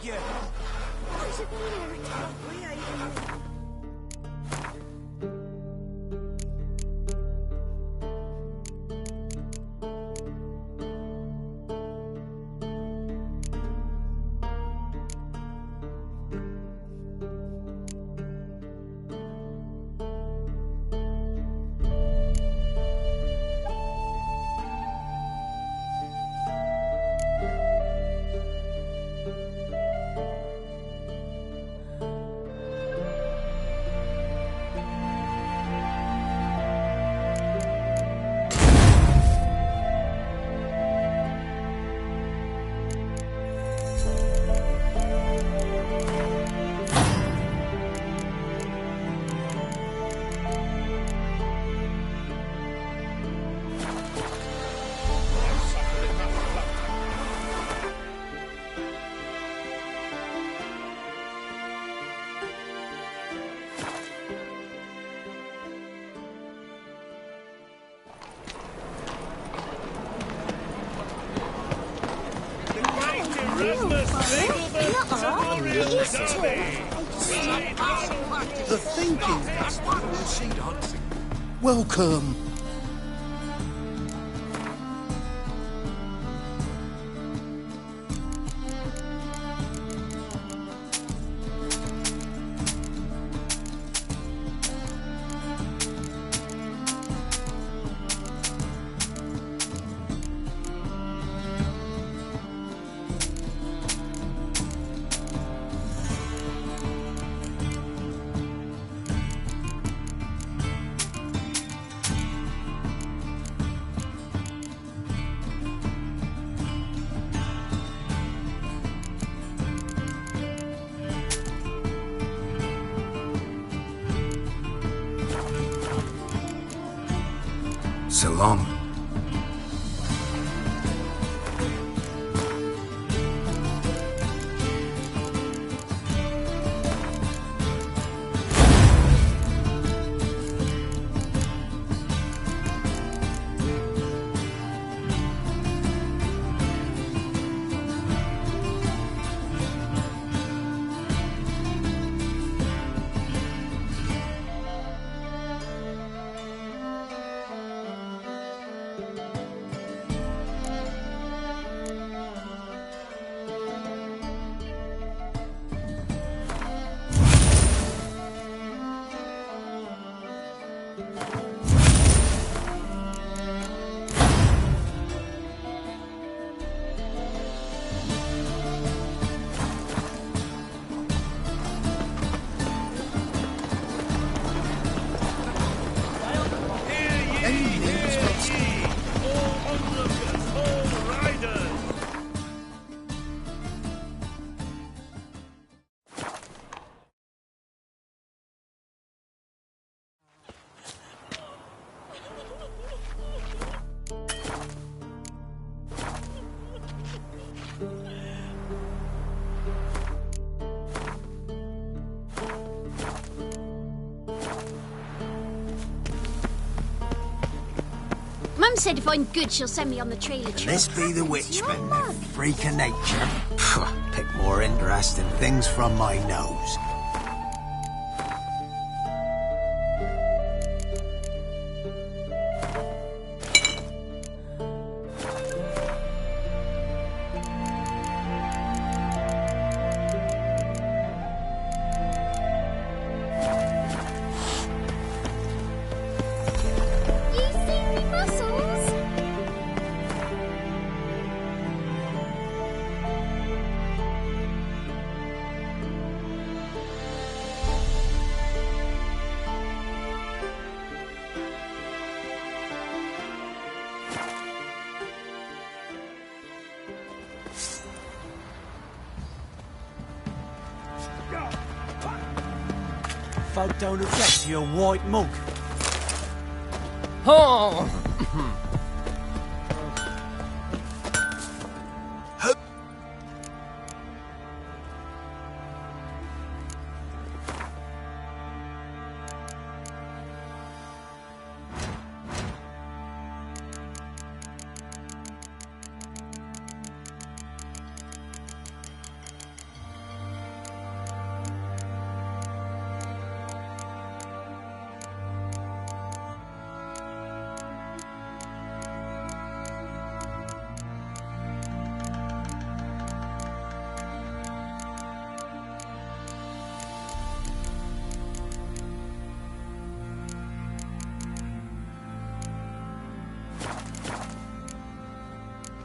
you. What's it for? We ain't the thinking festival. Welcome. So long. Mum said if I'm good, she'll send me on the trailer trip. This be the witchman, the freak of nature. Pick more interesting things from my nose. Folk don't object to your white monk. Oh!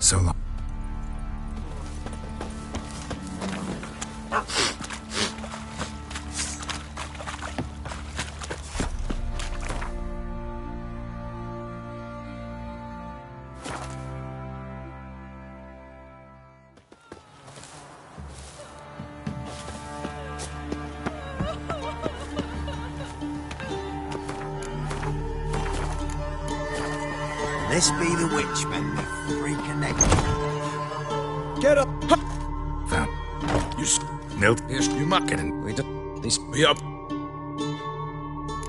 So long. This be the witchman, me freaking neck. Get up! Found. Milt. Yes, you might get in. We do this. We up.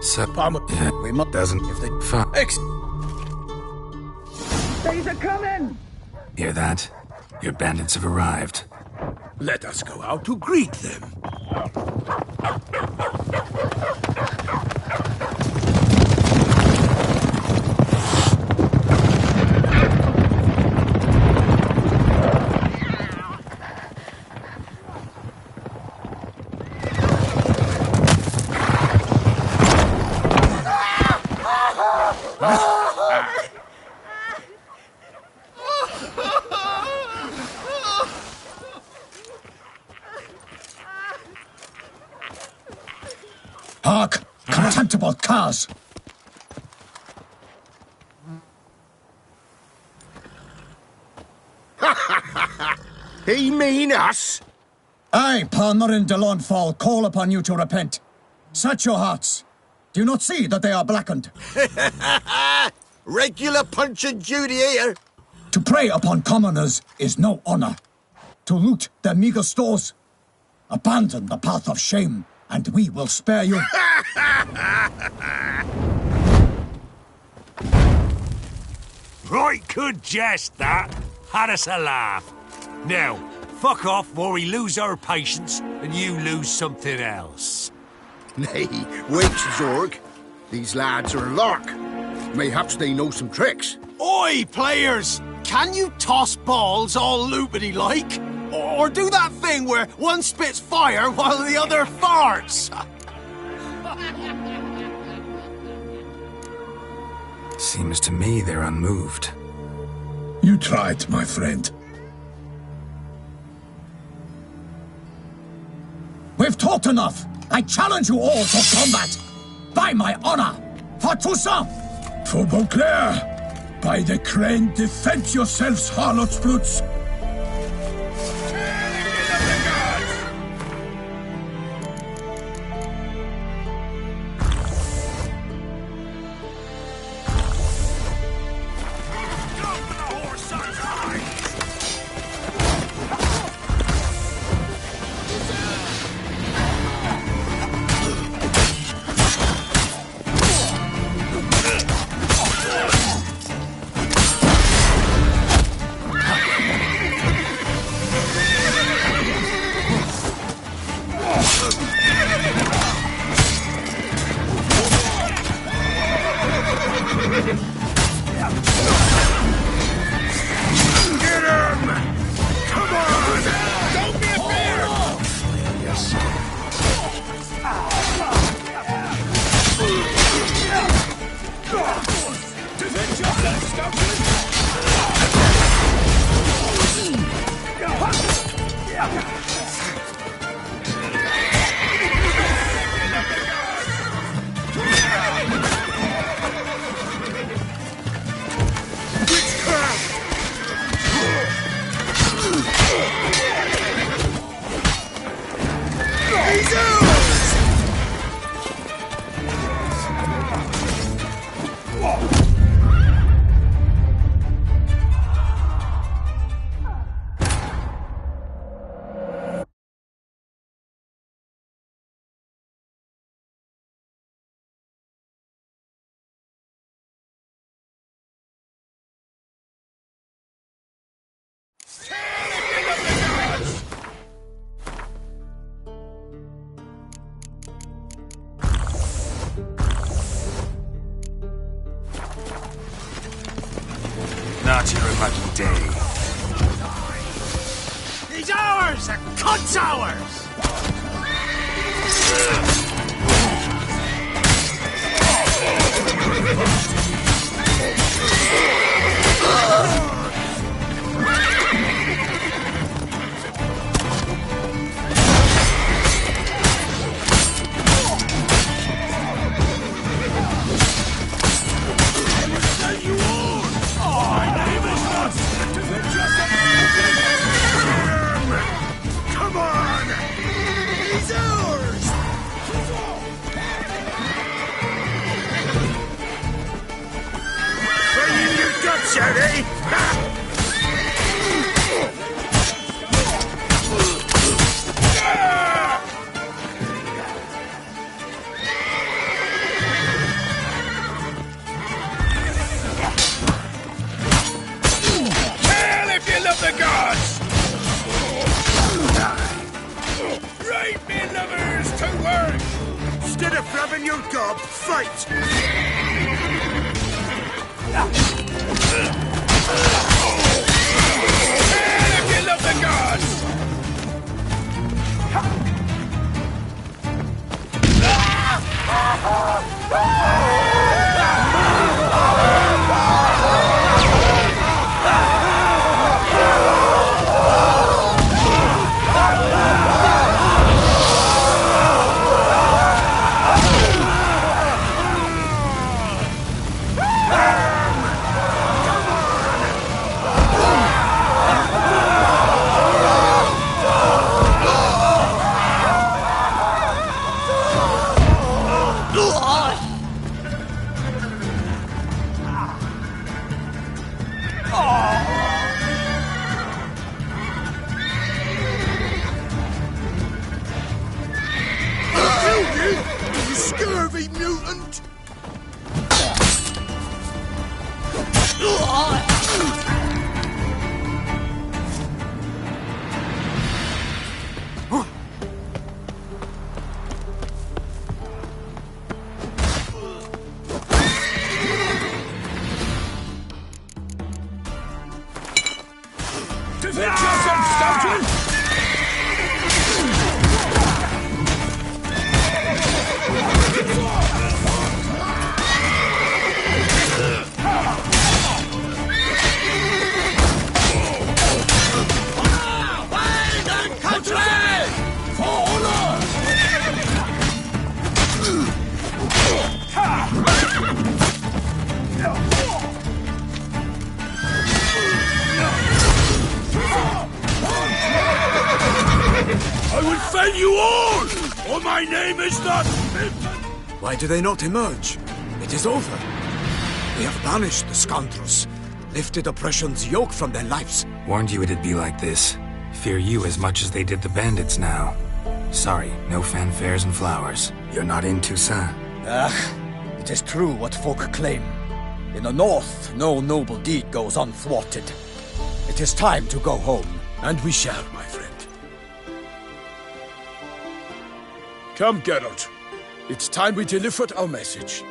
Sup. Yeah. We must. Doesn't. If they. Fuck. They's a coming! Hear that? Your bandits have arrived. Let us go out to greet them. Hark! Contemptible curs! He mean us? I, Parnerin de Lawnfall, call upon you to repent. Set your hearts. Do you not see that they are blackened? Regular Punch and Judy here. To prey upon commoners is no honor. To loot their meager stores, abandon the path of shame, and we will spare you. Right good jest, that. Had us a laugh. Now, fuck off before we lose our patience and you lose something else. Nay, wait, Zorg. These lads are a lark. Mayhaps they know some tricks. Oi, players! Can you toss balls all loopity-like? Or do that thing where one spits fire while the other farts? Seems to me they're unmoved. You tried, my friend. We've talked enough. I challenge you all to combat. By my honor. For Toussaint. For Beauclair. By the crane, defend yourselves, harlots brutes. Not your lucky day. He's ours! A cunt's ours! Jerry! Kill if you love the gods! Right, me lovers, to work! Instead of flapping your gob, fight! Kill if you love the gods! You scurvy mutant! Defend yourself, Stoughton! I will fell you all, or my name is not... Why do they not emerge? It is over. We have banished the scoundrels, lifted oppression's yoke from their lives. Warned you it'd be like this. Fear you as much as they did the bandits now. Sorry, no fanfares and flowers. You're not in Toussaint. It is true what folk claim. In the north, no noble deed goes unthwarted. It is time to go home. And we shall, my friend. Come, Geralt. It's time we delivered our message.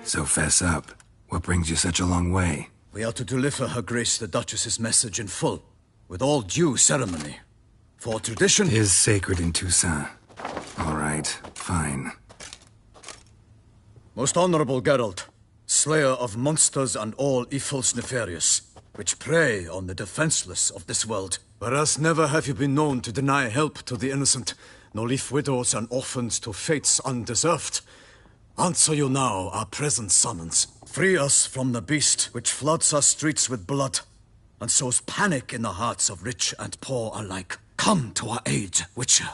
So fess up. What brings you such a long way? We are to deliver Her Grace the Duchess's message in full, with all due ceremony. For tradition... Is sacred in Toussaint. All right, fine. Most honorable Geralt, slayer of monsters and all evils nefarious, which prey on the defenseless of this world. Whereas never have you been known to deny help to the innocent, nor leave widows and orphans to fates undeserved. Answer you now our present summons. Free us from the beast which floods our streets with blood, and sows panic in the hearts of rich and poor alike. Come to our aid, Witcher.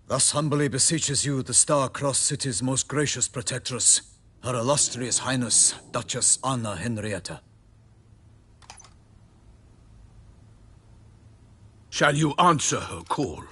Thus humbly beseeches you the Star-Crossed City's most gracious protectress, Her Illustrious Highness, Duchess Anna Henrietta. Shall you answer her call?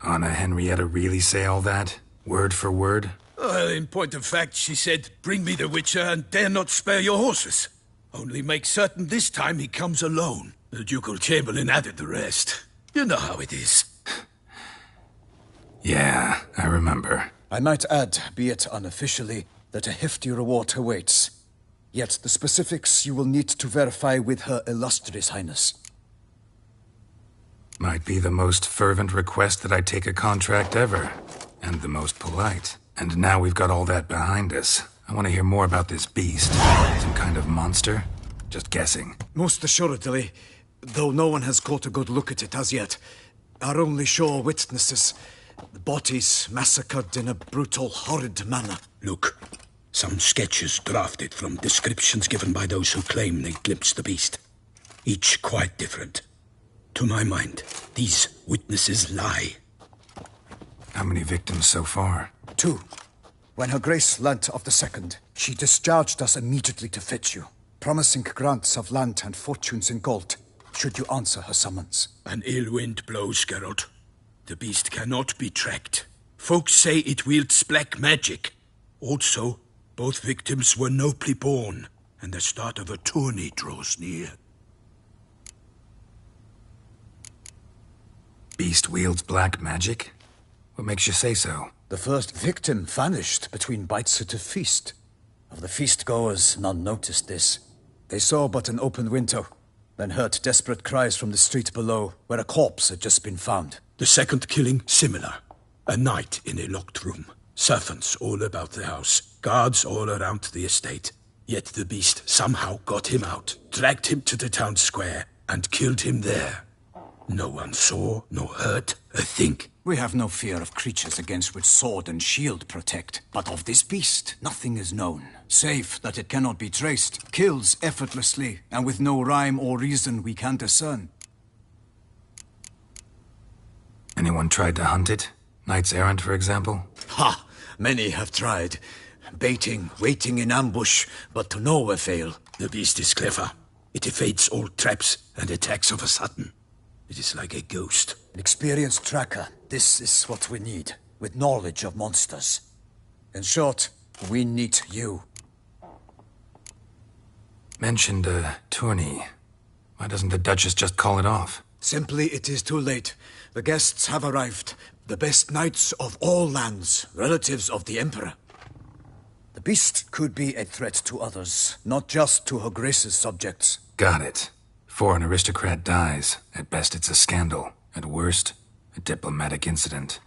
Anna Henrietta really say all that? Word for word? Well, in point of fact, she said, bring me the Witcher and dare not spare your horses. Only make certain this time he comes alone. The Ducal Chamberlain added the rest. You know how it is. Yeah, I remember. I might add, be it unofficially, that a hefty reward awaits. Yet the specifics you will need to verify with Her Illustrious Highness. Might be the most fervent request that I take a contract ever. And the most polite. And now we've got all that behind us. I want to hear more about this beast. Some kind of monster? Just guessing. Most assuredly, though no one has caught a good look at it as yet. Our only sure witnesses, the bodies massacred in a brutal, horrid manner. Look, some sketches drafted from descriptions given by those who claim they glimpsed the beast. Each quite different. To my mind, these witnesses lie. How many victims so far? 2. When Her Grace learnt of the second, she discharged us immediately to fetch you, promising grants of land and fortunes in gold, should you answer her summons. An ill wind blows, Geralt. The beast cannot be tracked. Folks say it wields black magic. Also, both victims were nobly born, and the start of a tourney draws near. Beast wields black magic? What makes you say so? The first victim vanished between bites at a feast. Of the feast-goers, none noticed this. They saw but an open window, then heard desperate cries from the street below, where a corpse had just been found. The second killing, similar. A night in a locked room. Servants all about the house. Guards all around the estate. Yet the beast somehow got him out, dragged him to the town square, and killed him there. No one saw, nor heard a thing. We have no fear of creatures against which sword and shield protect. But of this beast, nothing is known, save that it cannot be traced, kills effortlessly, and with no rhyme or reason we can discern. Anyone tried to hunt it? Knights errant, for example? Ha! Many have tried. Baiting, waiting in ambush, but to no avail. The beast is clever. It evades all traps and attacks of a sudden. It is like a ghost. An experienced tracker. This is what we need, with knowledge of monsters. In short, we need you. Mentioned a tourney. Why doesn't the Duchess just call it off? Simply, it is too late. The guests have arrived. The best knights of all lands, relatives of the Emperor. The beast could be a threat to others, not just to Her Grace's subjects. Got it. Before an aristocrat dies, at best it's a scandal. At worst, a diplomatic incident.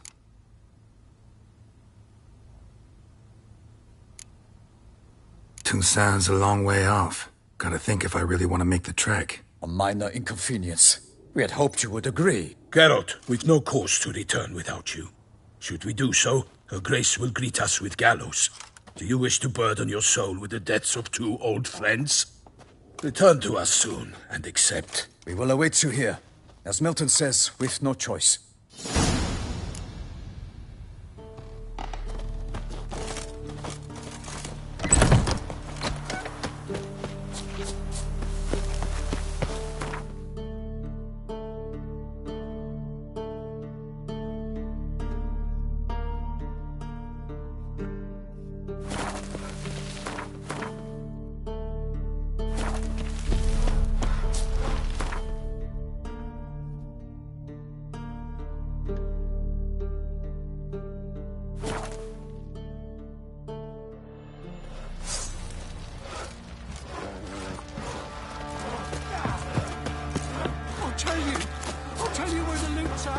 Toussaint's a long way off. Gotta think if I really want to make the trek. A minor inconvenience. We had hoped you would agree. Geralt, we've no cause to return without you. Should we do so, Her Grace will greet us with gallows. Do you wish to burden your soul with the deaths of 2 old friends? Return to us soon, and accept. We will await you here. As Milton says, with no choice.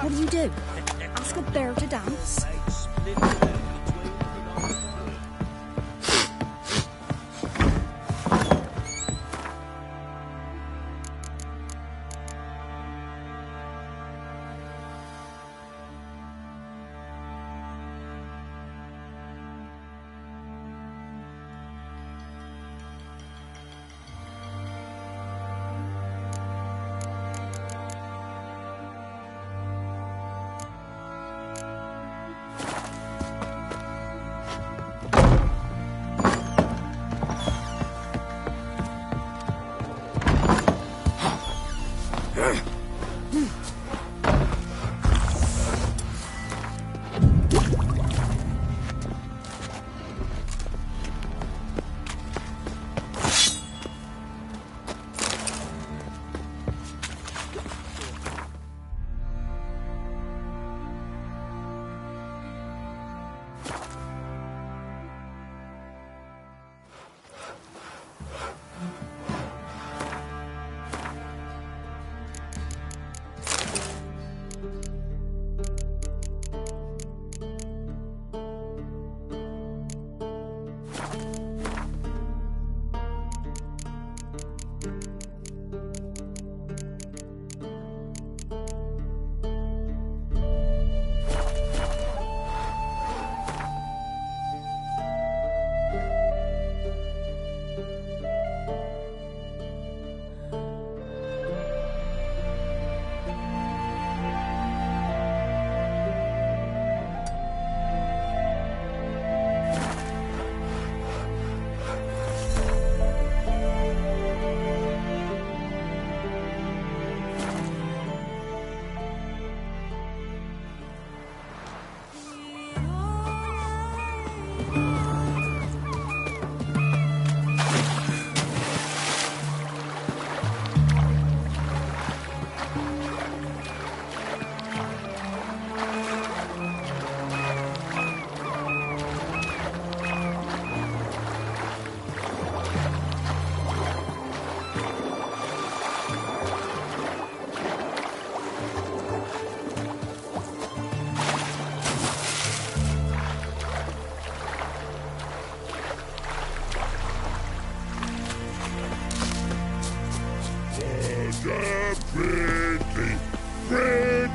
What do you do? Ask a bear to dance?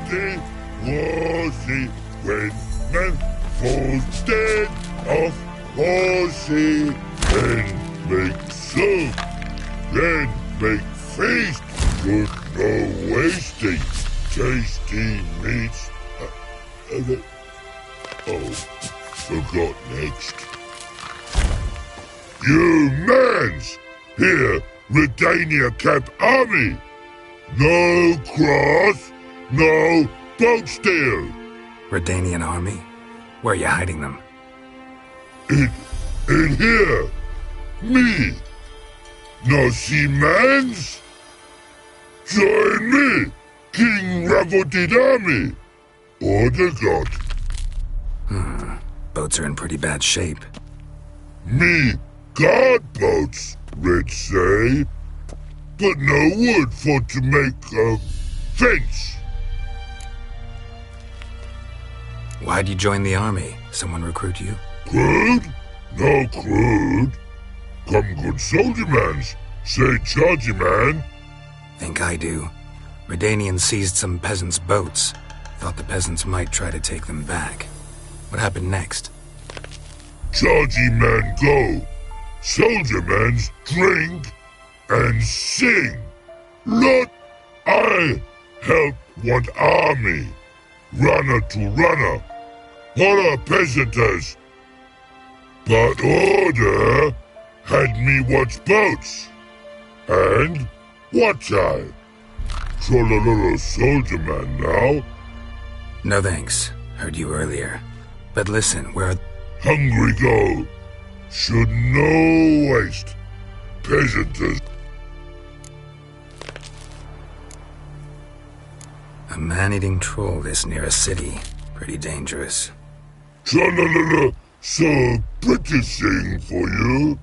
Worsty, worsty, when man falls dead off horsey, then make soup, then make feast, good no wasting, tasty meats. Forgot next. You mans! Here, Redania Camp Army! No cross, no boat steal! Redanian army? Where are you hiding them? In here! Me! No see mans? Join me, King Ravodid Army! Order God. Boats are in pretty bad shape. Me guard boats, Red say. But no wood for to make a fence. Why'd you join the army? Someone recruit you? Crude? No crude. Come good soldier mans. Say chargy man. Think I do. Redanians seized some peasants' boats. Thought the peasants might try to take them back. What happened next? Chargy man go. Soldier mans drink and sing. Lot I help one army. Runner to runner. Holla peasanters. But order had me watch boats. And watch I. Trollololo soldier man now. No thanks. Heard you earlier. But listen, where... Hungry go. Should no waste. Peasanters. A man-eating troll this near a city. Pretty dangerous. Trollololo, so pretty thing for you.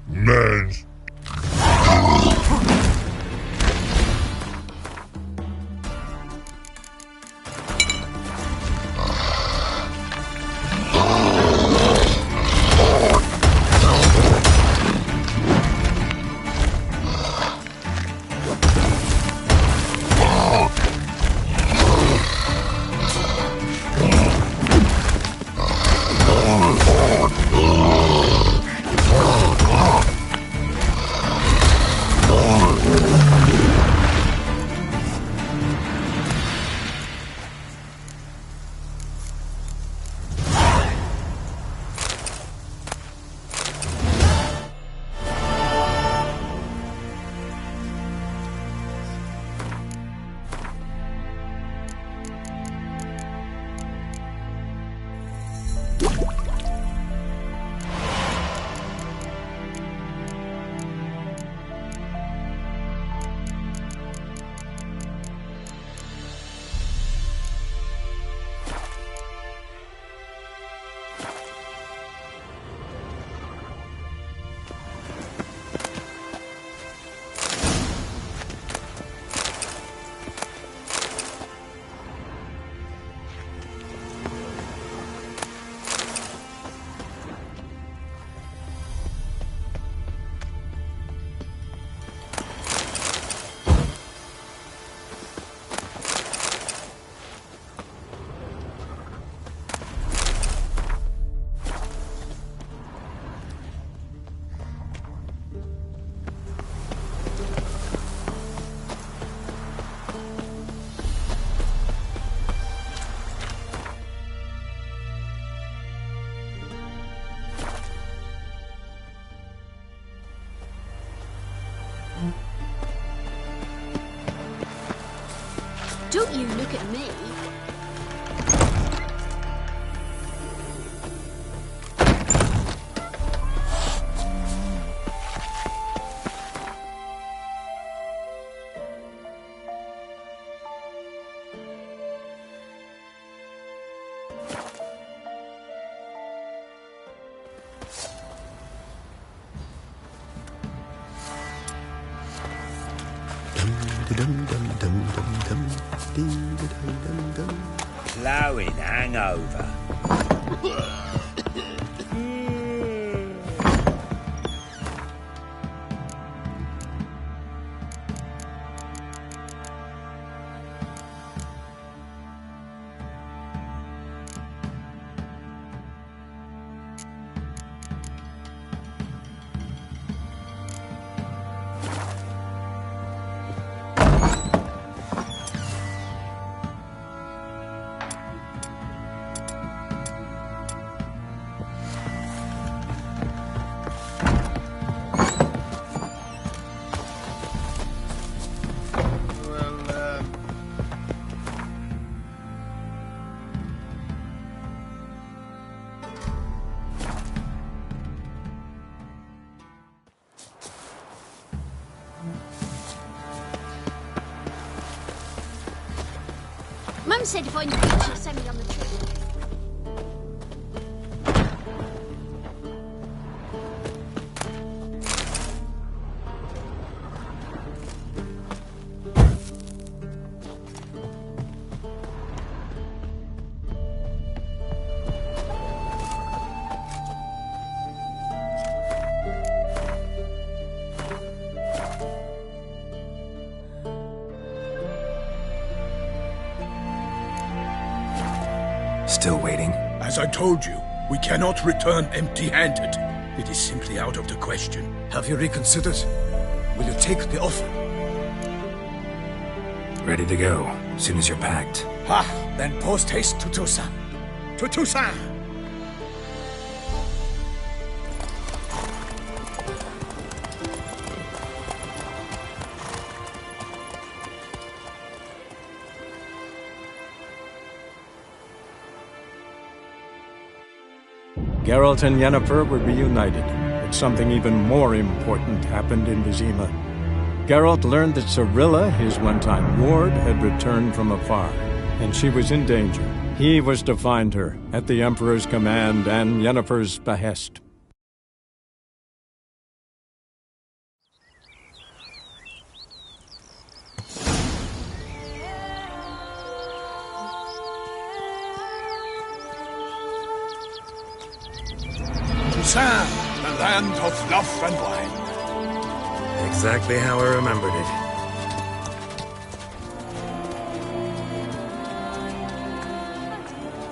Man's... Don't you look at me. Blowing hangover. Sam said if I need you, she'll send me on the trip. Still waiting? As I told you, we cannot return empty-handed. It is simply out of the question. Have you reconsidered? Will you take the offer? Ready to go, as soon as you're packed. Ha! Then post-haste to Toussaint. To Toussaint! Geralt and Yennefer were reunited, but something even more important happened in Vizima. Geralt learned that Cirilla, his one-time ward, had returned from afar, and she was in danger. He was to find her, at the Emperor's command and Yennefer's behest. Toussaint, the land of love and wine. Exactly how I remembered it.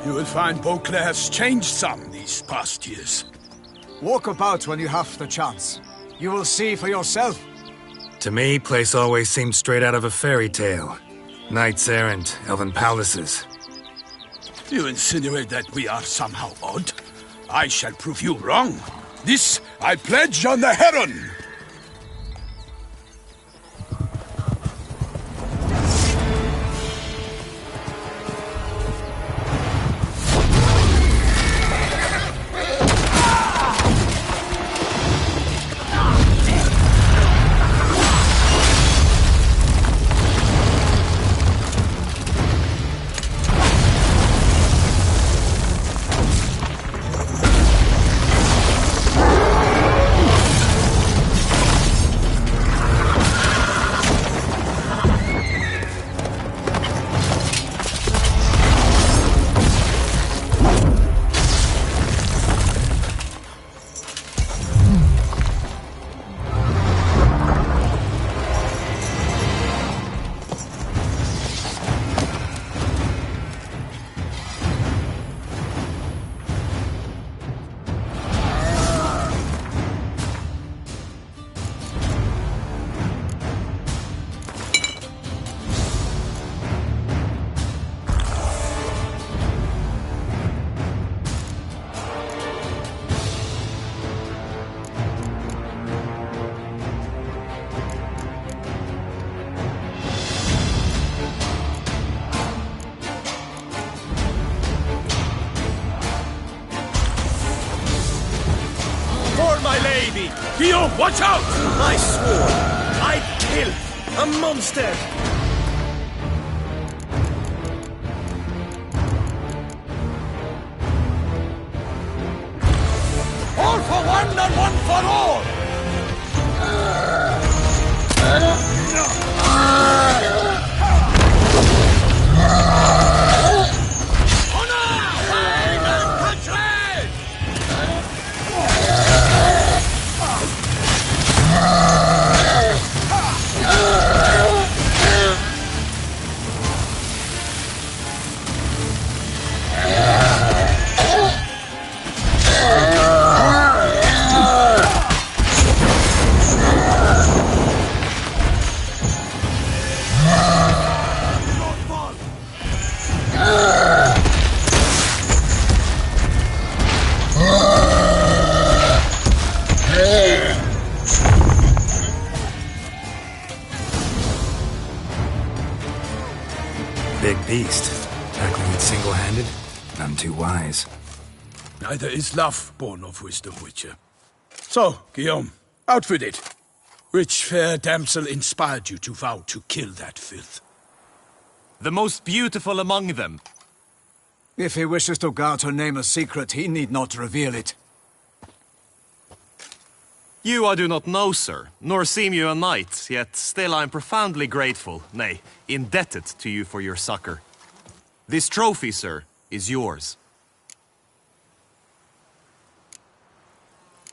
You will find Beauclair's changed some these past years. Walk about when you have the chance. You will see for yourself. To me, place always seemed straight out of a fairy tale. Knights errant, elven palaces. You insinuate that we are somehow odd? I shall prove you wrong. This I pledge on the Heron! Guillaume, watch out! I swore I'd kill a monster! All for one and one for all! Big beast. Tackling it single-handed? None too wise. Neither is love born of wisdom, Witcher. So, Guillaume, out with it. Which fair damsel inspired you to vow to kill that filth? the most beautiful among them. If he wishes to guard her name a secret, he need not reveal it. You I do not know, sir, nor seem you a knight, yet still I am profoundly grateful, nay, indebted to you for your succor. This trophy, sir, is yours.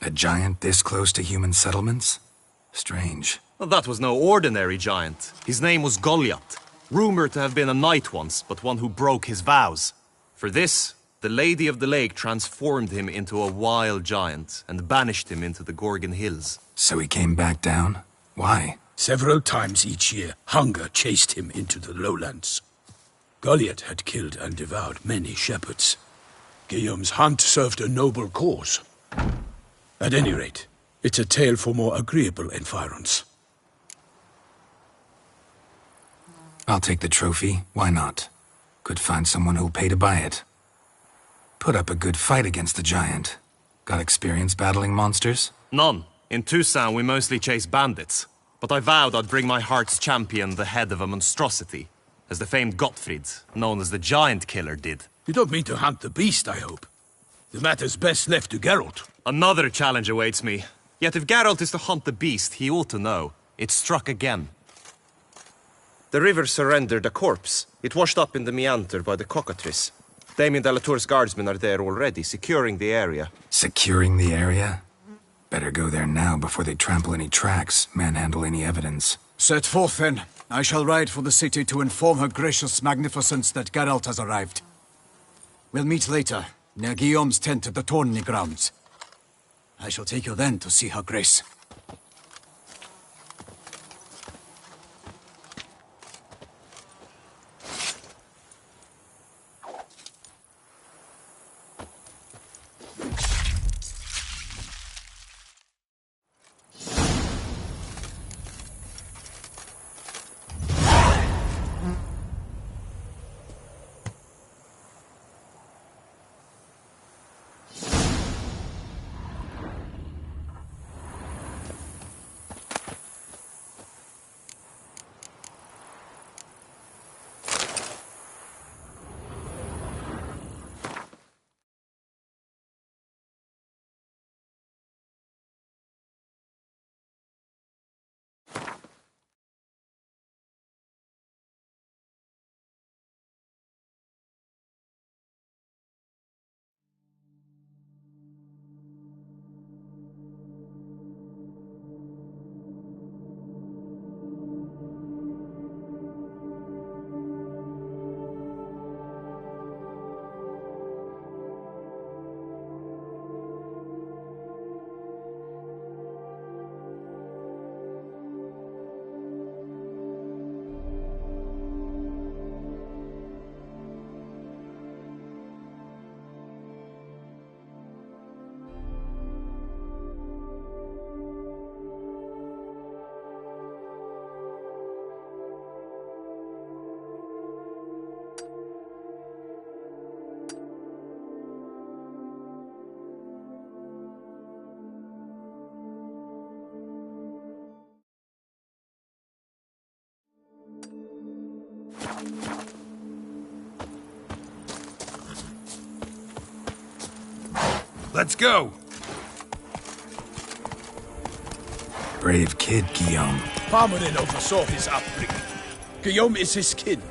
A giant this close to human settlements? Strange. Well, that was no ordinary giant. His name was Goliath, rumored to have been a knight once, but one who broke his vows. For this, the Lady of the Lake transformed him into a wild giant and banished him into the Gorgon Hills. So he came back down? Why? Several times each year, hunger chased him into the lowlands. Goliath had killed and devoured many shepherds. Guillaume's hunt served a noble cause. At any rate, it's a tale for more agreeable environs. I'll take the trophy. Why not? Could find someone who'll pay to buy it. Put up a good fight against the giant. Got experience battling monsters? None. In Toussaint, we mostly chase bandits. But I vowed I'd bring my heart's champion the head of a monstrosity, as the famed Gottfried, known as the Giant Killer, did. You don't mean to hunt the beast, I hope. The matter's best left to Geralt. Another challenge awaits me. Yet if Geralt is to hunt the beast, he ought to know. It struck again. The river surrendered a corpse. It washed up in the meander by the cockatrice. Damien de la Tour's guardsmen are there already, securing the area. Securing the area? Better go there now before they trample any tracks, manhandle any evidence. Set forth, then. I shall ride for the city to inform her gracious magnificence that Geralt has arrived. We'll meet later, near Guillaume's tent at the Tourney grounds. I shall take you then to see her grace. Let's go! Brave kid, Guillaume. Parmarin oversaw his upbringing. Guillaume is his kin.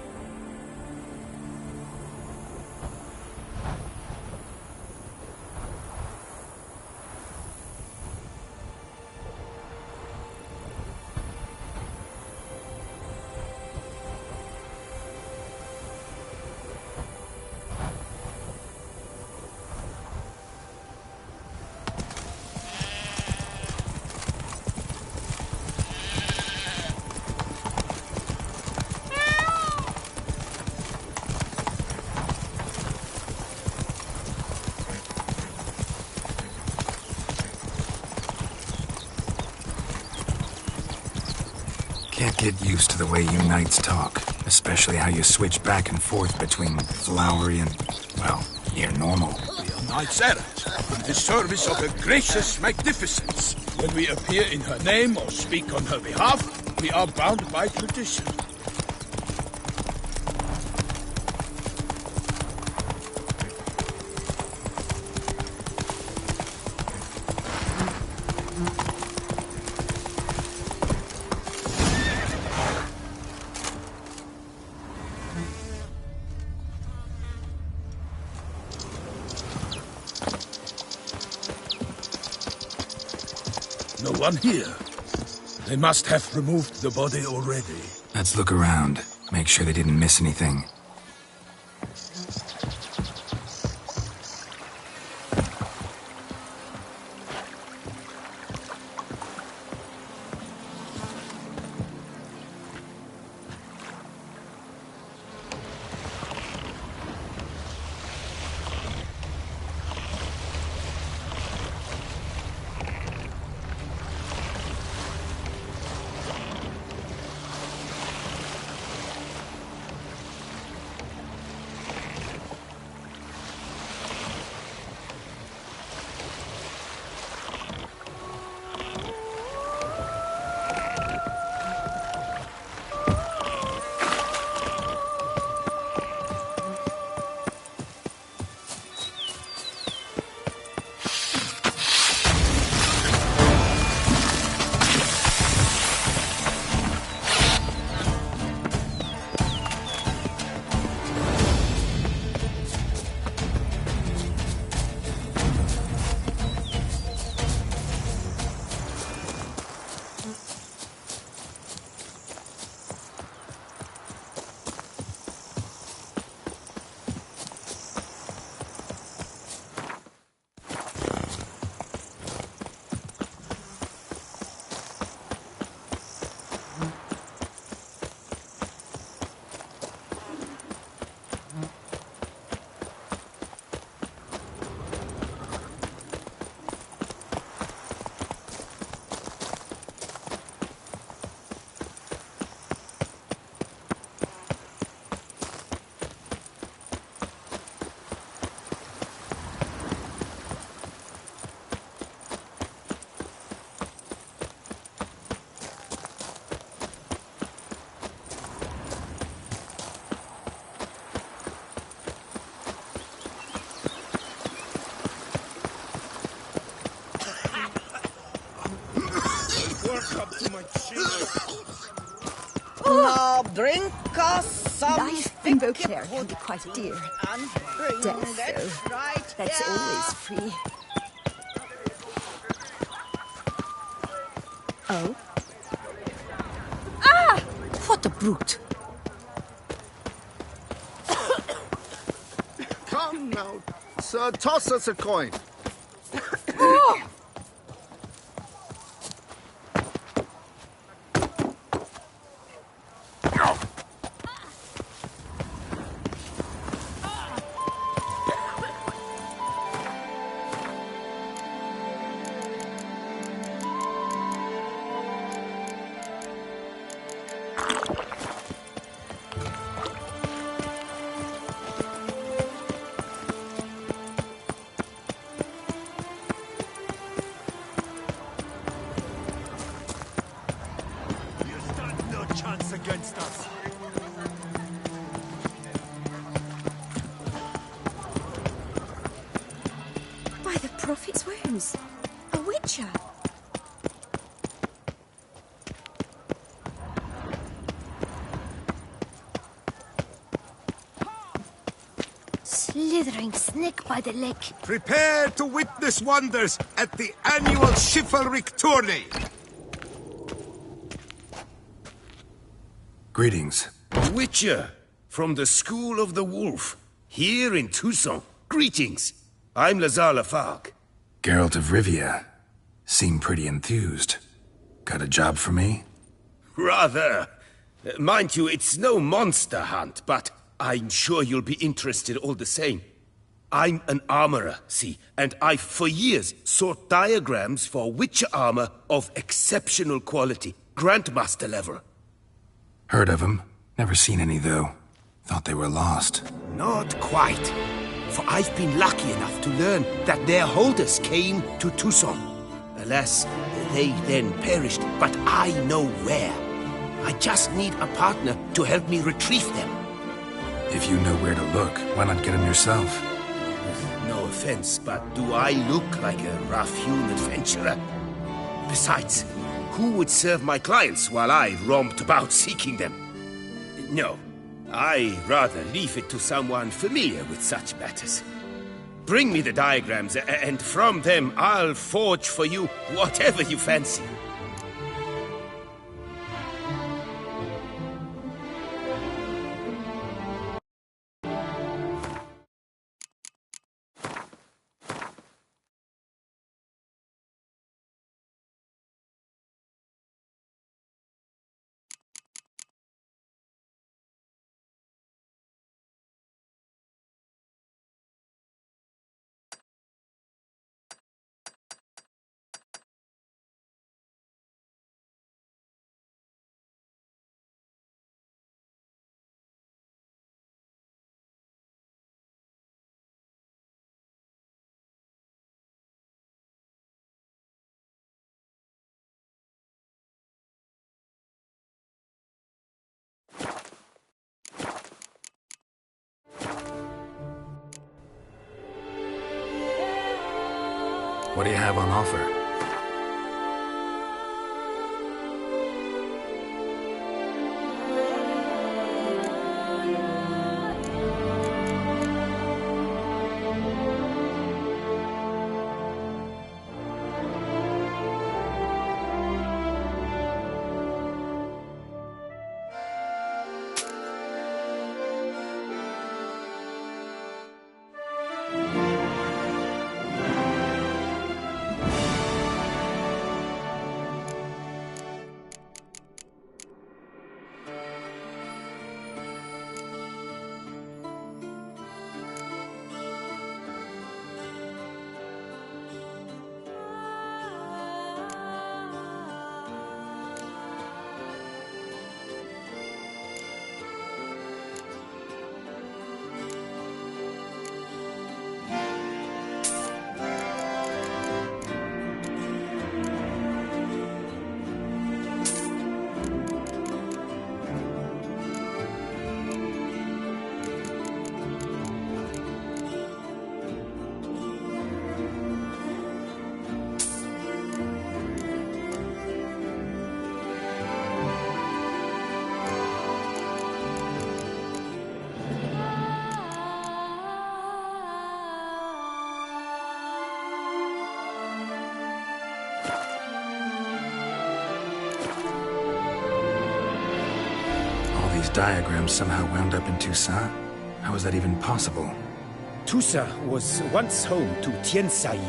Can't get used to the way you knights talk, especially how you switch back and forth between flowery and, well, near normal. We are knights errant, in the service of her gracious magnificence. When we appear in her name or speak on her behalf, we are bound by tradition. one here. They must have removed the body already. Let's look around. Make sure they didn't miss anything. Now drink us some Life in Beauclair can be quite dear. Death, though, that's always free. Oh? Ah! What a brute! Come now, sir, toss us a coin. Oh! Against us. By the Prophet's wounds, a witcher. Slithering snake by the leg. Prepare to witness wonders at the annual chivalric tourney. Greetings. Witcher, from the School of the Wolf, here in Toussaint. Greetings. I'm Lazar Lafargue. Geralt of Rivia. Seem pretty enthused. Got a job for me? Rather. Mind you, it's no monster hunt, but I'm sure you'll be interested all the same. I'm an armorer, see, and I've for years sought diagrams for Witcher armor of exceptional quality, Grandmaster level. Heard of them. Never seen any, though. Thought they were lost. Not quite. For I've been lucky enough to learn that their holders came to Toussaint. Alas, they then perished, but I know where. I just need a partner to help me retrieve them. If you know where to look, why not get them yourself? No offense, but do I look like a rough-hewn adventurer? Besides, who would serve my clients while I romped about seeking them? No, I rather leave it to someone familiar with such matters. Bring me the diagrams, and from them I'll forge for you whatever you fancy. What do you have on offer? Diagrams somehow wound up in Toussaint? How is that even possible? Toussaint was once home to Tien Sail,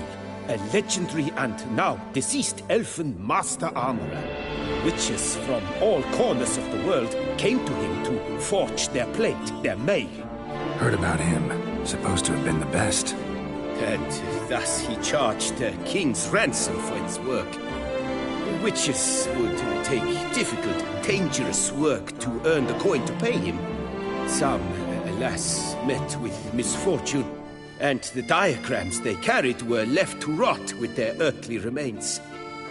a legendary and now deceased elfin master armorer. Witches from all corners of the world came to him to forge their plate, their mail. Heard about him. Supposed to have been the best. And thus he charged the king's ransom for his work. Witches would take difficult, dangerous work to earn the coin to pay him. Some, alas, met with misfortune, and the diagrams they carried were left to rot with their earthly remains.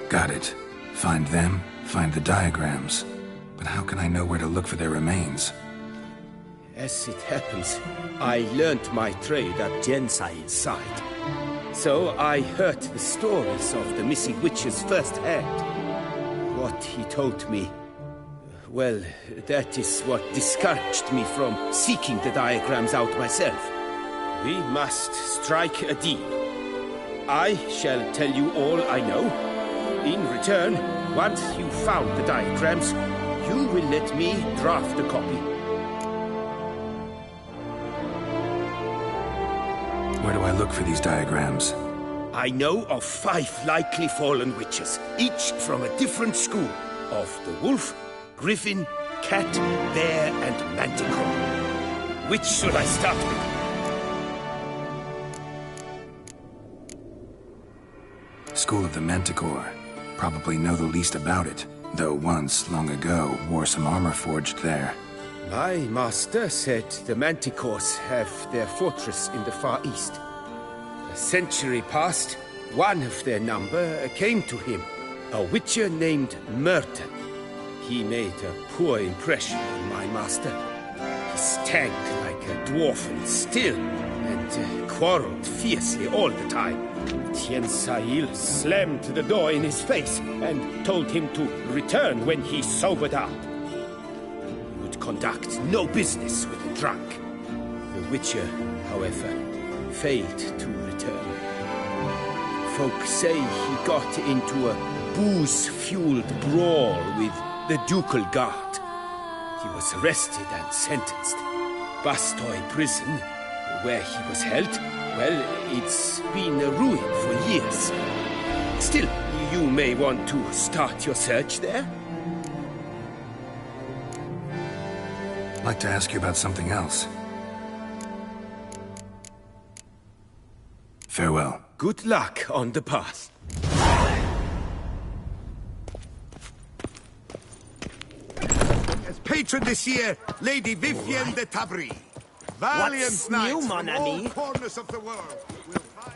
Got it. Find them, find the diagrams. But how can I know where to look for their remains? As it happens, I learned my trade at Tien Sail's side. So I heard the stories of the missing witches firsthand. What he told me, well, that is what discouraged me from seeking the diagrams out myself. We must strike a deal. I shall tell you all I know. In return, once you've found the diagrams, you will let me draft a copy. Where do I look for these diagrams? I know of 5 likely fallen witches, each from a different school, of the wolf, griffin, cat, bear, and manticore. Which should I start with? School of the Manticore. Probably know the least about it, though once, long ago, wore some armor forged there. My master said the Manticores have their fortress in the Far East. A century past, one of their number came to him, a witcher named Merton. He made a poor impression on my master. He stank like a dwarf still, and quarreled fiercely all the time. Tien Sail slammed the door in his face and told him to return when he sobered up. He would conduct no business with a drunk. The witcher, however, failed to return. Folk say he got into a booze-fueled brawl with the Ducal Guard. He was arrested and sentenced. Bastoy Prison, where he was held, well, it's been a ruin for years. Still, you may want to start your search there. I'd like to ask you about something else. Farewell. Good luck on the path. As patron this year, Lady Vivienne de Tabry. Valiant What's knights new, from mon all ami? corners of the world will fight.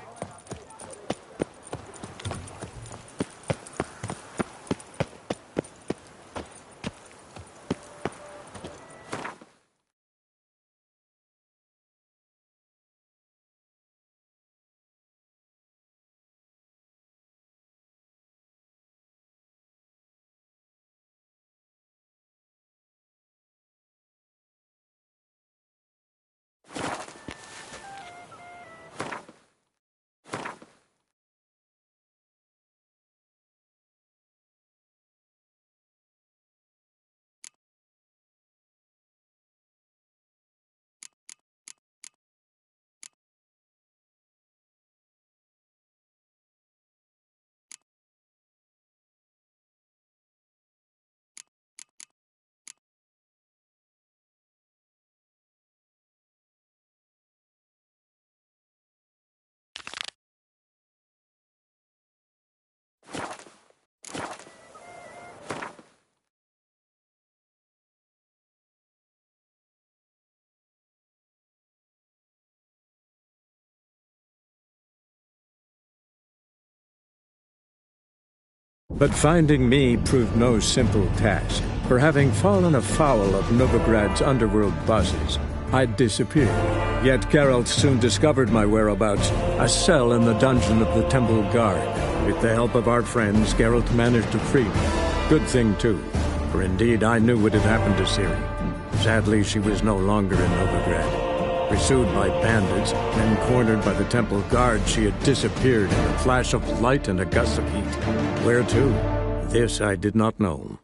But finding me proved no simple task, for having fallen afoul of Novigrad's underworld bosses, I'd disappeared. Yet Geralt soon discovered my whereabouts, a cell in the dungeon of the Temple Guard. With the help of our friends, Geralt managed to free me. Good thing, too, for indeed I knew what had happened to Ciri. Sadly, she was no longer in Novigrad. Pursued by bandits, then cornered by the Temple Guard, she had disappeared in a flash of light and a gust of heat. Where to? This I did not know.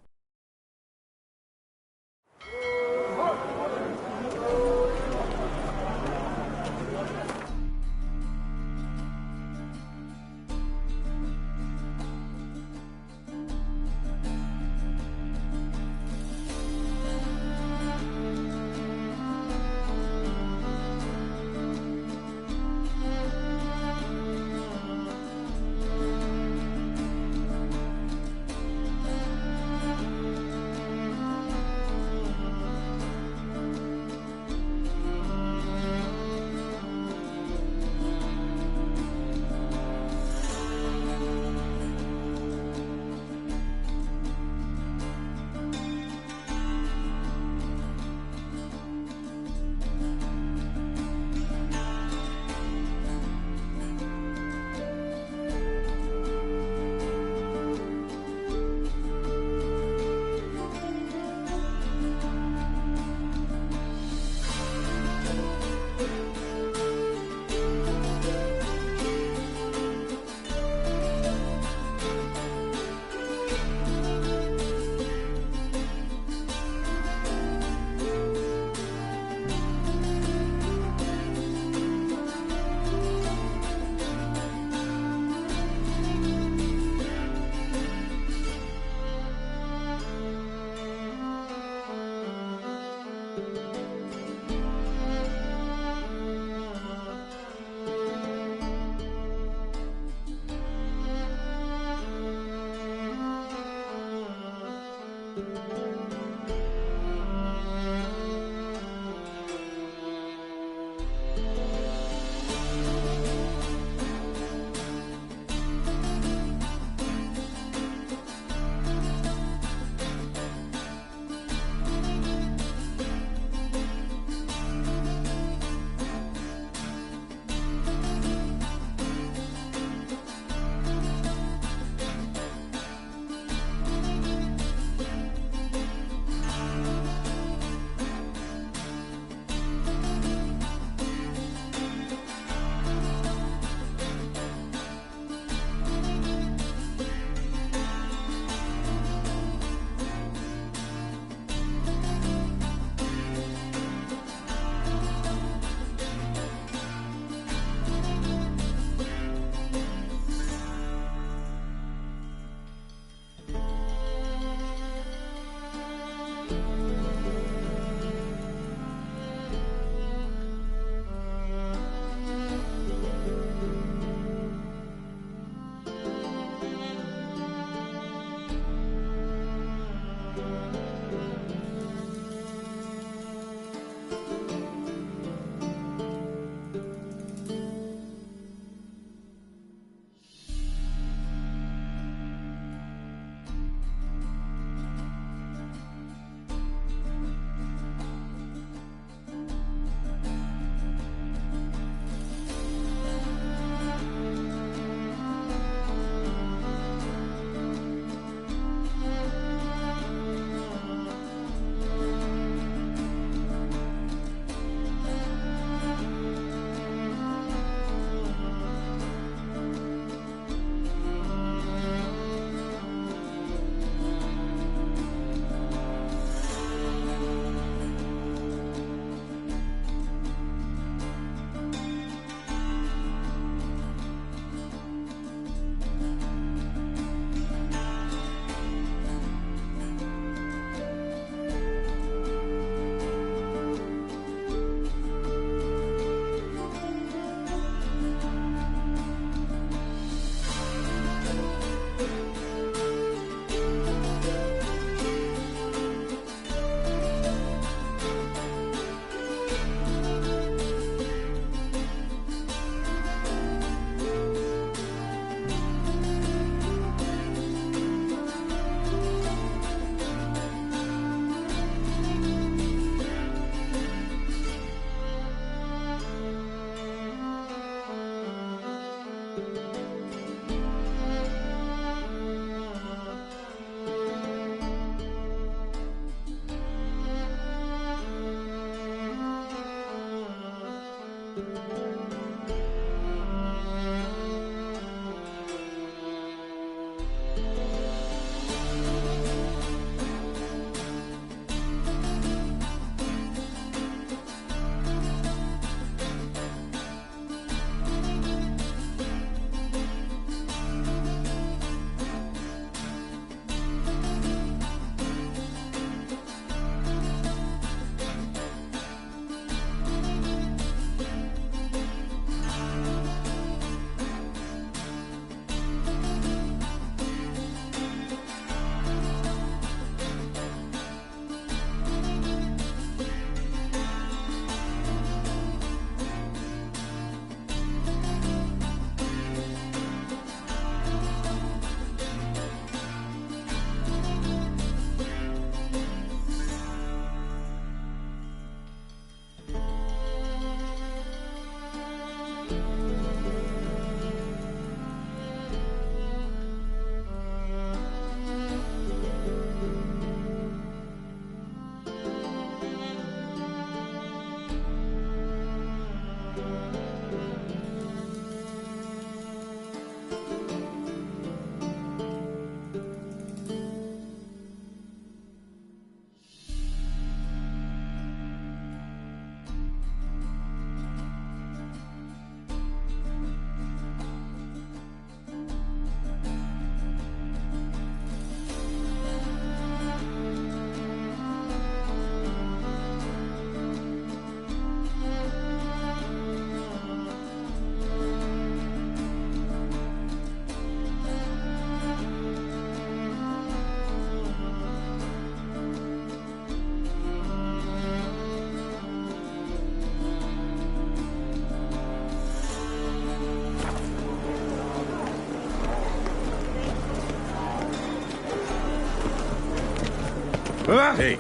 Hey,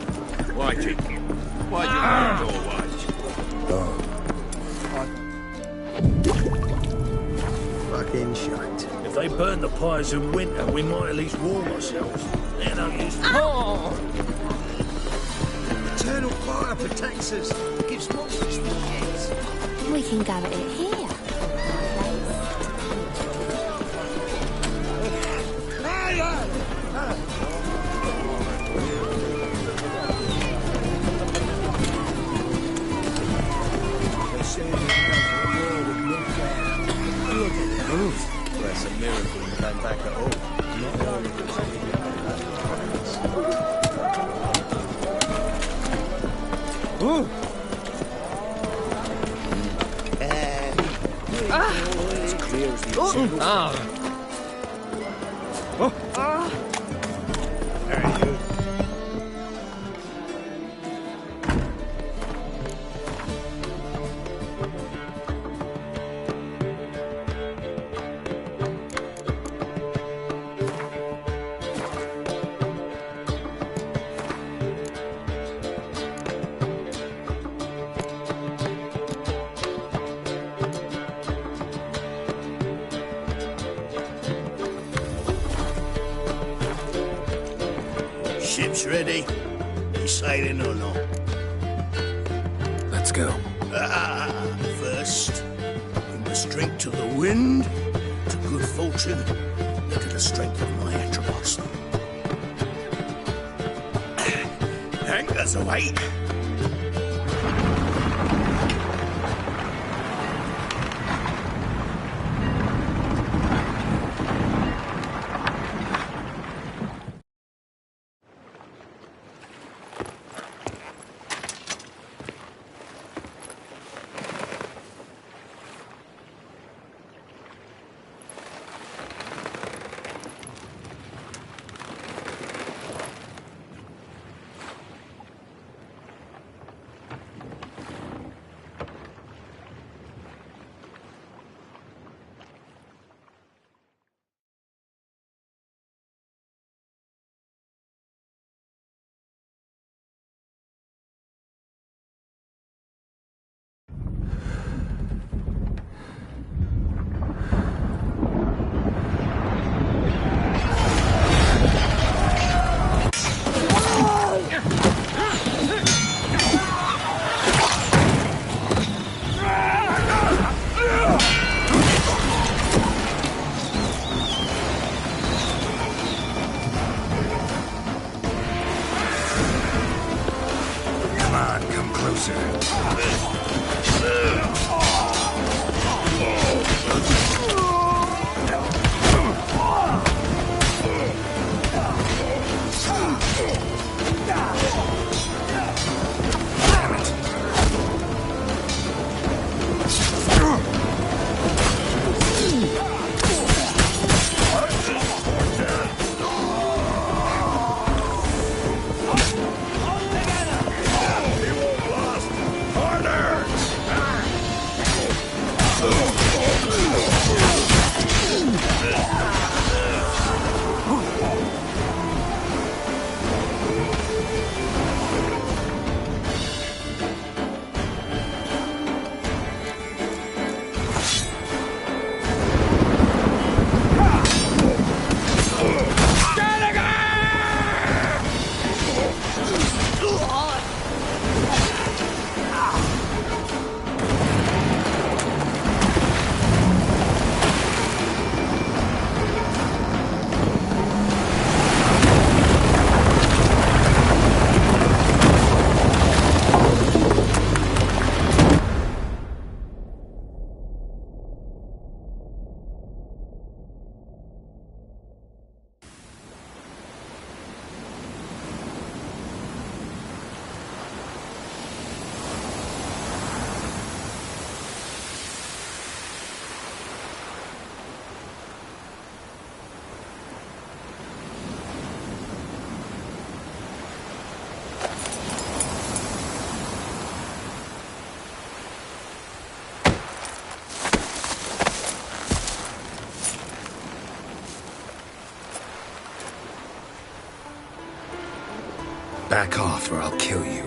why take you? Why do you door watch? Fucking shite. If they burn the pyres in winter, we might at least warm ourselves. They're no use. Eternal fire protects us. Gives monsters the shits. We can go at it here. That's a miracle you came back at all. Not all of us. It's clear as the Very good. Ship's ready. You sailing or not? Let's go. First, we must drink to the wind, to good fortune, and to the strength of my Atropos. Anchors away. back off or I'll kill you.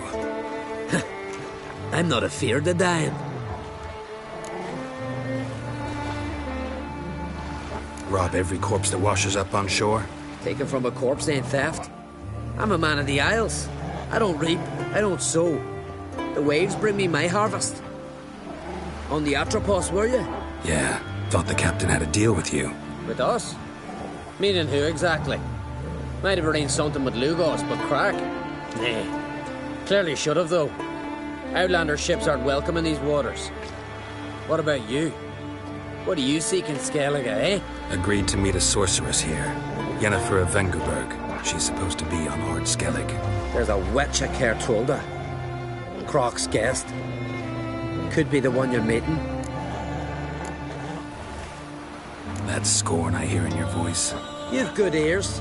I'm not afeard of dying. Rob every corpse that washes up on shore? Taken from a corpse ain't theft. I'm a man of the Isles. I don't reap, I don't sow. The waves bring me my harvest. On the Atropos, were you? Yeah, thought the captain had a deal with you. With us? Meaning who exactly? Might have arranged something with Lugos, but crack? Nah. Clearly should have, though. Outlander ships aren't welcome in these waters. What about you? What do you seek in Skellige, eh? Agreed to meet a sorceress here. Yennefer of Vengerberg. She's supposed to be on Ord Skellig. There's a witch at Caer Trolda. Croc's guest. Could be the one you're meeting. That scorn I hear in your voice. You've good ears.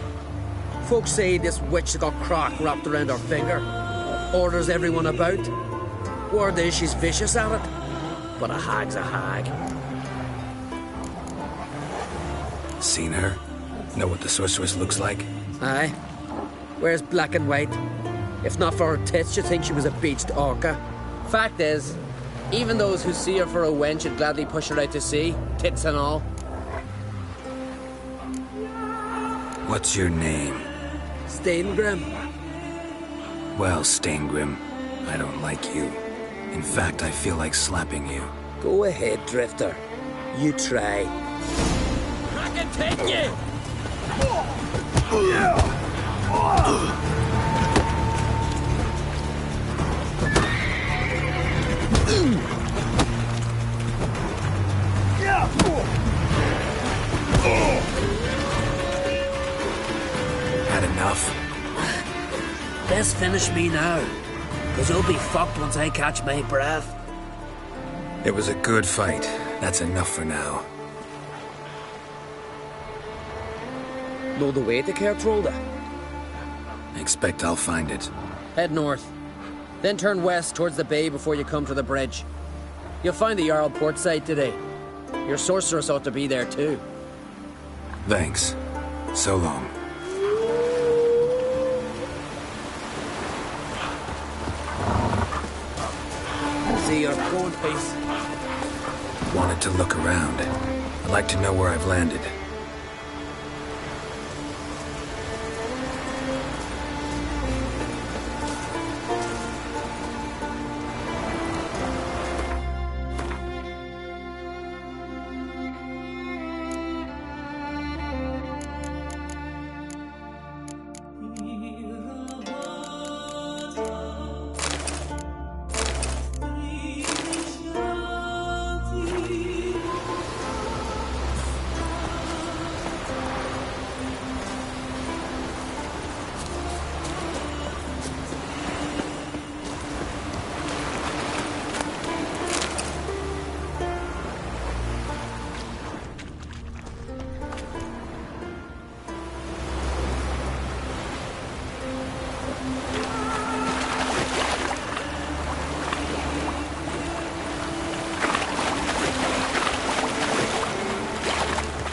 Folks say this witch got Croc wrapped around her finger. Orders everyone about. Word is she's vicious at it. But a hag's a hag. Seen her? Know what the sorceress looks like? Aye. Wears black and white. If not for her tits, you'd think she was a beached orca. Fact is, even those who see her for a wench would gladly push her out to sea, tits and all. What's your name? Steingrim. Well, Steingrim, I don't like you. In fact, I feel like slapping you. Go ahead, Drifter. You try. I can take you! Had enough? Best finish me now, because I'll be fucked once I catch my breath. It was a good fight. That's enough for now. Know the way to Caer Trolda? Expect I'll find it. Head north. Then turn west towards the bay before you come to the bridge. You'll find the Jarl port site today. Your sorceress ought to be there too. Thanks. So long. See your going face. Wanted to look around. I'd like to know where I've landed.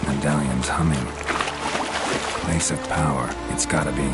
Medallion's humming. Place of power. It's gotta be.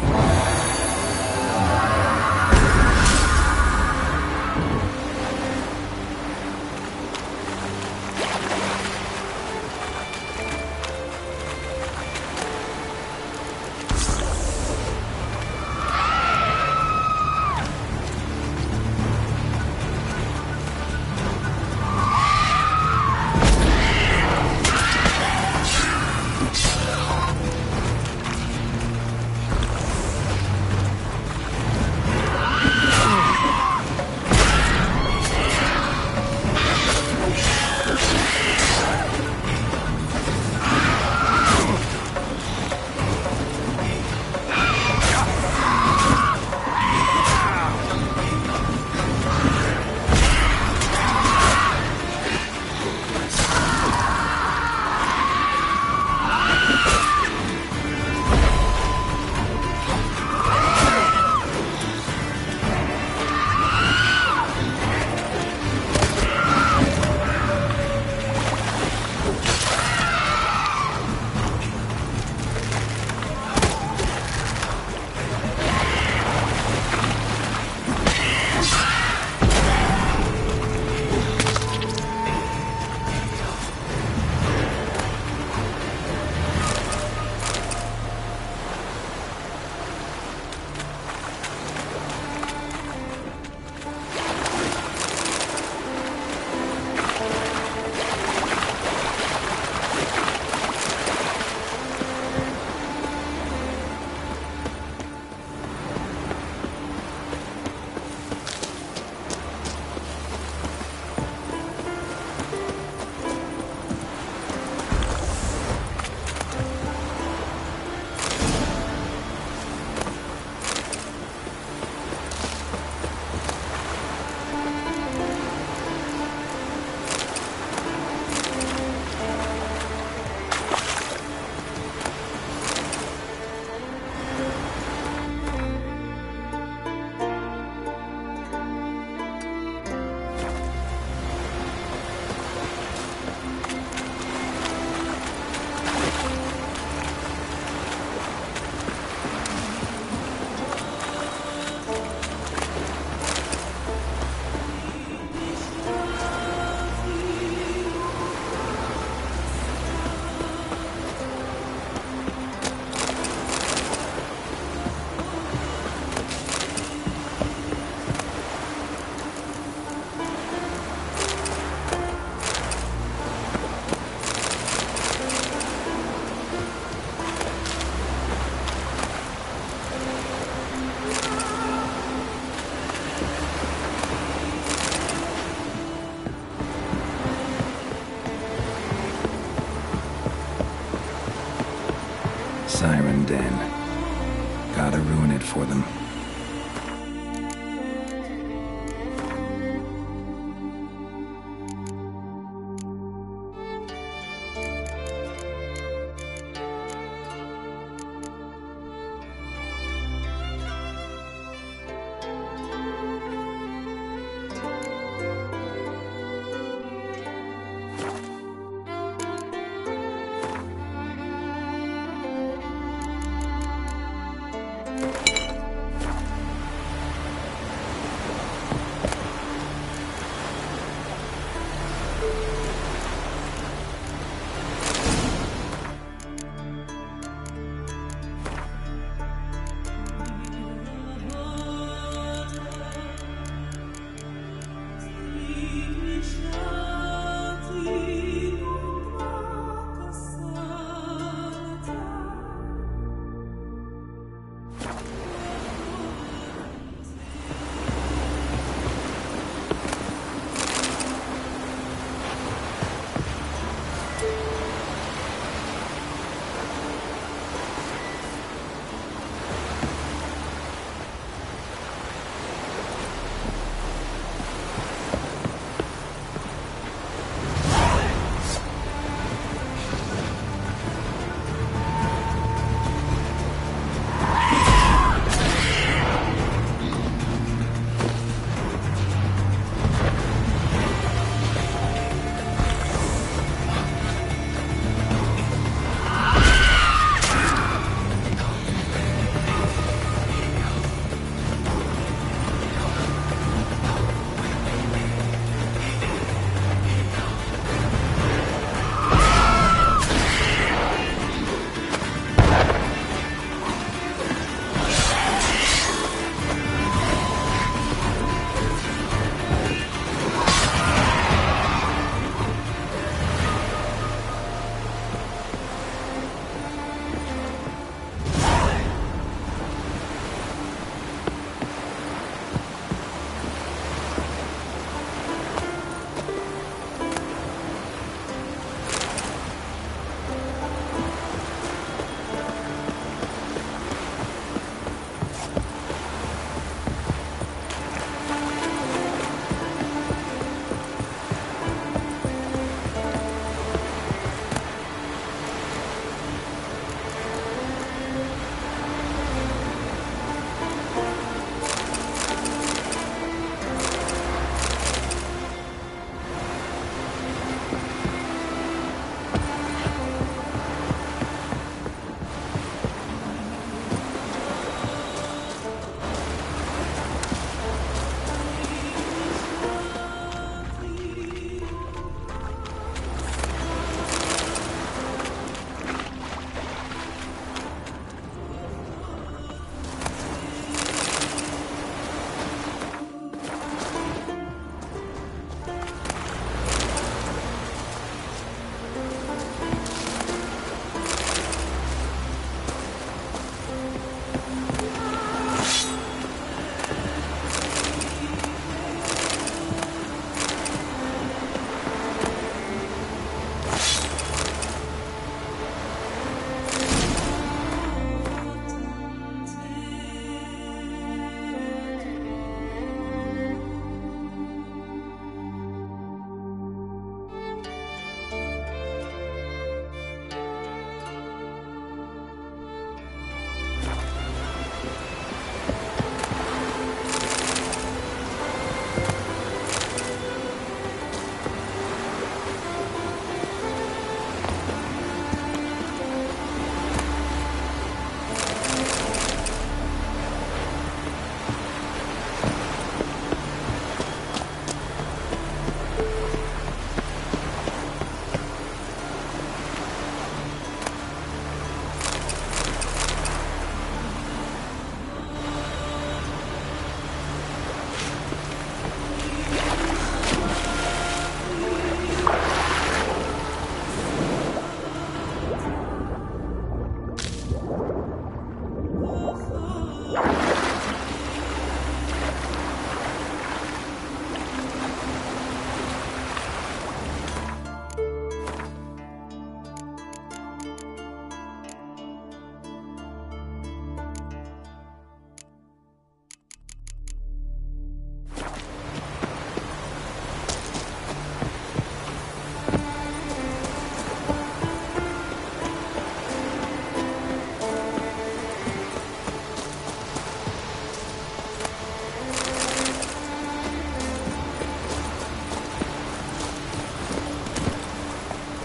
in. Gotta ruin it for them.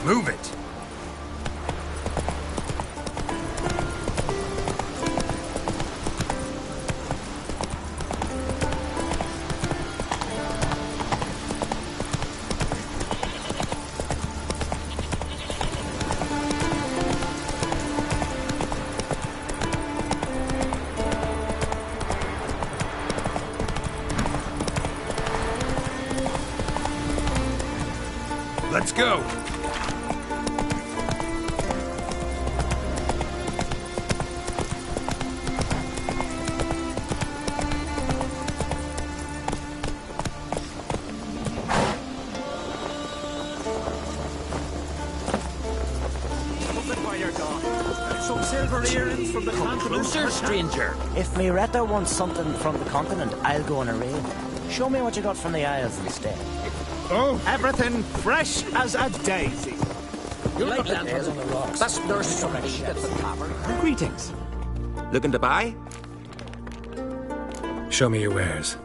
Move it! Let's go! Some silver earrings from the continent. Closer, stranger. If Miretta wants something from the continent, I'll go on a raid. Show me what you got from the Isles instead. Oh, everything fresh as a daisy. You like lanterns on the rocks. That's nurse from a ship. Greetings. Looking to buy? Show me your wares.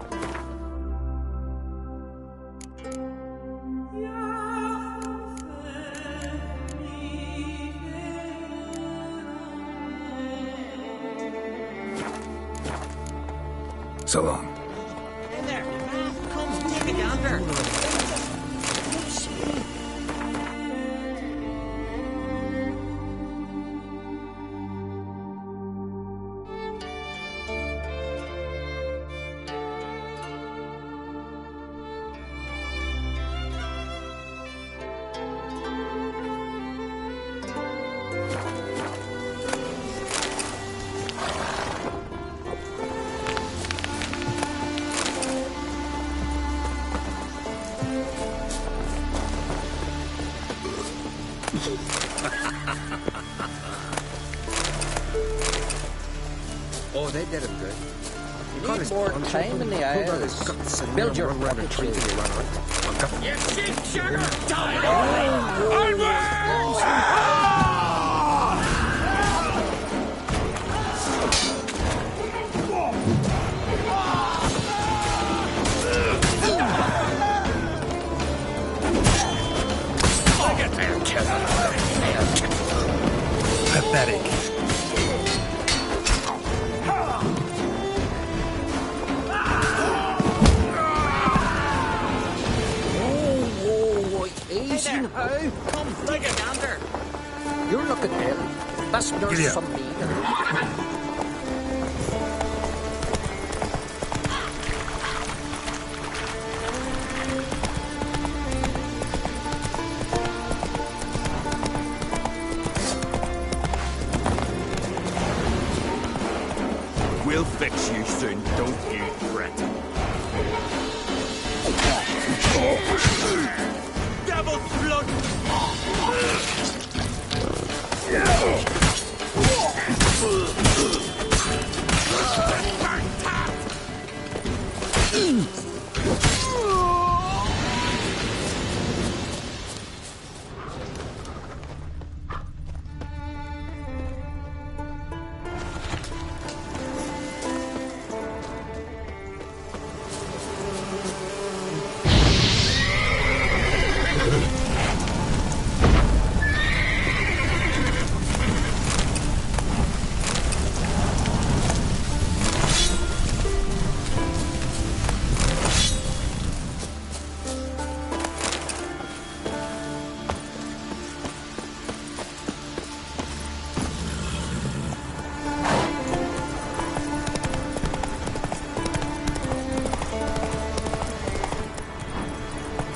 So long. In there. Come, take a gander. Oh, they did him good. You need more time in the Isles. Build your fortitude. You cheap sugar! Onwards! Pathetic. Easy now. Come, take a gander. You're looking ill. That's nurse from me. We'll fix you soon, don't you fret. Devil's blood!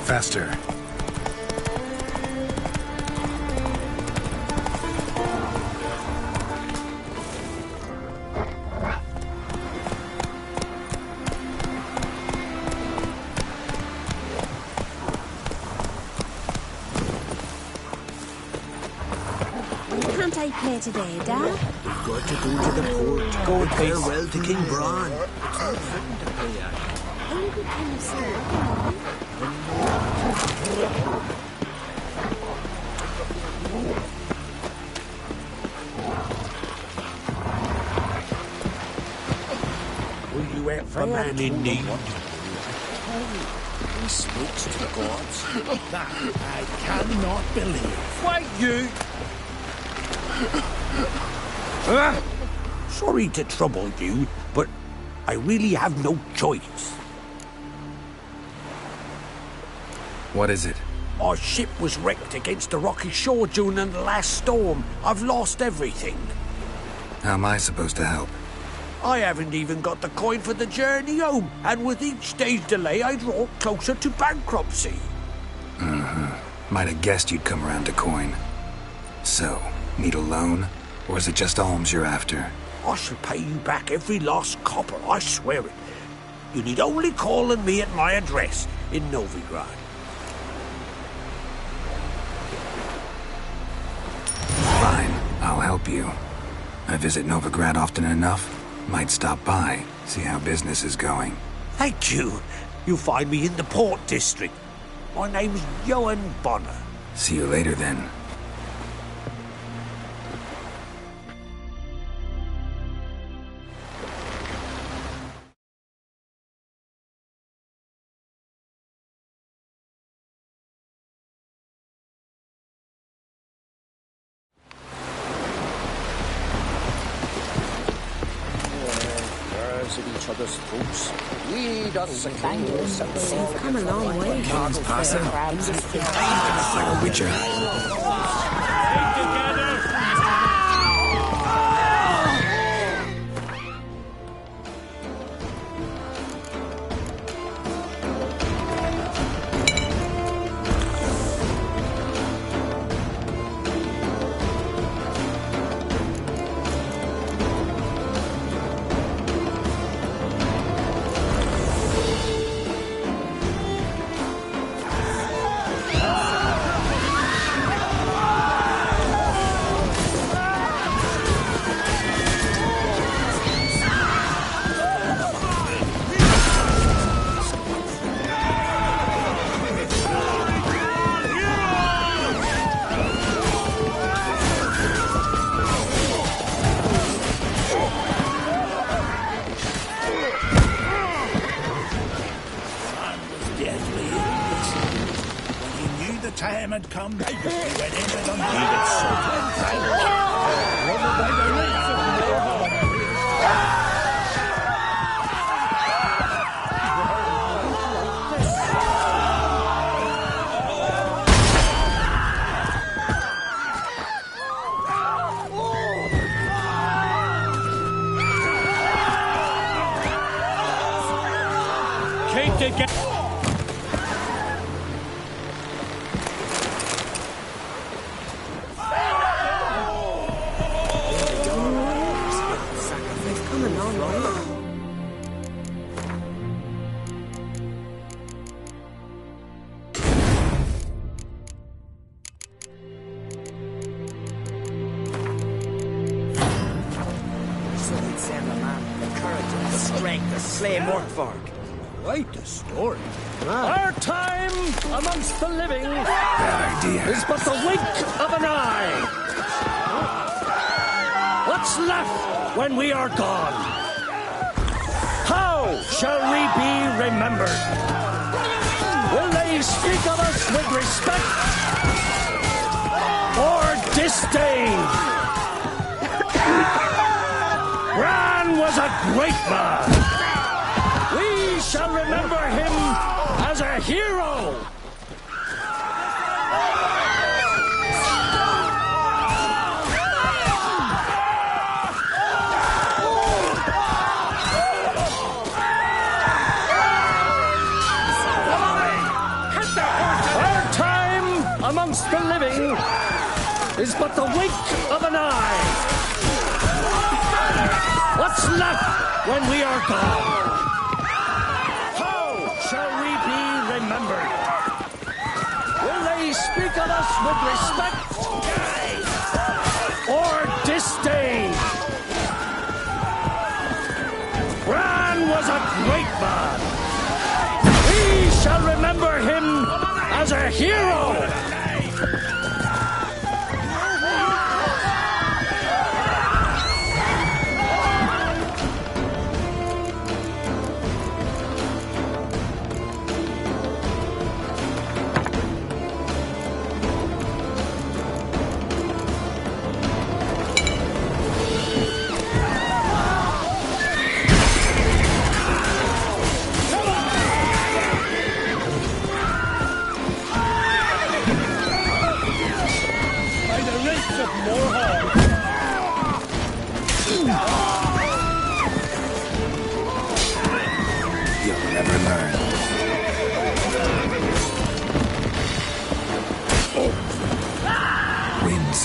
Faster. Can't I play today, Dad? We've got to go to the port. Go and farewell to King Bran. Only we can escape. Were you ever man in need? he speaks to the gods. That I cannot believe. Wait, you! Sorry to trouble you, but I really have no choice. What is it? Our ship was wrecked against the rocky shore during the last storm. I've lost everything. How am I supposed to help? I haven't even got the coin for the journey home, and with each day's delay, I draw closer to bankruptcy. Might have guessed you'd come around to coin. So, need a loan? Or is it just alms you're after? I shall pay you back every lost copper, I swear it. You need only call on me at my address in Novigrad. Fine, I'll help you. I visit Novigrad often enough. Might stop by, see how business is going. Thank you. You'll find me in the Port District. My name's Johan Bonner. See you later then. At each other's throats. Lead us, You've come a long way. King's passing. Like a witcher. Time had come, he went into the needed Kate to get... Quite the story. Our time amongst the living Bad idea. is but the wink of an eye. What's left when we are gone? How shall we be remembered? Will they speak of us with respect or disdain? Bran was a great man. We shall remember him as a hero! Our time amongst the living is but the wink of an eye. What's left when we are gone? Remembered. Will they speak of us with respect or disdain? Bran was a great man. We shall remember him as a hero.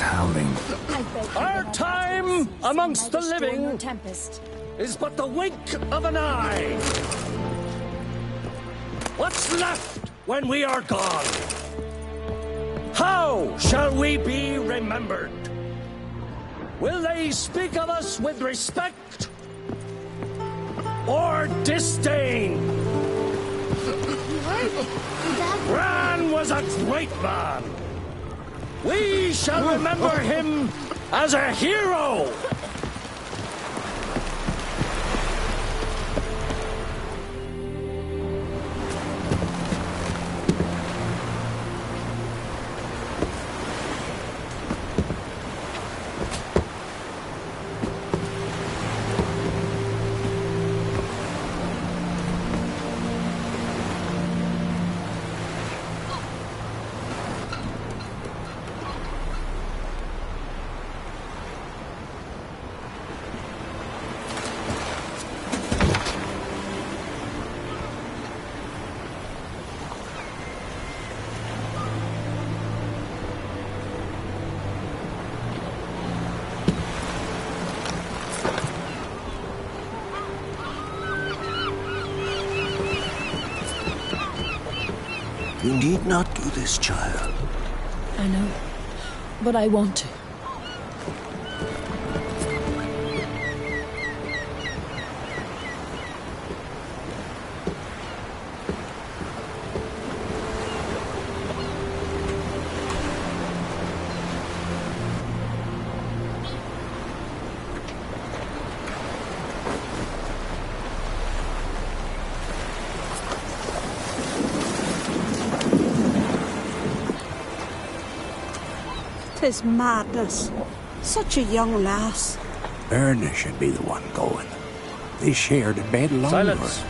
is howling. Our time amongst the living Tempest. is but the wink of an eye. What's left when we are gone? How shall we be remembered? Will they speak of us with respect or disdain? Bran was a great man. We shall remember him as a hero. You need not do this, child. I know, but I want to. Tis madness. Such a young lass. Erna should be the one going. They shared a bed longer. Silence.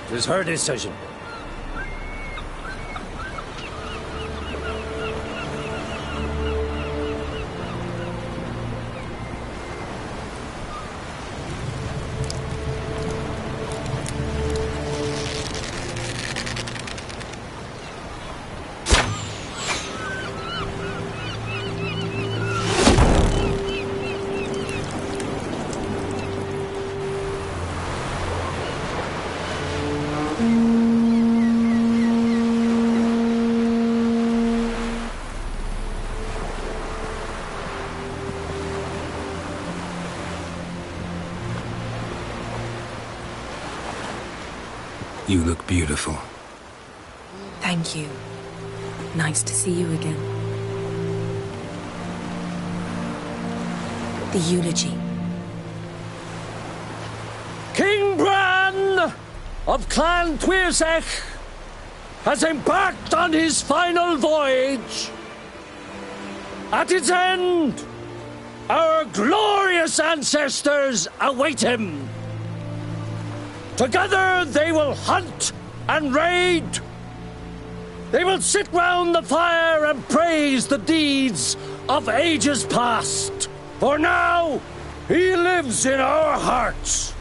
It is her decision. You look beautiful. Thank you. Nice to see you again. The eulogy. King Bran of Clan Tuirsech has embarked on his final voyage. At its end, our glorious ancestors await him. Together they will hunt and raid. They will sit round the fire and praise the deeds of ages past. For now, he lives in our hearts.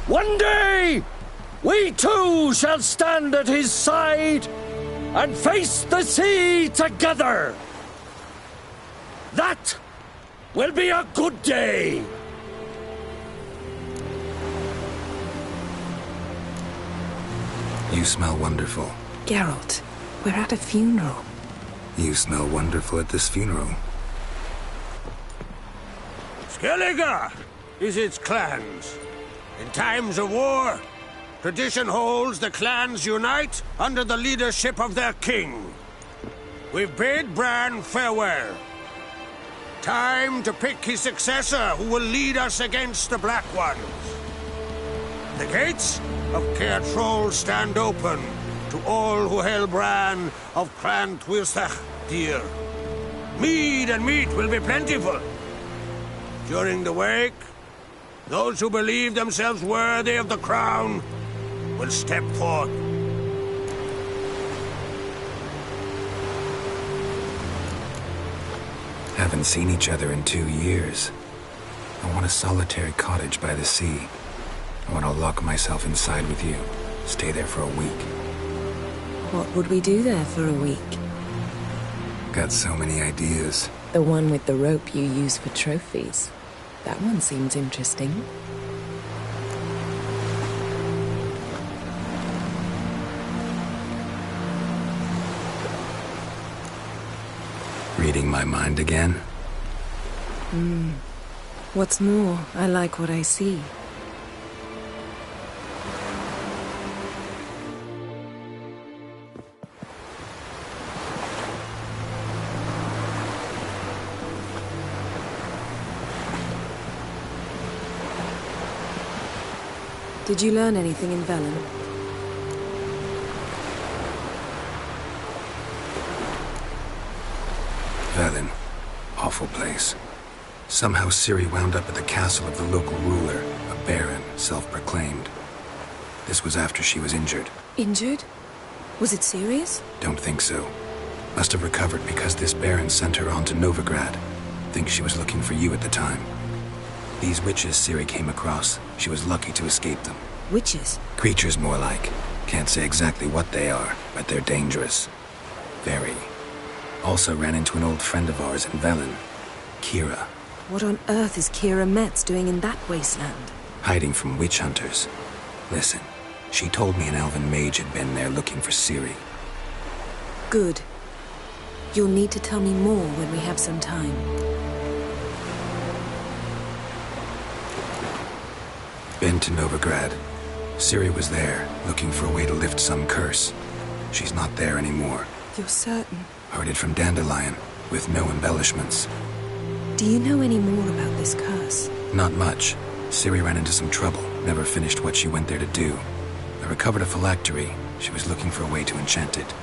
One day, we too shall stand at his side and face the sea together. That will be a good day. You smell wonderful. Geralt, we're at a funeral. You smell wonderful at this funeral. Skellige is its clans. In times of war, tradition holds the clans unite under the leadership of their king. We've bid Bran farewell. Time to pick his successor who will lead us against the Black Ones. The gates of Caer Troll stand open to all who held Bran of Clan Tuirsech dear. Mead and meat will be plentiful. During the wake, those who believe themselves worthy of the crown will step forth. Haven't seen each other in 2 years. I want a solitary cottage by the sea. I want to lock myself inside with you. Stay there for a week. What would we do there for a week? Got so many ideas. The one with the rope you use for trophies. That one seems interesting. Reading my mind again? What's more, I like what I see. Did you learn anything in Velen? Velen. Awful place. Somehow Ciri wound up at the castle of the local ruler, a baron, self-proclaimed. This was after she was injured. Injured? Was it serious? Don't think so. Must have recovered because this baron sent her on to Novigrad. Think she was looking for you at the time. These witches Ciri came across, she was lucky to escape them. Witches? Creatures, more like. Can't say exactly what they are, but they're dangerous. Very. Also ran into an old friend of ours in Velen, Kira. What on earth is Kira Metz doing in that wasteland? Hiding from witch hunters. Listen, she told me an elven mage had been there looking for Ciri. Good. You'll need to tell me more when we have some time. Been to Novigrad. Ciri was there, looking for a way to lift some curse. She's not there anymore. You're certain? Heard it from Dandelion, with no embellishments. Do you know any more about this curse? Not much. Ciri ran into some trouble, never finished what she went there to do. I recovered a phylactery. She was looking for a way to enchant it.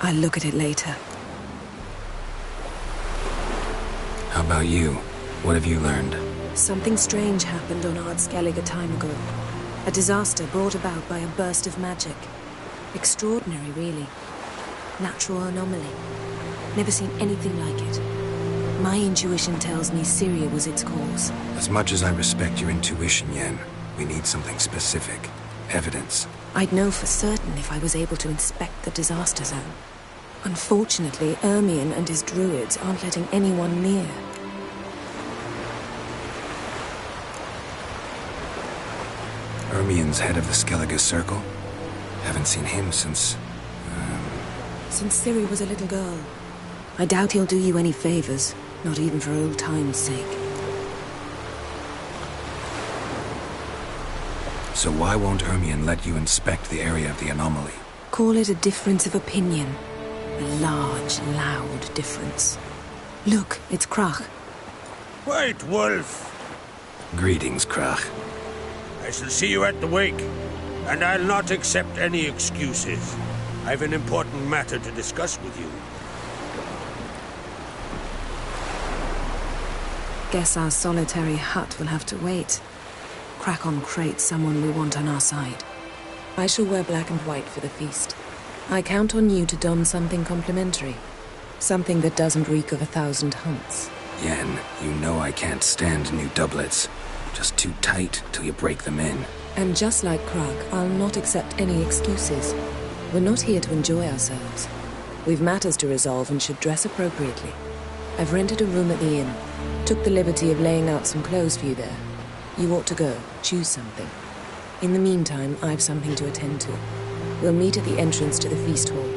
I'll look at it later. How about you? What have you learned? Something strange happened on Ard Skellig a time ago. A disaster brought about by a burst of magic. Extraordinary, really. Natural anomaly. Never seen anything like it. My intuition tells me Syria was its cause. As much as I respect your intuition, Yen, we need something specific. Evidence. I'd know for certain if I was able to inspect the disaster zone. Unfortunately, Ermion and his druids aren't letting anyone near. Ermion's head of the Skellige Circle? Haven't seen him since... Since Ciri was a little girl. I doubt he'll do you any favors, not even for old time's sake. So why won't Ermion let you inspect the area of the anomaly? Call it a difference of opinion. A large, loud difference. Look, it's Crach. White Wolf! Greetings, Crach. I shall see you at the wake, and I'll not accept any excuses. I've an important matter to discuss with you. Guess our solitary hut will have to wait. Crack on Krate's someone we want on our side. I shall wear black and white for the feast. I count on you to don something complimentary. Something that doesn't reek of 1,000 hunts. Yen, you know I can't stand new doublets. Just too tight till you break them in. And just like Krag, I'll not accept any excuses. We're not here to enjoy ourselves. We've matters to resolve and should dress appropriately. I've rented a room at the inn. Took the liberty of laying out some clothes for you there. You ought to go. Choose something. In the meantime, I've something to attend to. We'll meet at the entrance to the feast hall.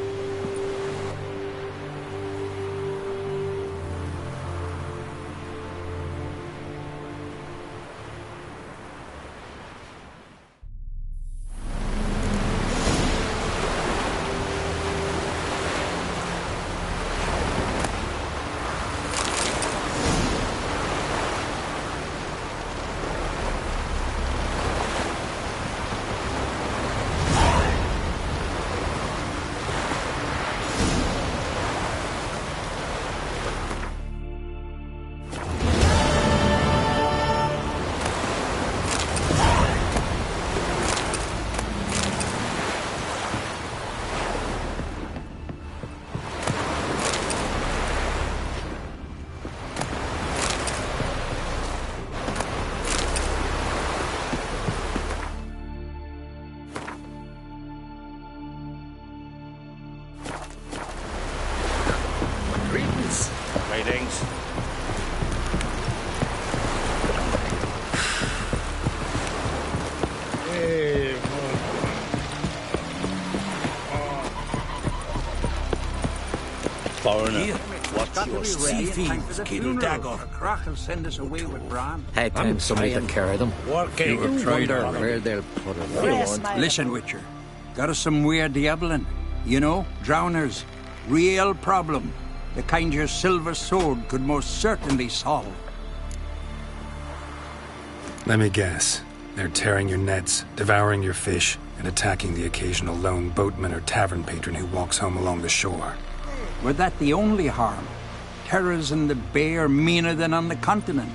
tidings. Foreigner, what's your sea fiends, Kid Dagger? Crach will send us away with Bran. Hey, time somebody to carry them. Working. You wonder where they'll put it. Listen, Witcher. Got us some weird diabolin'. You know, drowners. Real problem. The kind your silver sword could most certainly solve. Let me guess. They're tearing your nets, devouring your fish, and attacking the occasional lone boatman or tavern patron who walks home along the shore. Were that the only harm? Terrors in the bay are meaner than on the continent.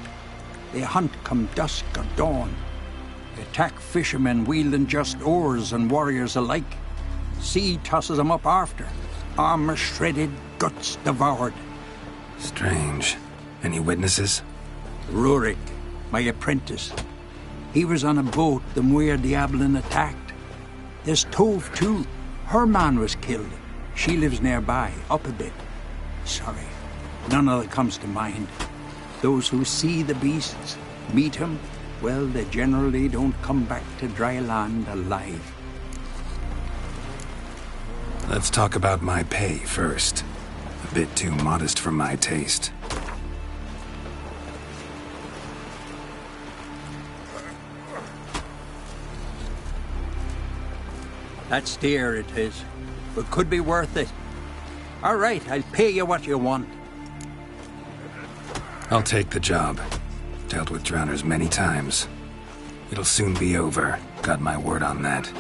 They hunt come dusk or dawn. They attack fishermen wielding just oars and warriors alike. Sea tosses them up after. Armor shredded, guts devoured. Strange. Any witnesses? Rurik, my apprentice. He was on a boat the Muir Diabolin attacked. There's Tove, too. Her man was killed. She lives nearby, up a bit. Sorry, none of it comes to mind. Those who see the beasts, meet him, well, they generally don't come back to dry land alive. Let's talk about my pay first. A bit too modest for my taste. That's dear, it is. But could be worth it. All right, I'll pay you what you want. I'll take the job. Dealt with drowners many times. It'll soon be over. Got my word on that.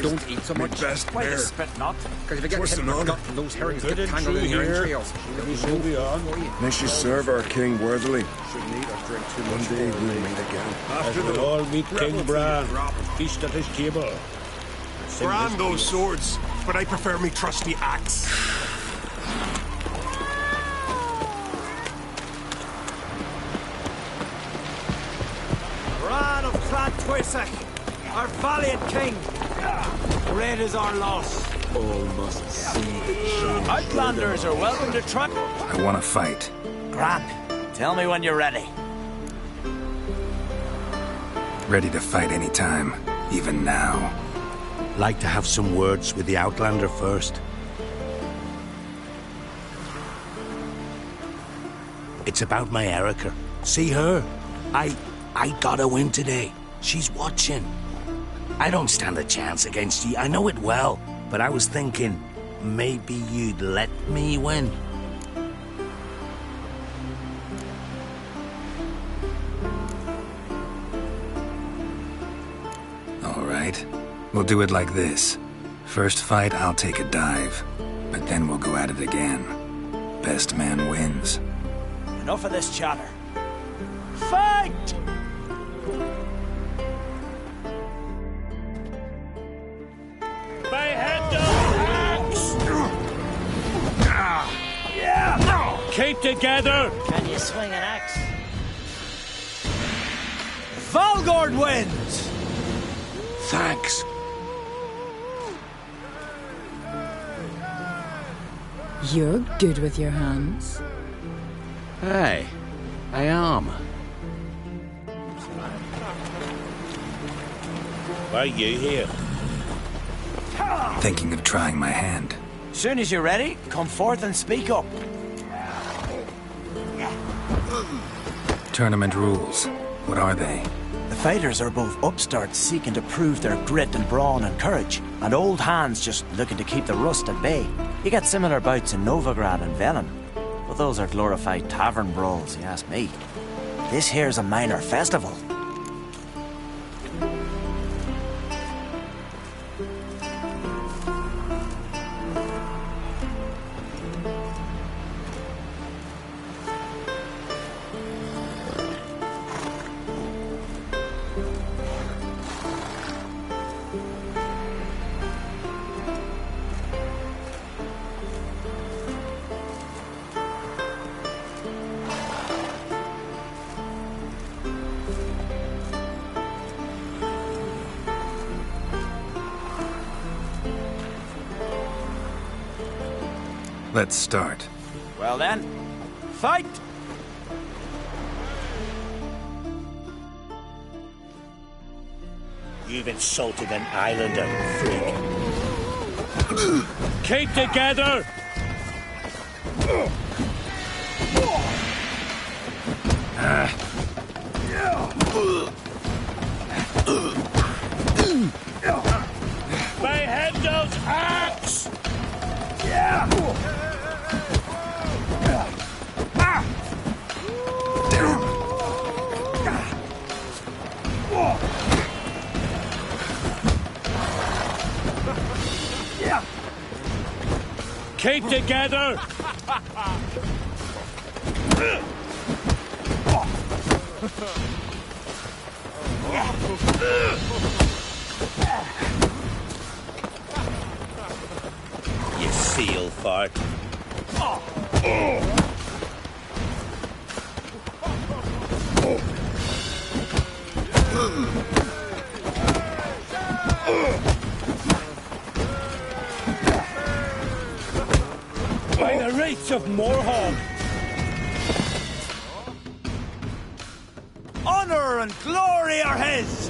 Don't eat so much. Why you spit not? Because if you get hit with gut, those herrings get tangled in your entrails. May she serve our king worthily. One day we'll meet again. After we'll all meet King Bran. Feast at his table. Bran those swords, but I prefer me trusty axe. Bran of Clan Twisach, our valiant king. Great is our loss. All must see the Outlanders are welcome to try. I want to fight. Grant, tell me when you're ready. Ready to fight anytime, even now. Like to have some words with the Outlander first. It's about my Erica. See her? I got a win today. She's watching. I don't stand a chance against you. I know it well. But I was thinking, maybe you'd let me win. All right. We'll do it like this. First fight, I'll take a dive. But then we'll go at it again. Best man wins. Enough of this chatter. Fight! My hand axe! Yeah! Keep together! Can you swing an axe? Valgord wins! Thanks. You're good with your hands. Hey, I am. Why are you here? Thinking of trying my hand. Soon as you're ready, come forth and speak up. Tournament rules. What are they? The fighters are both upstarts seeking to prove their grit and brawn and courage, and old hands just looking to keep the rust at bay. You get similar bouts in Novigrad and Velen, but those are glorified tavern brawls, you ask me. This here's a minor festival. Let's start. Well then, fight! You've insulted an islander, freak. Keep together! Behendo's axe! Keep together! You seal fart. By the rates of Morhog! Honor and glory are his!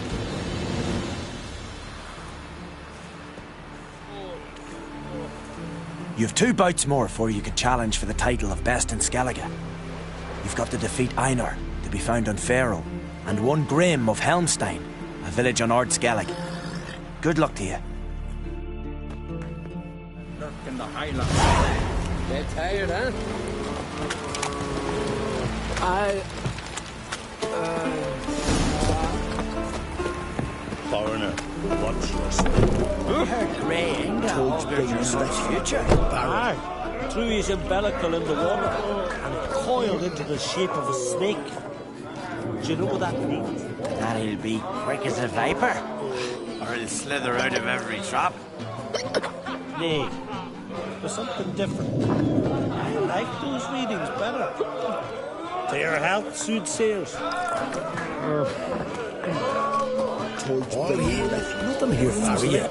You've 2 bouts more before you can challenge for the title of Best in Skellige. You've got to defeat Einar, to be found on Faroe, and 1 Grim of Helmstein, a village on Ard Skellige. Good luck to you. Lurk in the Highlands. Get tired, huh? Foreigner, watch your step. Grey told there's no future. Aye. Threw his umbilical in the water and it coiled into the shape of a snake. Do you know what that means? That he'll be quick as a viper. Or he'll slither out of every trap. Nay, there's something different. I like those readings better. To your health, soothsayers. All here, nothing here for you.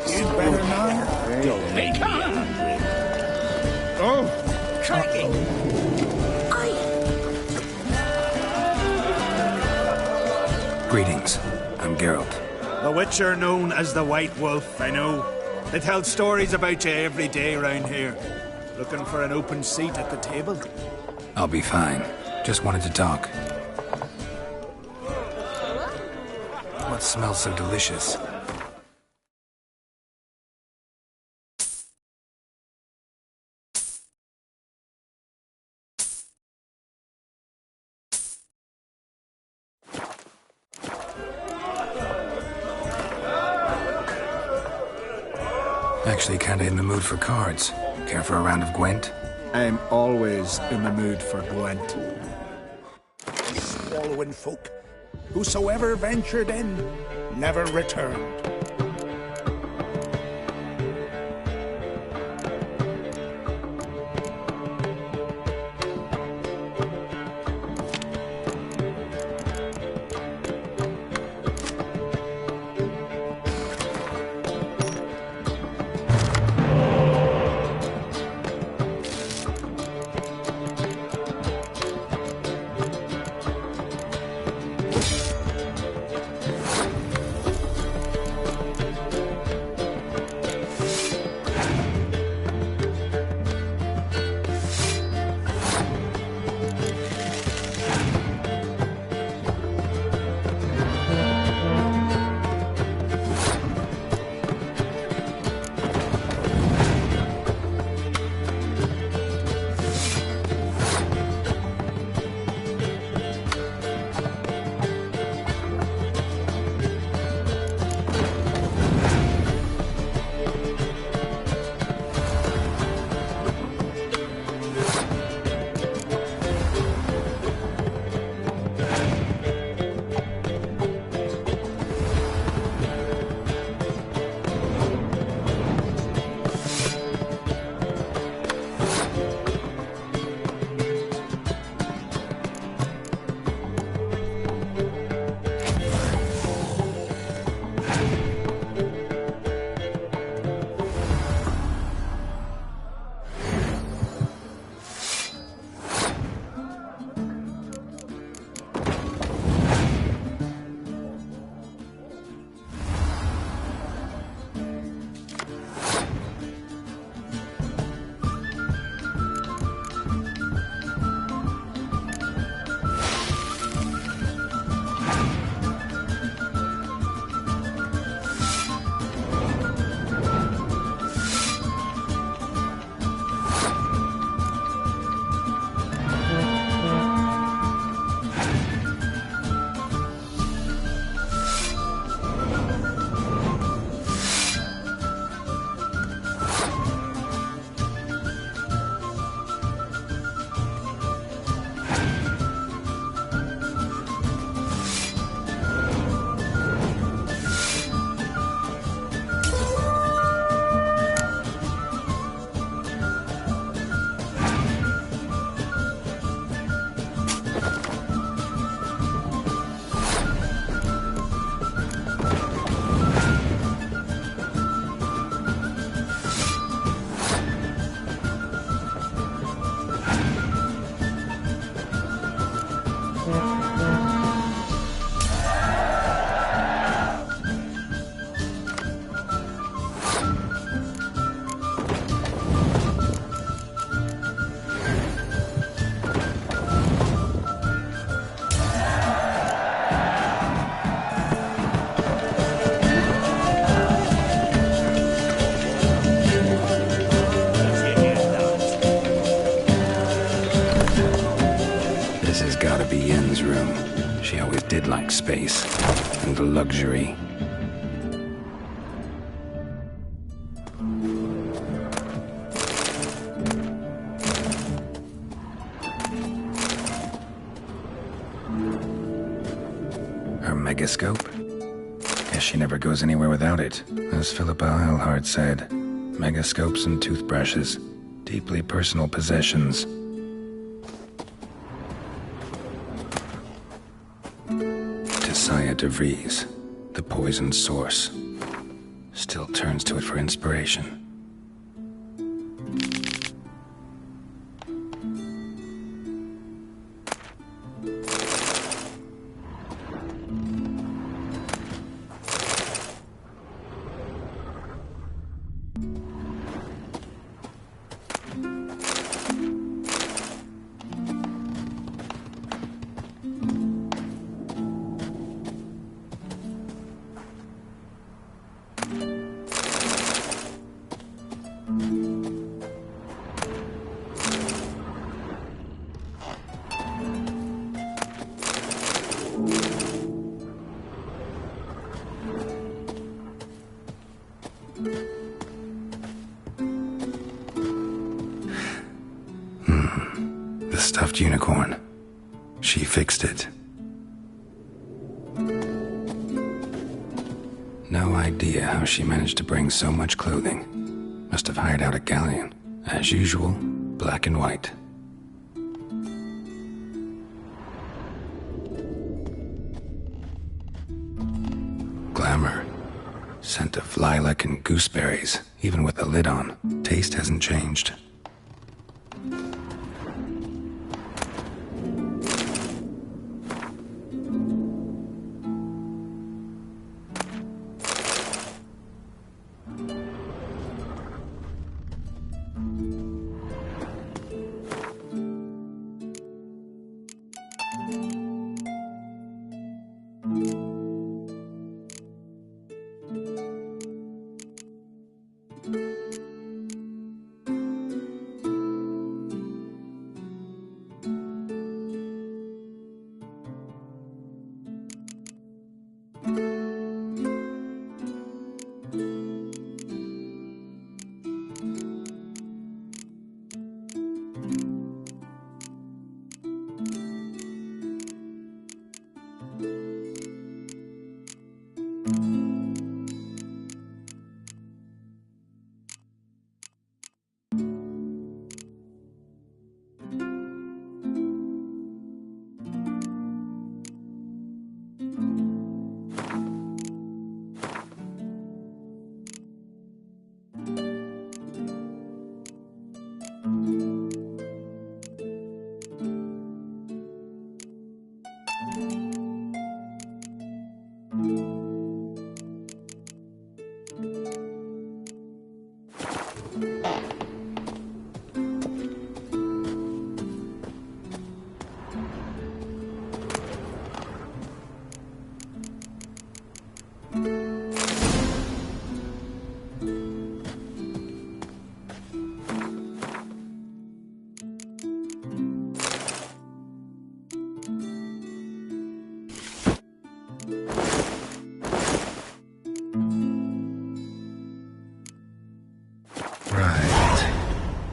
You better now. Don't make me angry. Oh, Cracking. Greetings. I'm Geralt. The Witcher known as the White Wolf, I know. They tell stories about you every day around here. Looking for an open seat at the table? I'll be fine. Just wanted to talk. What smells so delicious? Actually kinda in the mood for cards. Care for a round of Gwent? I'm always in the mood for Gwent. swallowing folk. Whosoever ventured in never returned. deck space and luxury. Her megascope? Guess she never goes anywhere without it. As Philippa Eilhart said, megascopes and toothbrushes, deeply personal possessions. Tisaya DeVries, the poisoned source, still turns to it for inspiration. The stuffed unicorn. She fixed it. No idea how she managed to bring so much clothing. Must have hired out a galleon. As usual, black and white. Glamour. Scent of lilac and gooseberries, even with the lid on. Taste hasn't changed.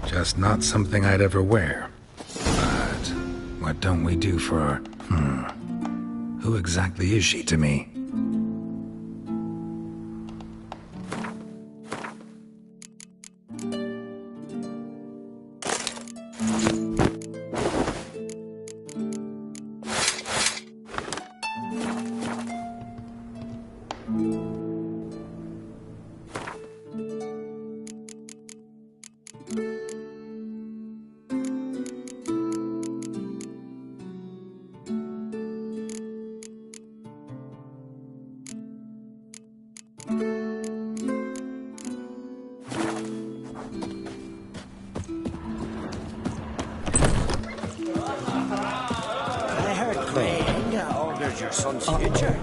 Just not something I'd ever wear. But what don't we do for our... Who exactly is she to me? Your son's future.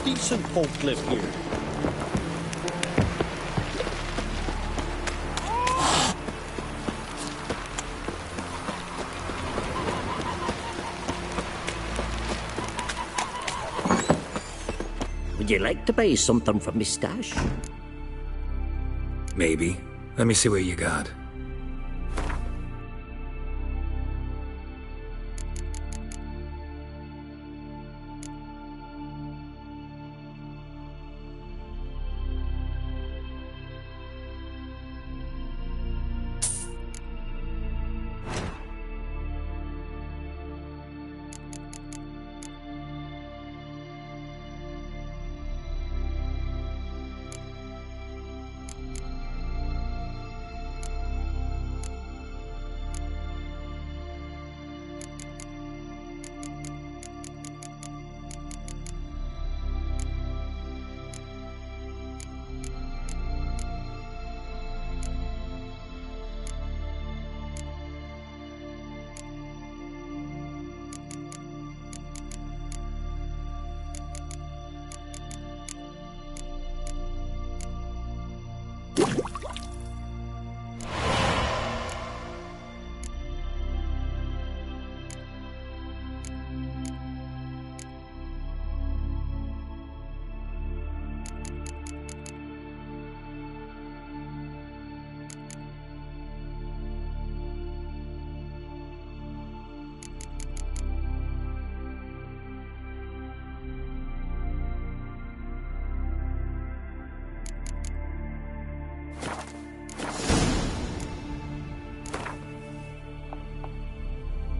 Decent folk live here. Would you like to buy something from me stash? Maybe. Let me see what you got.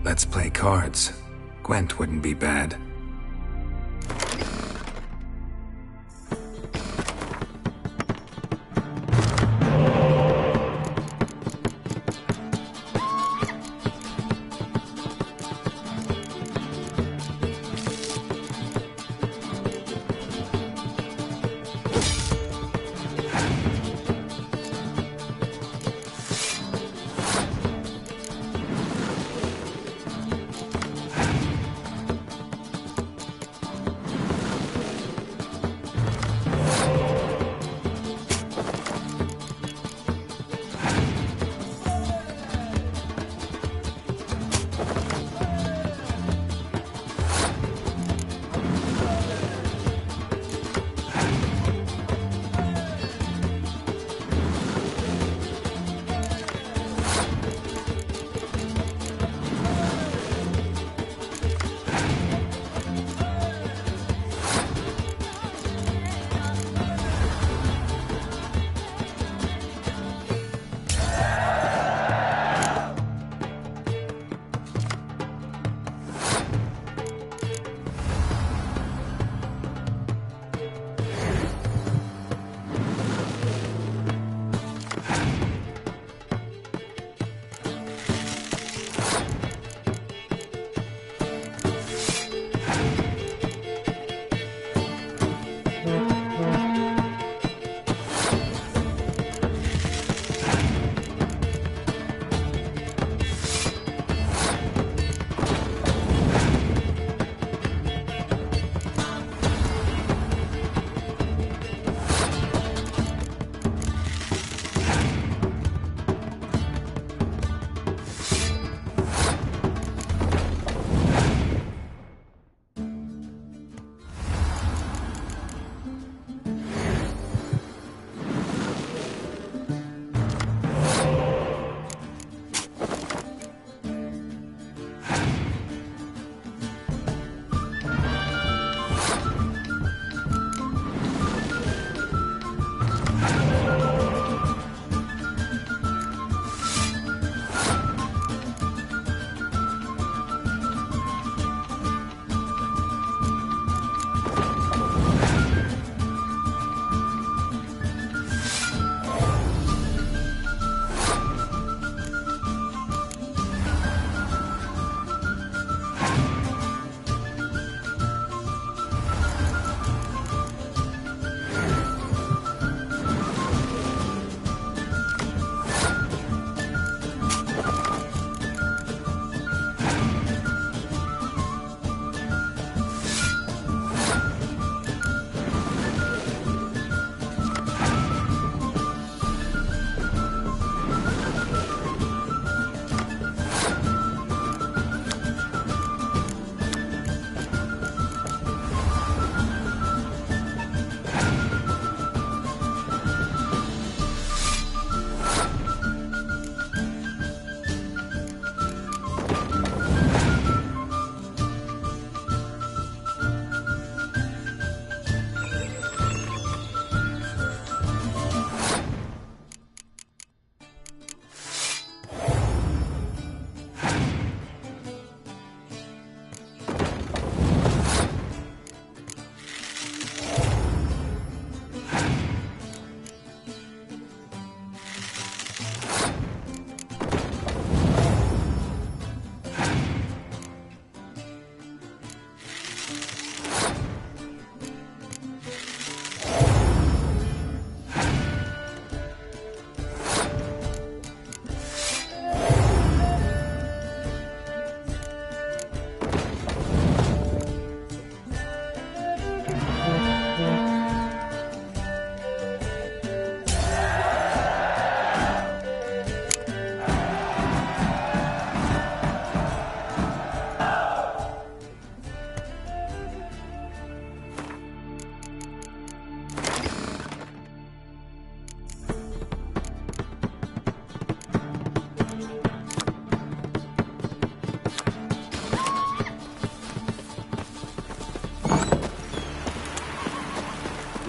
Let's play cards. Gwent wouldn't be bad.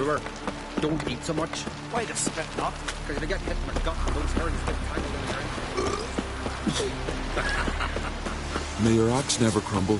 Brewer. Don't eat so much. Why the spit not? Because if you get hit in the gut, those herrings get tangled in the May your axe never crumble.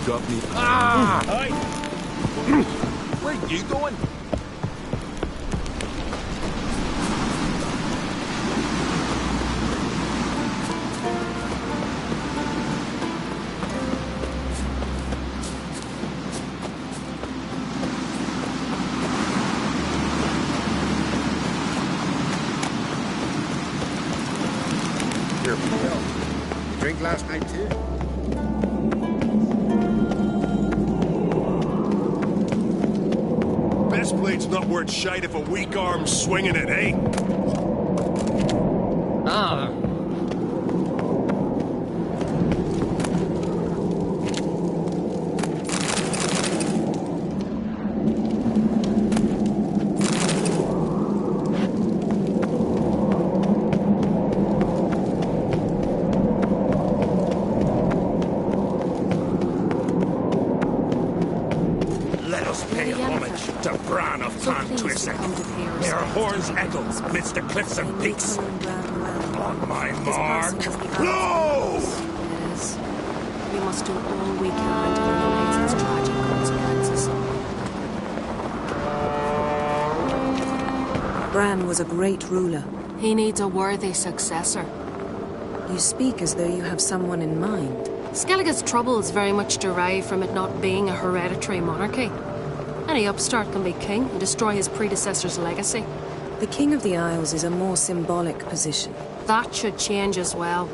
Got me. Ah! Where are you going? Here, Bill. You drink last night too? This blade's not worth shite if a weak arm's swinging it, eh? Ah. Let us pay homage to Bran of Clan Twisting. May our horns echo amidst the cliffs and peaks. On my mark, blow! Yes. We must do all we can to minimize its tragic consequences. Bran was a great ruler. He needs a worthy successor. You speak as though you have someone in mind. Skellige's troubles very much derive from it not being a hereditary monarchy. Any upstart can be king and destroy his predecessor's legacy. The King of the Isles is a more symbolic position. That should change as well.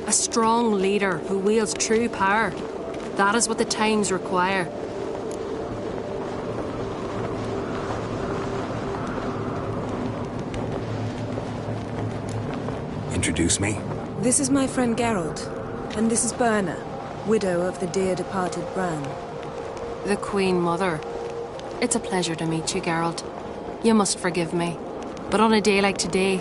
A strong leader who wields true power. That is what the times require. Introduce me? This is my friend Geralt, and this is Birna, widow of the dear departed Bran. The Queen Mother. It's a pleasure to meet you, Geralt. You must forgive me. But on a day like today,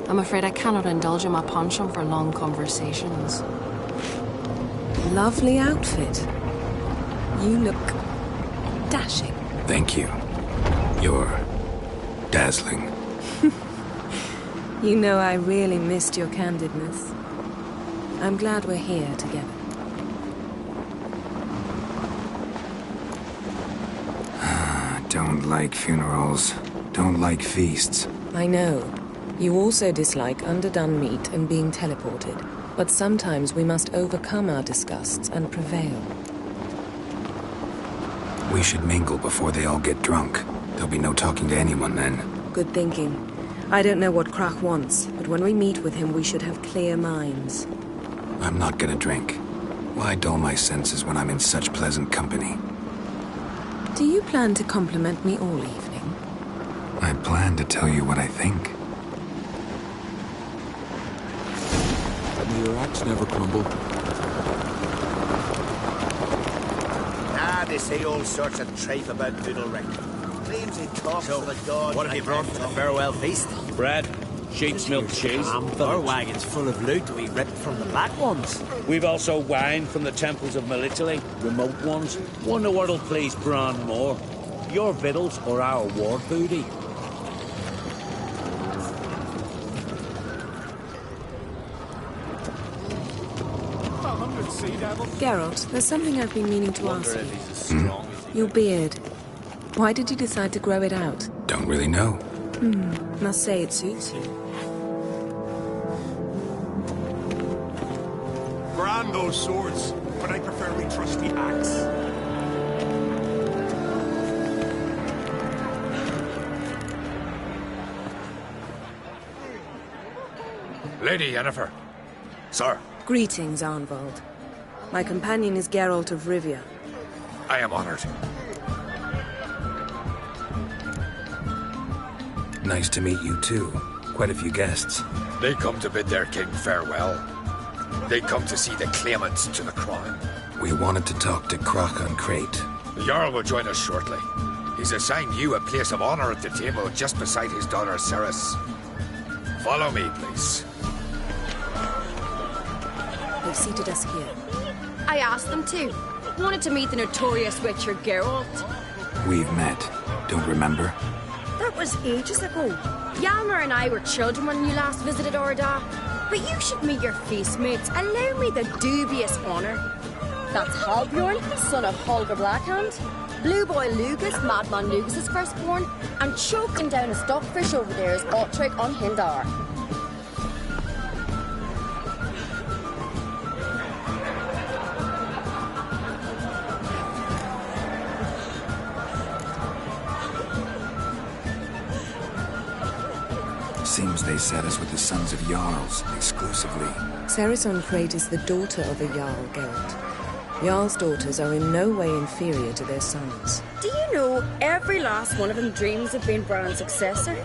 I'm afraid I cannot indulge in my penchant for long conversations. Lovely outfit. You look dashing. Thank you. You're dazzling. You know I really missed your candidness. I'm glad we're here together. Don't like funerals. Don't like feasts. I know. You also dislike underdone meat and being teleported. But sometimes we must overcome our disgusts and prevail. We should mingle before they all get drunk. There'll be no talking to anyone then. Good thinking. I don't know what Crach wants, but when we meet with him, we should have clear minds. I'm not gonna drink. Why dull my senses when I'm in such pleasant company? Do you plan to compliment me all evening? I plan to tell you what I think. May your axe never crumble. Ah, they say all sorts of tripe about Doodlerick. Claims he talks to the gods. What have you brought for the farewell feast? Bread, sheep's milk cheese. Our wagon's full of loot we ripped from the Black Ones. We've also wine from the temples of Melitele, remote ones. Wonder what'll please Bran more. Your victuals or our war booty? Geralt, there's something I've been meaning to ask you. Your beard. Why did you decide to grow it out? Don't really know. Must say it suits you. Brand those swords, but I prefer my trusty axe. Lady Yennefer. Sir. Greetings, Arnvald. My companion is Geralt of Rivia. I am honored. Nice to meet you too. Quite a few guests. They come to bid their king farewell. They come to see the claimants to the crown. We wanted to talk to Croc on Crate. The Jarl will join us shortly. He's assigned you a place of honor at the table just beside his daughter Ceres. Follow me, please. They've seated us here. I asked them to. Wanted to meet the notorious Witcher Geralt. We've met. Don't remember? That was ages ago. Hjalmar and I were children when you last visited Orda. But you should meet your feast mates. Allow me the dubious honour. That's Halbjorn, son of Holger Blackhand. Blue Boy Lugus, Madman Lugus' firstborn. And choking down a stockfish over there is Otrek on Hindar. Seems they set us with the sons of Jarls, exclusively. Ceres on Crate is the daughter of a Jarl, Geralt. Jarl's daughters are in no way inferior to their sons. Do you know every last one of them dreams of being Bran's successor?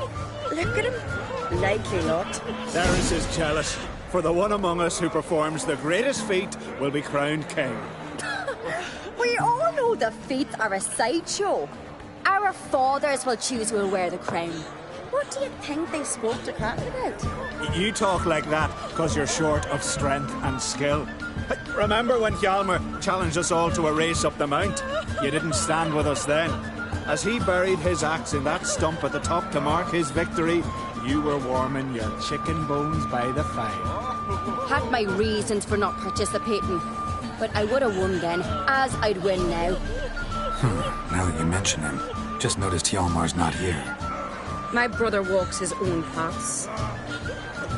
Look at him. Likely not. Ceres is jealous, for the one among us who performs the greatest feat will be crowned king. We all know the feats are a sideshow. Our fathers will choose who will wear the crown. What do you think they spoke to Kraken about? You talk like that because you're short of strength and skill. Remember when Hjalmar challenged us all to a race up the mount? You didn't stand with us then. As he buried his axe in that stump at the top to mark his victory, you were warming your chicken bones by the fire. Had my reasons for not participating, but I would have won then, as I'd win now. Now that you mention him, just noticed Hjalmar's not here. My brother walks his own paths.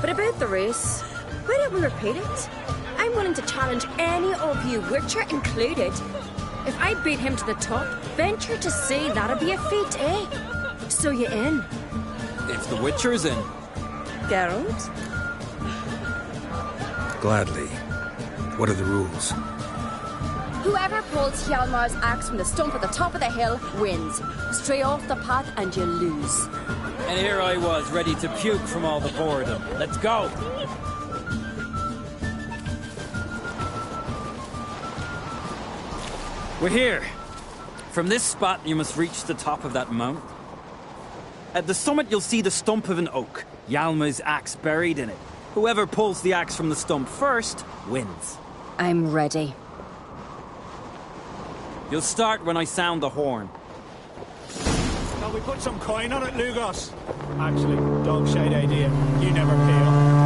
But about the race, why don't we repeat it? I'm willing to challenge any of you, Witcher included. If I beat him to the top, venture to say that'd be a feat, eh? So you in? If the Witcher's in. Geralt? Gladly. What are the rules? Whoever pulls Hjalmar's axe from the stump at the top of the hill wins. Stray off the path and you lose. And here I was, ready to puke from all the boredom. Let's go! We're here. From this spot, you must reach the top of that mount. At the summit, you'll see the stump of an oak. Hjalmar's axe buried in it. Whoever pulls the axe from the stump first, wins. I'm ready. You'll start when I sound the horn. Shall we put some coin on it, Lugos? Actually, dog shade idea. You never fail.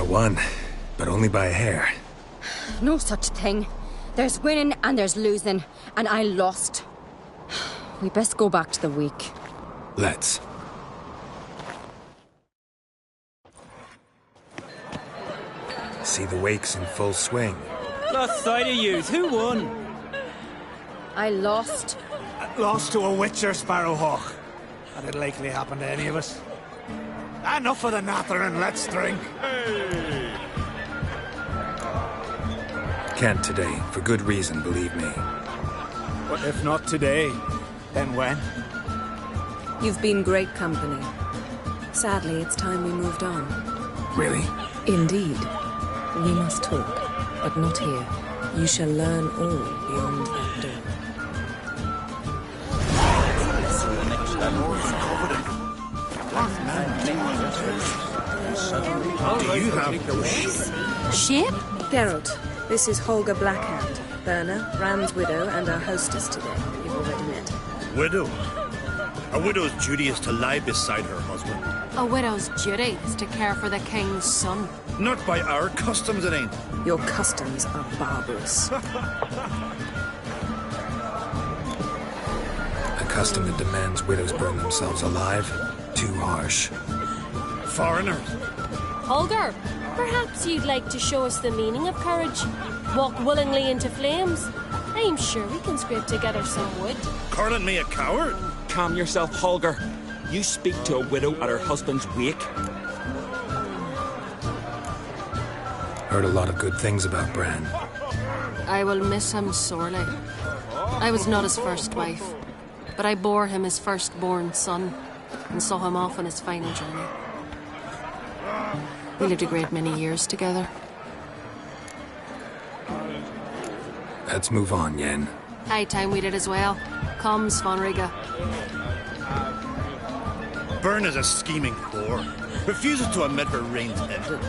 Won, but only by a hair. No such thing. There's winning and there's losing, and I lost. We best go back to the week. Let's. See the wakes in full swing. Lost sight of yous. Who won? I lost. Lost to a Witcher Sparrowhawk. That'd likely happen to any of us. Enough of the natter and let's drink. Hey. Can't today, for good reason, believe me. But if not today, Then when? You've been great company. Sadly, it's time we moved on. Really? Indeed. We must talk, but not here. You shall learn all beyond that door. Do you have no ship? Ship? Geralt, this is Holger Blackhand, Berna, Rand's widow, and our hostess today. You've already met. Widow? A widow's duty is to lie beside her husband. A widow's duty is to care for the king's son. Not by our customs, it ain't. Your customs are barbarous. A custom that demands widows burn themselves alive? Too harsh. Foreigners? Holger, perhaps you'd like to show us the meaning of courage? Walk willingly into flames? I'm sure we can scrape together some wood. Calling me a coward? Calm yourself, Holger. You speak to a widow at her husband's wake. Heard a lot of good things about Bran. I will miss him sorely. I was not his first wife, but I bore him his firstborn son and saw him off on his final journey. We lived a great many years together. Let's move on, Yen. High time we did as well. Come, Svanriga. Byrne is a scheming whore. Refuses to admit her reign's ended.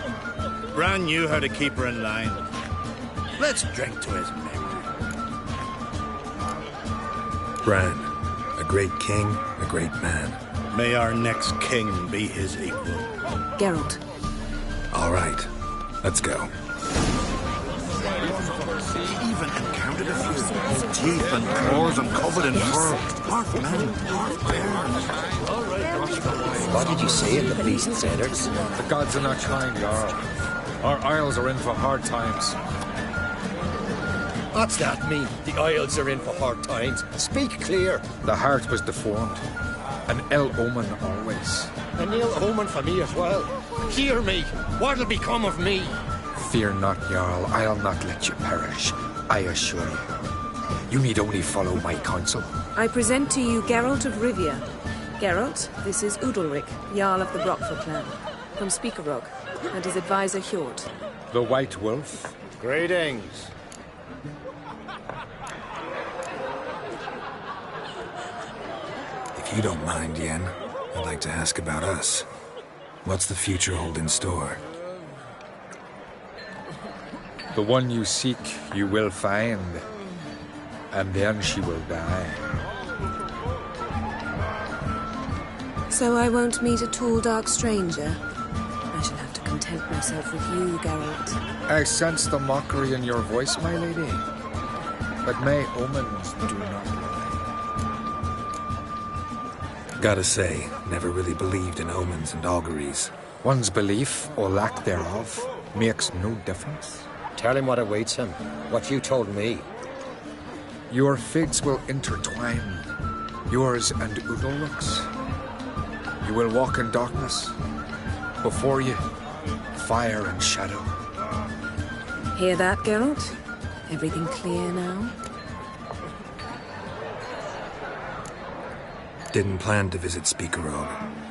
Bran knew how to keep her in line. Let's drink to his memory. Bran, a great king, a great man. May our next king be his equal. Geralt. All right, let's go. Even encountered a few. Teeth and claws and covered in fur. Half man, half bear. What did you say in the beast's ears? The gods are not kind, Jarl. Our isles are in for hard times. What's that mean? The Isles are in for hard times. Speak clear. The heart was deformed. An ill omen always. An ill omen for me as well. Hear me. What'll become of me? Fear not, Jarl. I'll not let you perish. I assure you. You need only follow my counsel. I present to you Geralt of Rivia. Geralt, this is Udalric, Jarl of the Brockford clan, from Speakerog, and his advisor Hjort. The White Wolf. Greetings. If you don't mind, Yen, I'd like to ask about us. What's the future hold in store? The one you seek, you will find. And then she will die. So I won't meet a tall, dark stranger? I shall have to content myself with you, Geralt. I sense the mockery in your voice, my lady. But may omens do not lie. Gotta say, never really believed in omens and auguries. One's belief, or lack thereof, makes no difference. Tell him what awaits him. What you told me. Your fates will intertwine. Yours and Udalric's. You will walk in darkness. Before you, fire and shadow. Hear that, Geralt? Everything clear now? Didn't plan to visit Speakerog.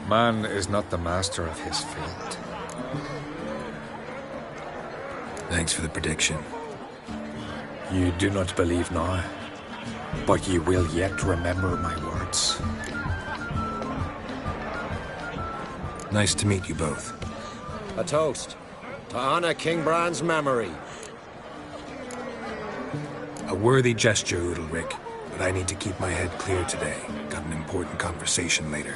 Man is not the master of his fate. Thanks for the prediction. You do not believe now, but you will yet remember my words. Nice to meet you both. A toast to honor King Bran's memory. A worthy gesture, Udalric, but I need to keep my head clear today. Got an important conversation later.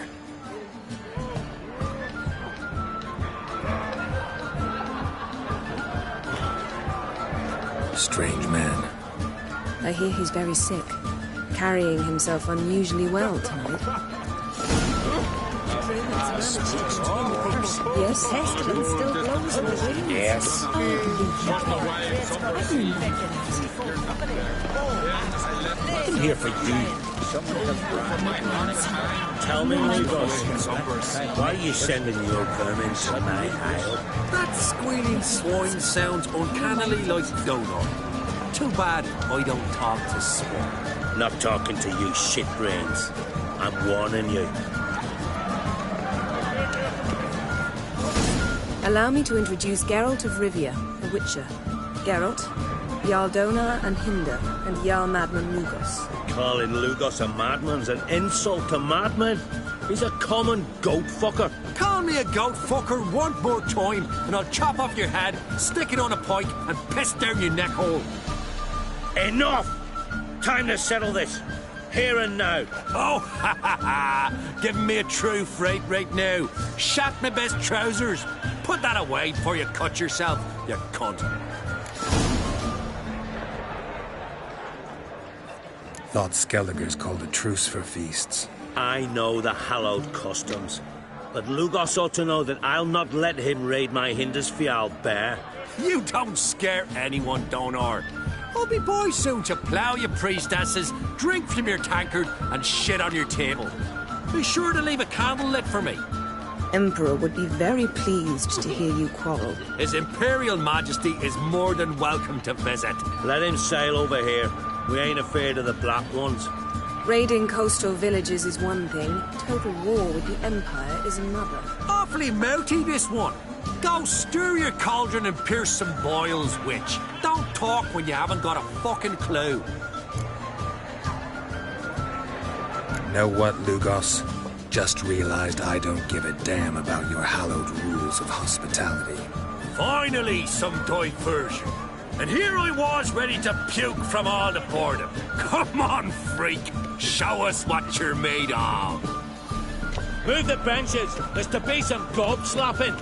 Strange man. I hear he's very sick, carrying himself unusually well tonight. Yes? Pestilence still blows in the wind. Yes. I'm here for you. Tell me, Lugos, why are you sending your vermin to my isle? That squealing swine sounds uncannily like Dodo. Too bad I don't talk to swine. Not talking to you, shitbrains. I'm warning you. Allow me to introduce Geralt of Rivia, the Witcher. Geralt, Jarl Donar and Hinder, and Jarl Madman Lugos. Calling Lugos a madman's an insult to madmen. He's a common goat fucker. Call me a goat fucker one more time, and I'll chop off your head, stick it on a pike, and piss down your neck hole. Enough! Time to settle this. Here and now. Oh, ha ha ha! Giving me a true fright right now. Shat my best trousers. Put that away before you cut yourself, you cunt. Thought Skelliger's called a truce for feasts. I know the hallowed customs, but Lugos ought to know that I'll not let him raid my Hindisfial bear. You don't scare anyone, Donar. I'll be boy soon to plough your priestesses, drink from your tankard, and shit on your table. Be sure to leave a candle lit for me. Emperor would be very pleased to hear you quarrel. His Imperial Majesty is more than welcome to visit. Let him sail over here. We ain't afraid of the Black Ones. Raiding coastal villages is one thing. Total war with the Empire is another. Awfully melty, this one. Go stir your cauldron and pierce some boils, witch. Don't talk when you haven't got a fucking clue. Know what, Lugos? Just realized I don't give a damn about your hallowed rules of hospitality. Finally, some diversion. And here I was ready to puke from all the boredom. Come on, freak. Show us what you're made of. Move the benches. There's to be some gob slapping.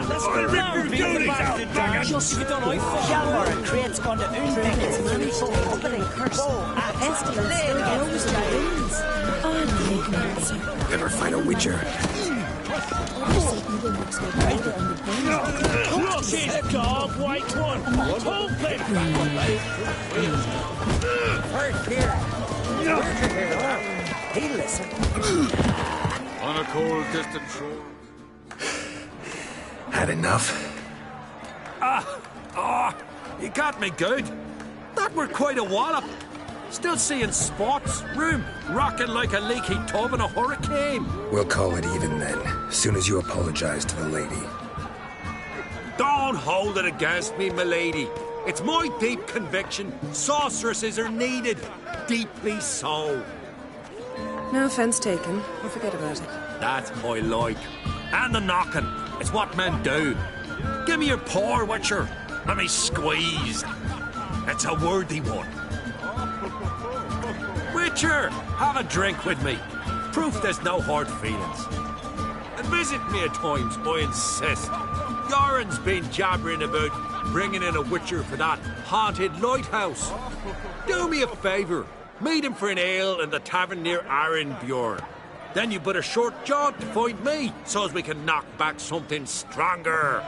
Let's go round, beat the bastard. Just Hjalmar and creates on the Unveils, opening curse, Ever fight a witcher? Look, his gob, white one. Open! First here. He listened. On a cold, distant shore. Had enough? You got me good. That were quite a wallop. Still seeing spots, room, rocking like a leaky tub in a hurricane. We'll call it even then, soon as you apologize to the lady. Don't hold it against me, milady. It's my deep conviction sorceresses are needed. Deeply so. No offense taken. We'll forget about it. That's my like. And the knocking. It's what men do. Give me your paw, Witcher. Let me squeeze. It's a worthy one. Witcher, have a drink with me. Proof there's no hard feelings. And visit me at times, I insist. Yoren's been jabbering about bringing in a Witcher for that haunted lighthouse. Do me a favour. Meet him for an ale in the tavern near Arenbjorn. Then you but a short job to find me, so as we can knock back something stronger.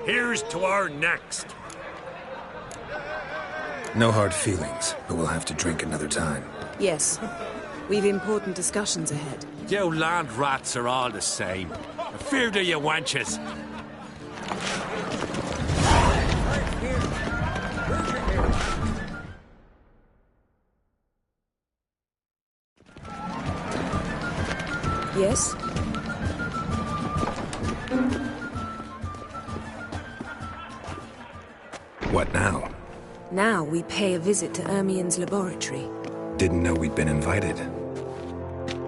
Here's to our next. No hard feelings, but we'll have to drink another time. Yes. We've important discussions ahead. You land rats are all the same. Fear to you wenches. Yes? What now? Now we pay a visit to Ermien's laboratory. Didn't know we'd been invited.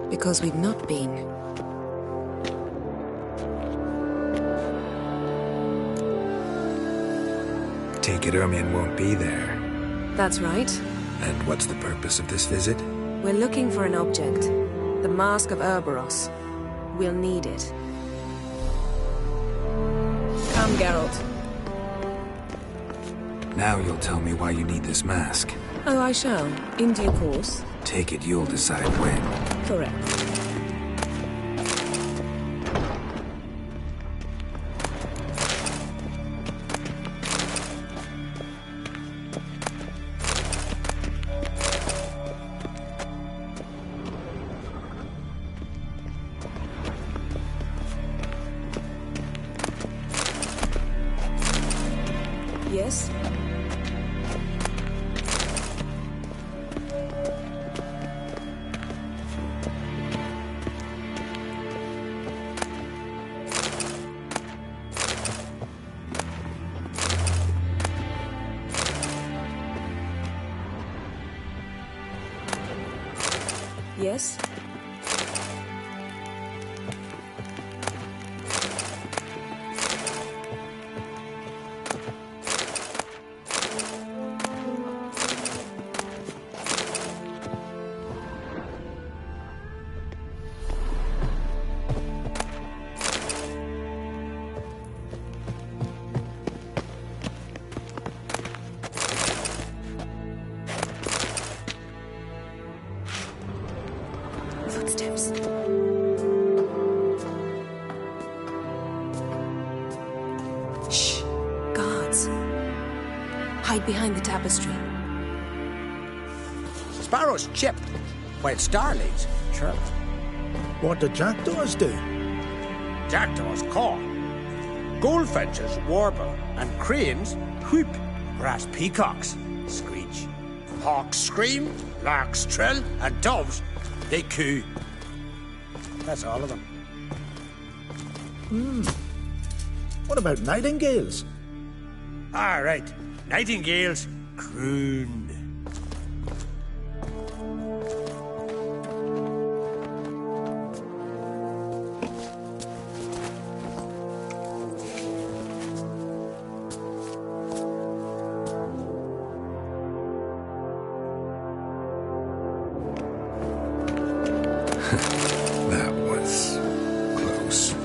Because we've not been. Take it Ermien won't be there. That's right. And what's the purpose of this visit? We're looking for an object. The Mask of Urboros. We'll need it. Come, Geralt. Now you'll tell me why you need this mask. Oh, I shall. In due course. Take it you'll decide when. Correct. Yes? Yes? Footsteps. Shh. Guards. Hide behind the tapestry. Sparrows chip, while starlings chirp. What do jackdaws do? Jackdaws caw. Goldfinches warble, and cranes whoop, whereas peacocks screech. Hawks scream, larks trill, and doves, they coo. That's all of them. What about nightingales? All right, nightingales croon. That was close.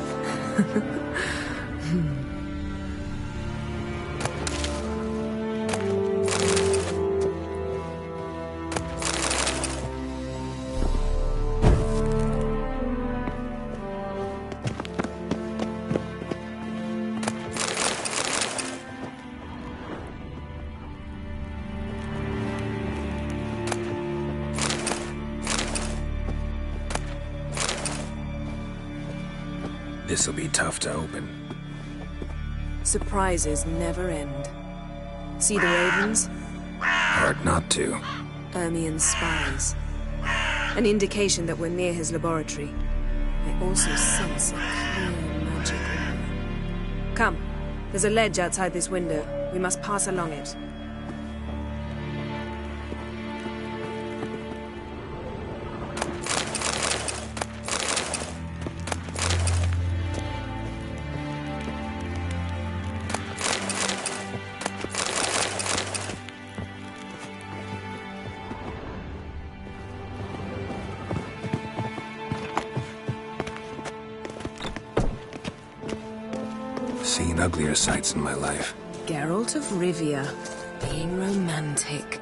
This'll be tough to open. Surprises never end. See the ravens? Hard not to. Ermian's spies. An indication that we're near his laboratory. I also sense a clear magic aura. Come, there's a ledge outside this window. We must pass along it. Seen uglier sights in my life. Geralt of Rivia, being romantic.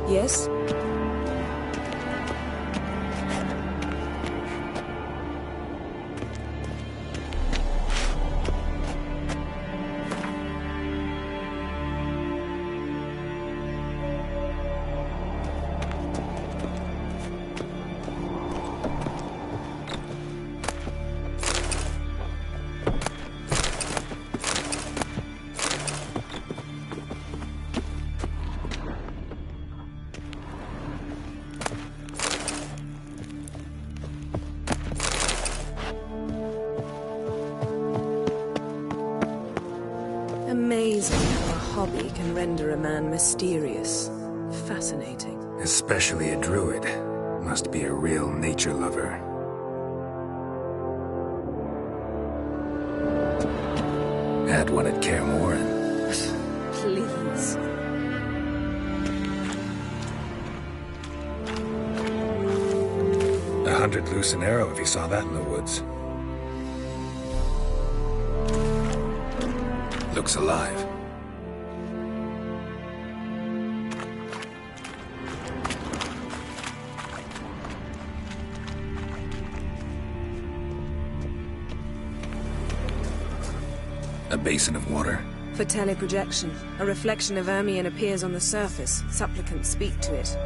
Yes? Amazing how a hobby can render a man mysterious. Fascinating. Especially a druid. Must be a real nature lover. Had one at Kaer Morhen. Please. $100 loose an arrow if you saw that in the woods. Looks alive. A basin of water. For teleprojection, a reflection of Ermion appears on the surface. Supplicants speak to it.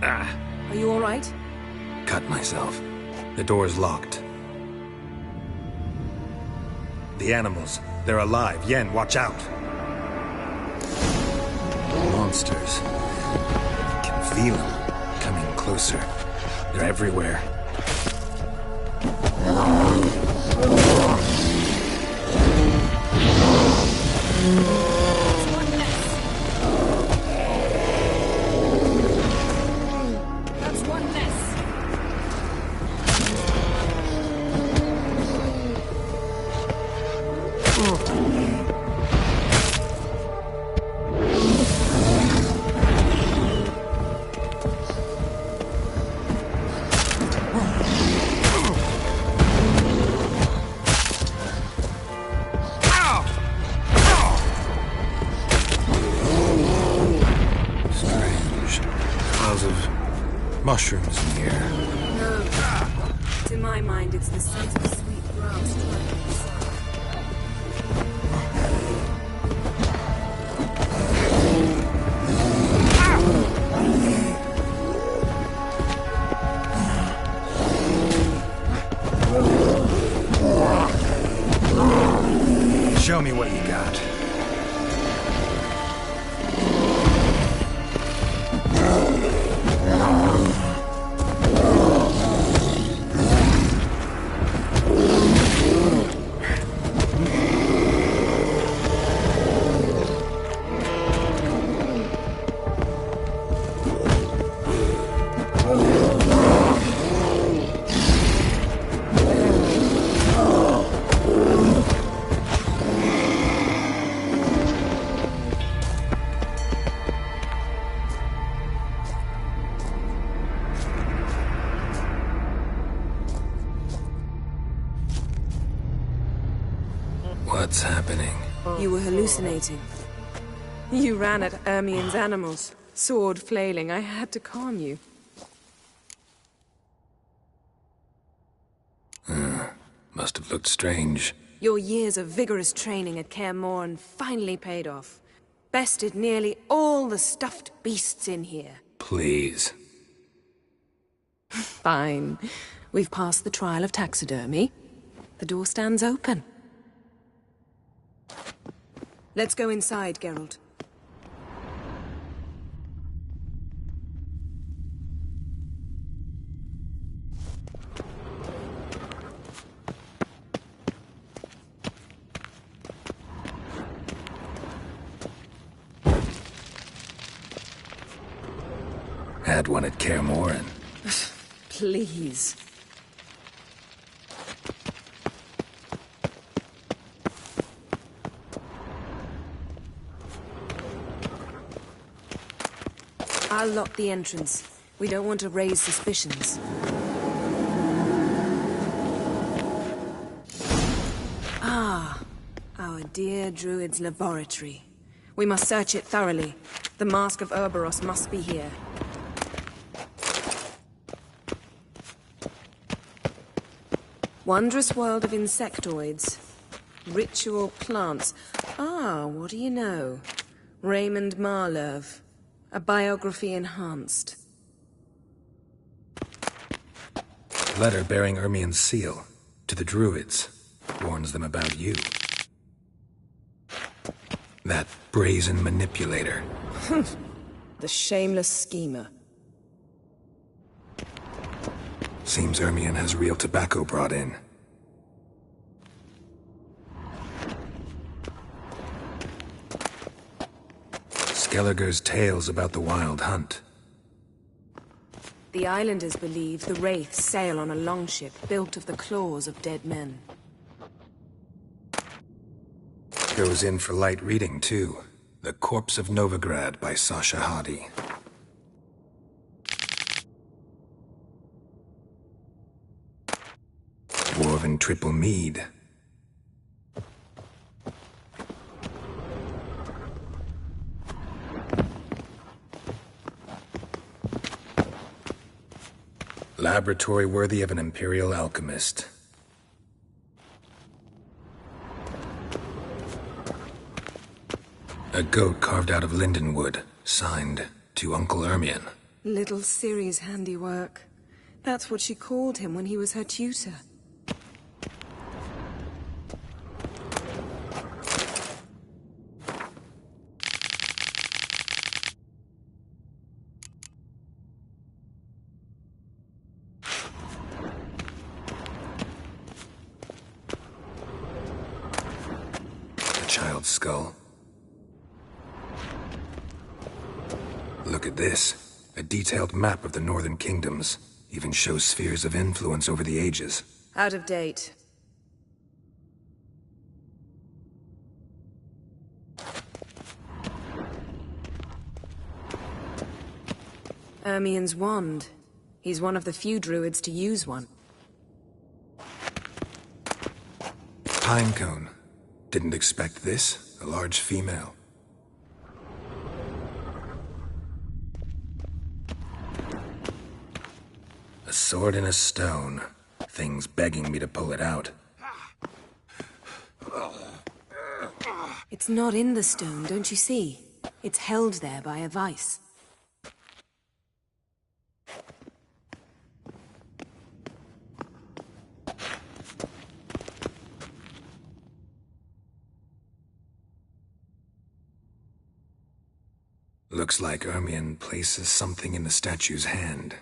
Are you all right? Cut myself. The door's locked. The animals. They're alive. Yen, watch out. Monsters. I can feel them coming closer. They're everywhere. That's one less. Mushrooms in here. No. To my mind, it's the scent of sweet grass driving inside. Show me what you got. What's happening? You were hallucinating. You ran at Ermien's animals, sword flailing. I had to calm you. Must have looked strange. Your years of vigorous training at Kaer Morhen finally paid off. Bested nearly all the stuffed beasts in here. Please. Fine. We've passed the trial of taxidermy. The door stands open. Let's go inside, Geralt. Had one at Kaer Morhen. Please. I'll lock the entrance. We don't want to raise suspicions. Ah, our dear Druid's laboratory. We must search it thoroughly. The Mask of Ouroboros must be here. Wondrous world of insectoids. Ritual plants. Ah, what do you know? Raymond Marlev. A biography enhanced. Letter bearing Ermien's seal to the Druids. Warns them about you. That brazen manipulator. The shameless schemer. Seems Ermien has real tobacco brought in. Skelliger's tales about the Wild Hunt. The islanders believe the wraiths sail on a longship built of the claws of dead men. Goes in for light reading, too. The Corpse of Novigrad by Sasha Hadi. Dwarven Triple Mead. Laboratory worthy of an Imperial alchemist. A goat carved out of lindenwood, signed to Uncle Ermien. Little Ciri's handiwork. That's what she called him when he was her tutor. Child's skull. Look at this. A detailed map of the Northern Kingdoms. Even shows spheres of influence over the ages. Out of date. Ermien's wand. He's one of the few druids to use one. Pinecone. Didn't expect this. A large female. A sword and a stone. Thing's begging me to pull it out. It's not in the stone, don't you see? It's held there by a vice. Looks like Ermien places something in the statue's hand.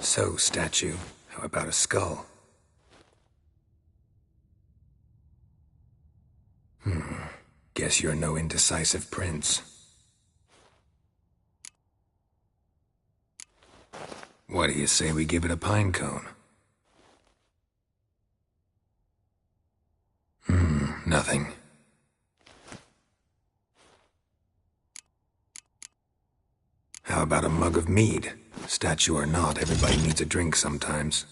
So, statue, how about a skull? Guess you're no indecisive prince. What do you say we give it a pinecone? Nothing. How about a mug of mead? Statue or not, everybody needs a drink sometimes.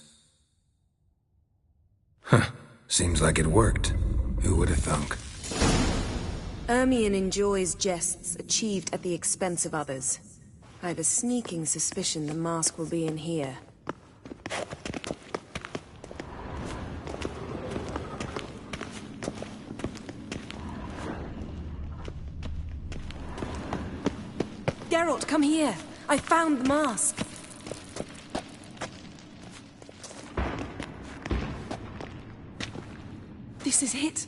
Huh. Seems like it worked. Who would have thunk? Ermien enjoys jests achieved at the expense of others. I have a sneaking suspicion the mask will be in here. Geralt, come here. I found the mask. This is it.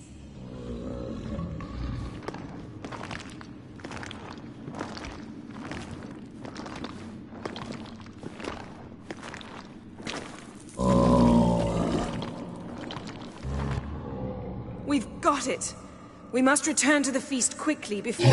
We've got it. We must return to the feast quickly before...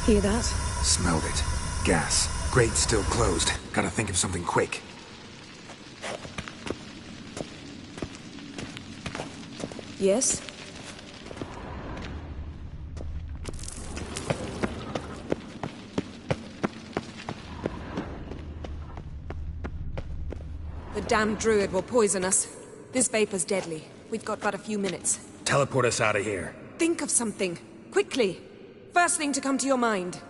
Hear that? Smelled it. Gas. Grate's still closed. Gotta think of something quick. Yes? The damned druid will poison us. This vapor's deadly. We've got but a few minutes. Teleport us out of here. Think of something. Quickly. First thing to come to your mind.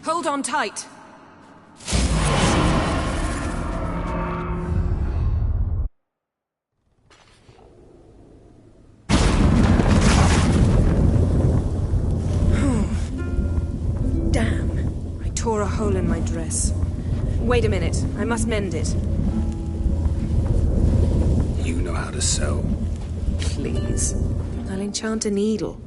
Hold on tight. a hole in my dress. Wait a minute. I must mend it. You know how to sew. Please. I'll enchant a needle.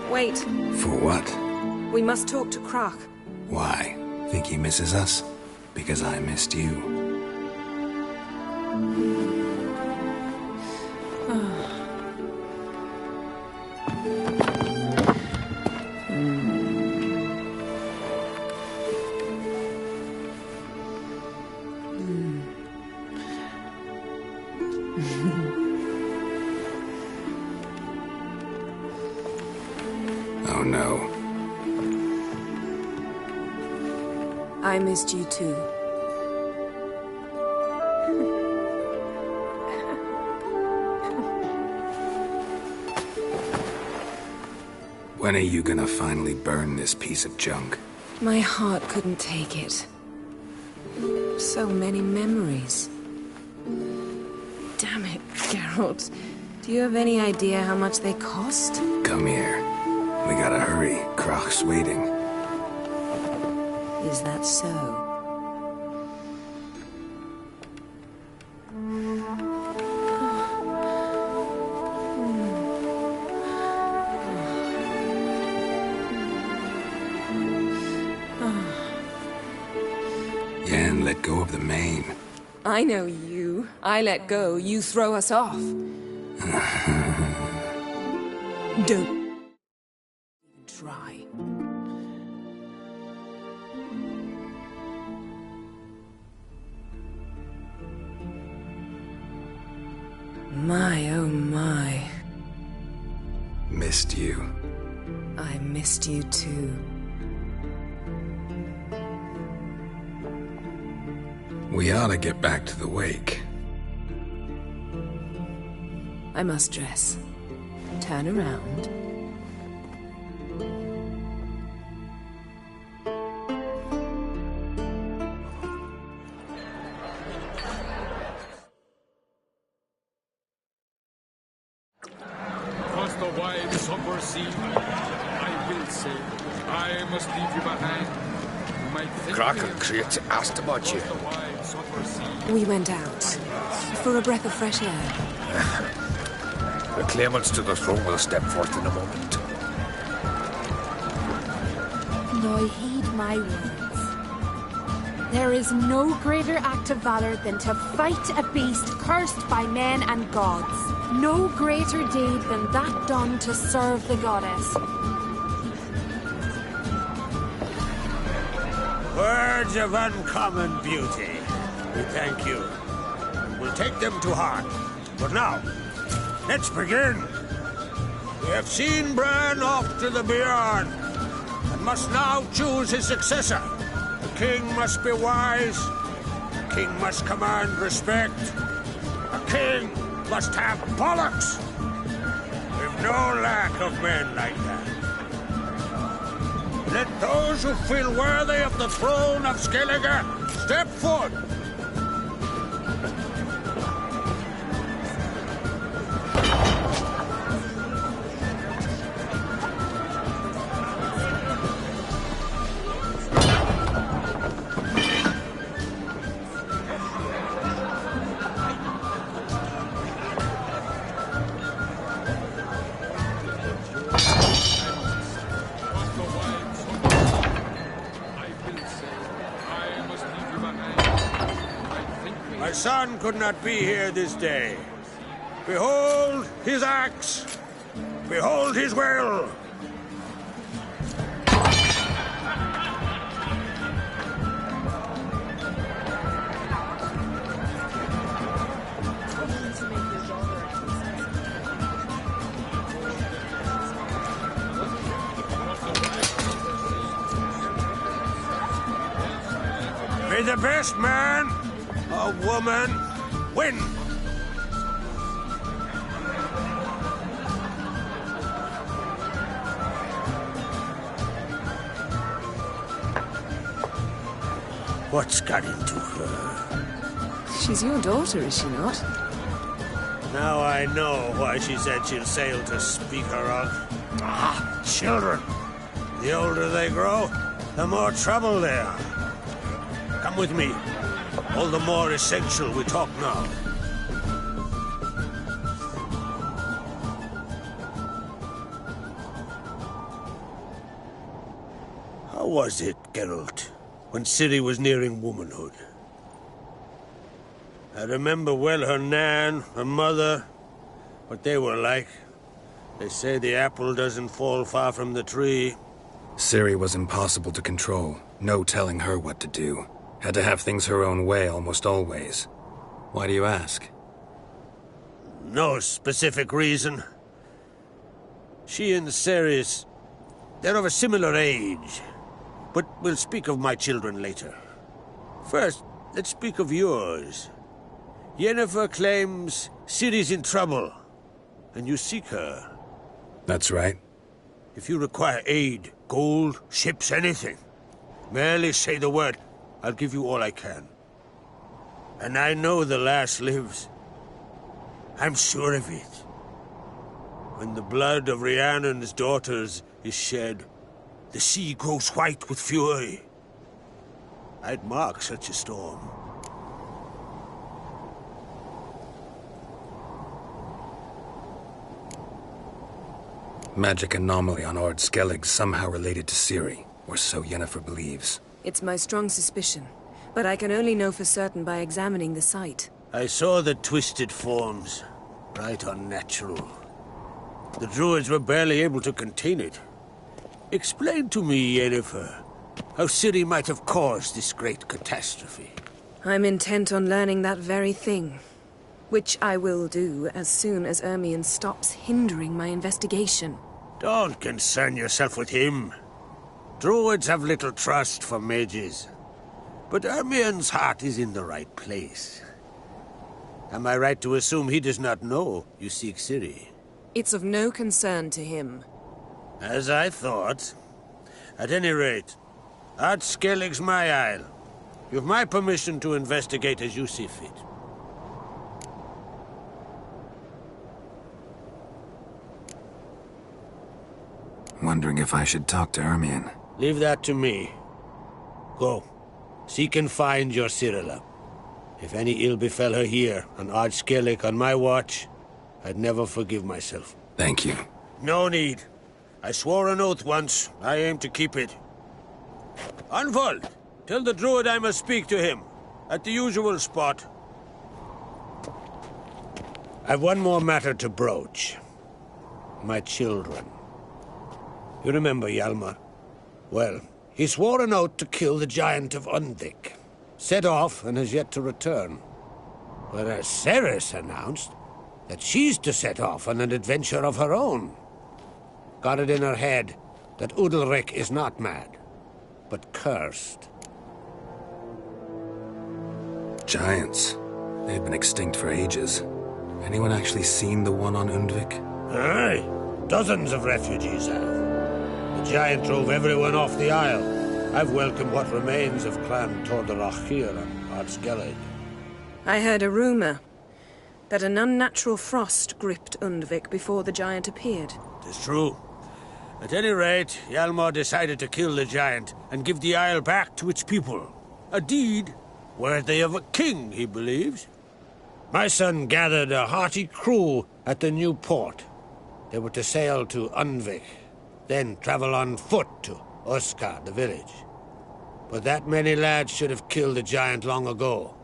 Wait. For what? We must talk to Croc. Why? Think he misses us? Because I missed you. Oh no. I missed you too. When are you gonna finally burn this piece of junk? My heart couldn't take it. So many memories. Damn it, Geralt. Do you have any idea how much they cost? Come here. We gotta hurry. Croc's waiting. Is that so? Yen, let go of the mane. I know you. I let go, you throw us off. Don't try. My, oh my. Missed you. I missed you too. We ought to get back to the wake. I must dress. Turn around. Across the wide somber sea, I will sail. I must leave you behind. You might think Croc and Create asked about you. We went out for a breath of fresh air. The claimants to the throne will step forth in a moment. Now heed my words. There is no greater act of valor than to fight a beast cursed by men and gods. No greater deed than that done to serve the goddess. Words of uncommon beauty. We thank you. We'll take them to heart. But now, let's begin. We have seen Bran off to the beyond, and must now choose his successor. The king must be wise. The king must command respect. A king must have bollocks. We've no lack of men like that. Let those who feel worthy of the throne of Skellige step forward. My son could not be here this day. Behold his axe. Behold his will. May the best man or woman win. What's got into her? She's your daughter, is she not? Now I know why she said she'll sail to speak her of. Ah, children. The older they grow, the more trouble they are. Come with me. All the more essential we talk now. How was it, Geralt, when Ciri was nearing womanhood? I remember well her nan, her mother, what they were like. They say the apple doesn't fall far from the tree. Ciri was impossible to control. No telling her what to do. Had to have things her own way almost always. Why do you ask? No specific reason. She and Ceres, they're of a similar age. But we'll speak of my children later. First, let's speak of yours. Yennefer claims Ciri's in trouble, and you seek her. That's right. If you require aid, gold, ships, anything, merely say the word. I'll give you all I can. And I know the lass lives. I'm sure of it. When the blood of Rhiannon's daughters is shed, the sea grows white with fury. I'd mark such a storm. Magic anomaly on Ard Skellig somehow related to Ciri, or so Yennefer believes. It's my strong suspicion, but I can only know for certain by examining the site. I saw the twisted forms, right unnatural. The druids were barely able to contain it. Explain to me, Yennefer, how Ciri might have caused this great catastrophe. I'm intent on learning that very thing, which I will do as soon as Ermion stops hindering my investigation. Don't concern yourself with him. Druids have little trust for mages. But Ermion's heart is in the right place. Am I right to assume he does not know you seek Ciri? It's of no concern to him. As I thought. At any rate, Ard Skellig's my isle. You've my permission to investigate as you see fit. Wondering if I should talk to Ermion. Leave that to me. Go. Seek and find your Cirilla. If any ill befell her here, on Ard Skellig on my watch, I'd never forgive myself. Thank you. No need. I swore an oath once. I aim to keep it. Anvold, tell the druid I must speak to him. At the usual spot. I've one more matter to broach. My children. You remember Hjalmar? Well, he swore an oath to kill the Giant of Undvik. Set off and has yet to return. Whereas Ceres announced that she's to set off on an adventure of her own. Got it in her head that Udalryk is not mad, but cursed. Giants. They've been extinct for ages. Anyone actually seen the one on Undvik? Aye. Dozens of refugees have. The giant drove everyone off the isle. I've welcomed what remains of Clan Tordarach here on Ard Skellig. I heard a rumor that an unnatural frost gripped Undvik before the giant appeared. It's true. At any rate, Hjalmar decided to kill the giant and give the isle back to its people. A deed worthy of a king, he believes. My son gathered a hearty crew at the new port. They were to sail to Undvik, then travel on foot to Uskar, the village. But that many lads should have killed the giant long ago.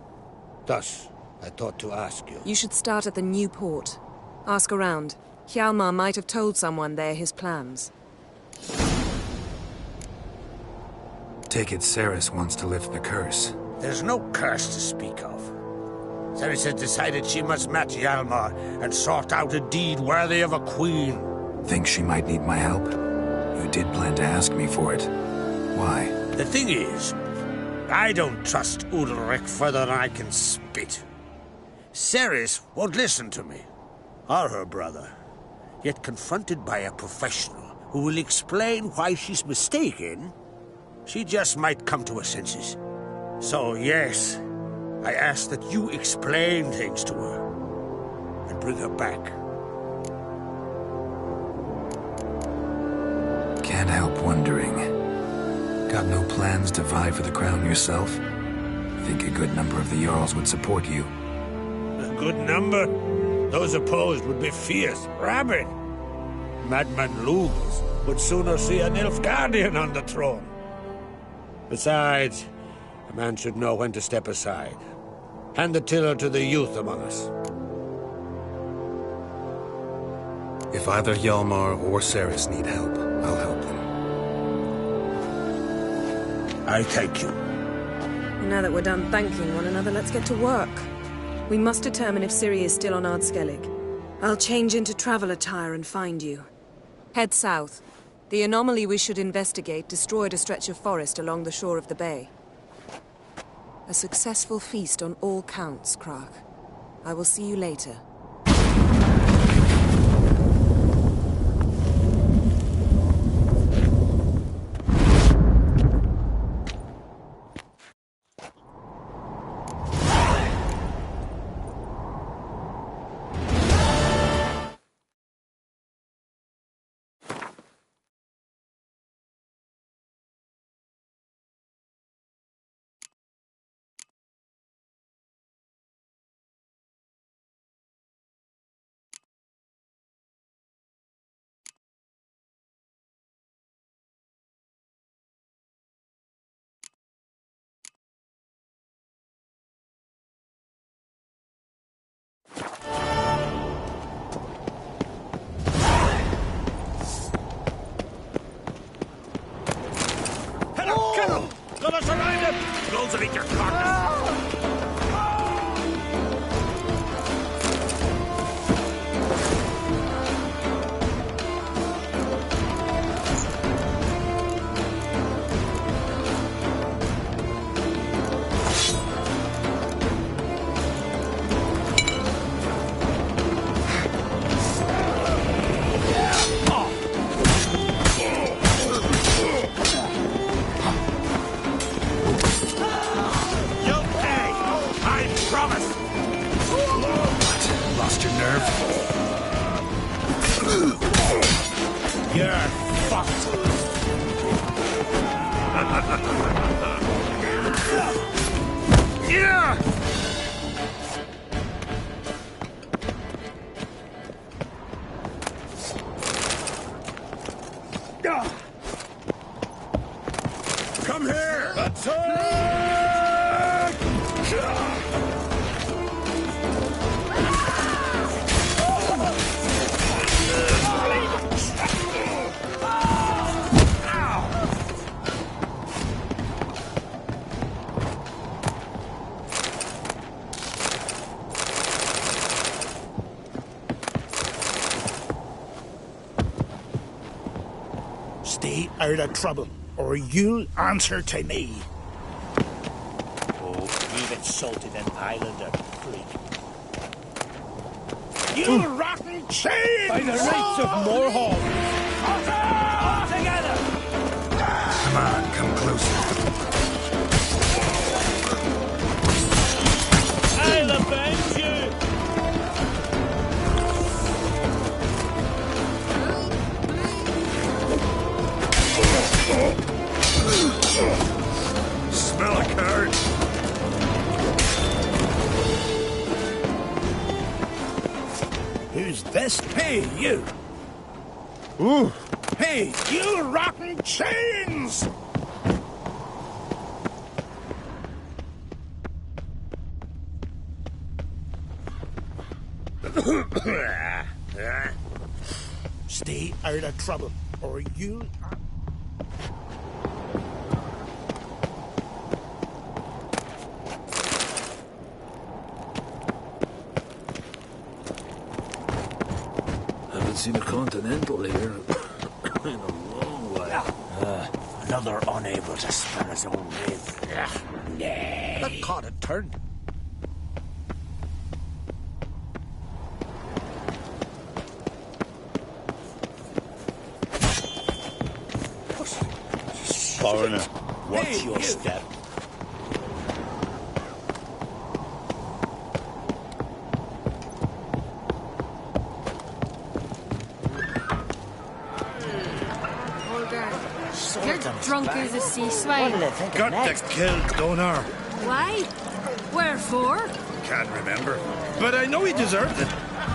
Thus, I thought to ask you. You should start at the new port. Ask around. Hjalmar might have told someone there his plans. Take it Ceres wants to lift the curse. There's no curse to speak of. Ceres has decided she must match Hjalmar and sort out a deed worthy of a queen. Think she might need my help? You did plan to ask me for it. Why? The thing is, I don't trust Udalryk further than I can spit. Ceres won't listen to me, or her brother. Yet confronted by a professional who will explain why she's mistaken, she just might come to her senses. So, yes, I ask that you explain things to her and bring her back. Can't help wondering. Got no plans to vie for the crown yourself? Think a good number of the Jarls would support you. A good number? Those opposed would be fierce, rabid. Madman Lugos would sooner see an Nilfgaardian on the throne. Besides, a man should know when to step aside. Hand the tiller to the youth among us. If either Hjalmar or Cerys need help, I'll help them. I thank you. Now that we're done thanking one another, let's get to work. We must determine if Ciri is still on Ardskellig. I'll change into travel attire and find you. Head south. The anomaly we should investigate destroyed a stretch of forest along the shore of the bay. A successful feast on all counts, Crach. I will see you later. Let us around him! Close and eat your carcass! You're fucked. Yeah! Come here! Stay out of trouble, or you'll answer to me. Oh, you've insulted an islander, freak. You rotten chains! By the rights of Morhaug! All together! Come on, come closer. I'll avenge you! Smell a card. Who's this? Hey, you! Ooh! Hey, you rotten chains! Stay out of trouble, or you'll... Haven't seen a Continental here in a long while. Another unable to spell his own name. That caught a turn. Foreigner, watch your step. Drunk as a sea swine. Got to kill Donar. Why? Wherefore? Can't remember. But I know he deserves it.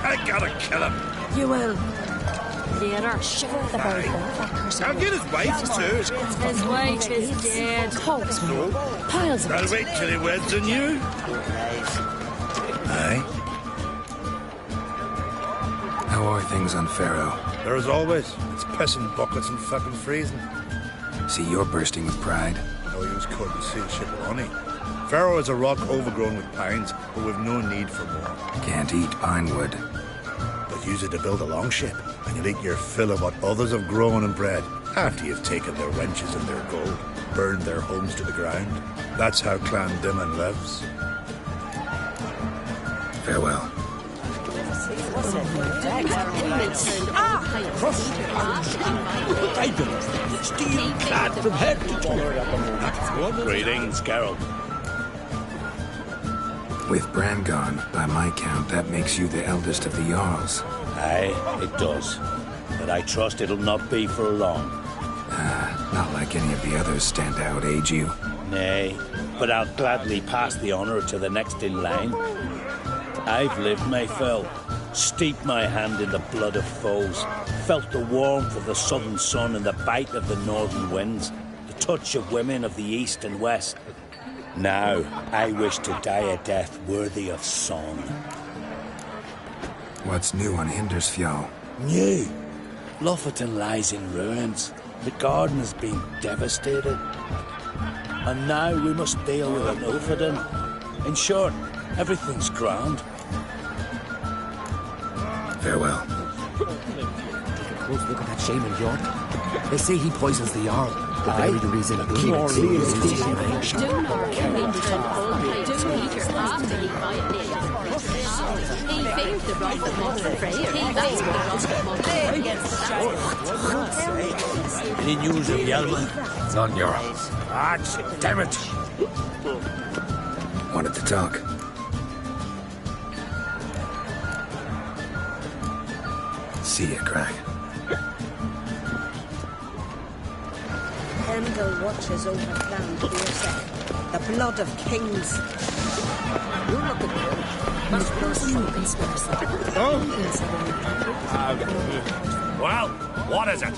I gotta kill him. You will. Later. Shiver the bird. I'll get his wife too. His wife is dead. Hogs, man. Piles of I'll it. wait till he weds on you. Aye. How are things on Pharaoh? There as always. It's pissing buckets and fucking freezing. See, you're bursting with pride. No use cutting seal ship with honey. Pharaoh is a rock overgrown with pines, but we've no need for more. Can't eat pine wood. But use it to build a longship, and you'll eat your fill of what others have grown and bred, after you've taken their wenches and their gold, burned their homes to the ground. That's how Clan Dimon lives. Farewell. Steel clad from head to toe. Greetings, Geralt. With Bran gone, by my count, that makes you the eldest of the Jarls. Aye, it does. But I trust it'll not be for long. Not like any of the others stand out, age you. Nay, but I'll gladly pass the honour to the next in line. I've lived my fill, steeped my hand in the blood of foes, felt the warmth of the southern sun and the bite of the northern winds, the touch of women of the east and west. Now, I wish to die a death worthy of song. What's new on Hindersfjall? New? Lofferton lies in ruins. The garden has been devastated. And now we must deal with an Ulfheden. In short, everything's grand. Farewell. Take a close look at that shaman, York. They say he poisons the Jarl. The very reason Keep on he Any news of Yalman? None, Jarl. Ah, damn it! Wanted to talk. See ya, Crag. Pendle watches over Clan Beersec. The blood of kings. You're not the Well, what is it?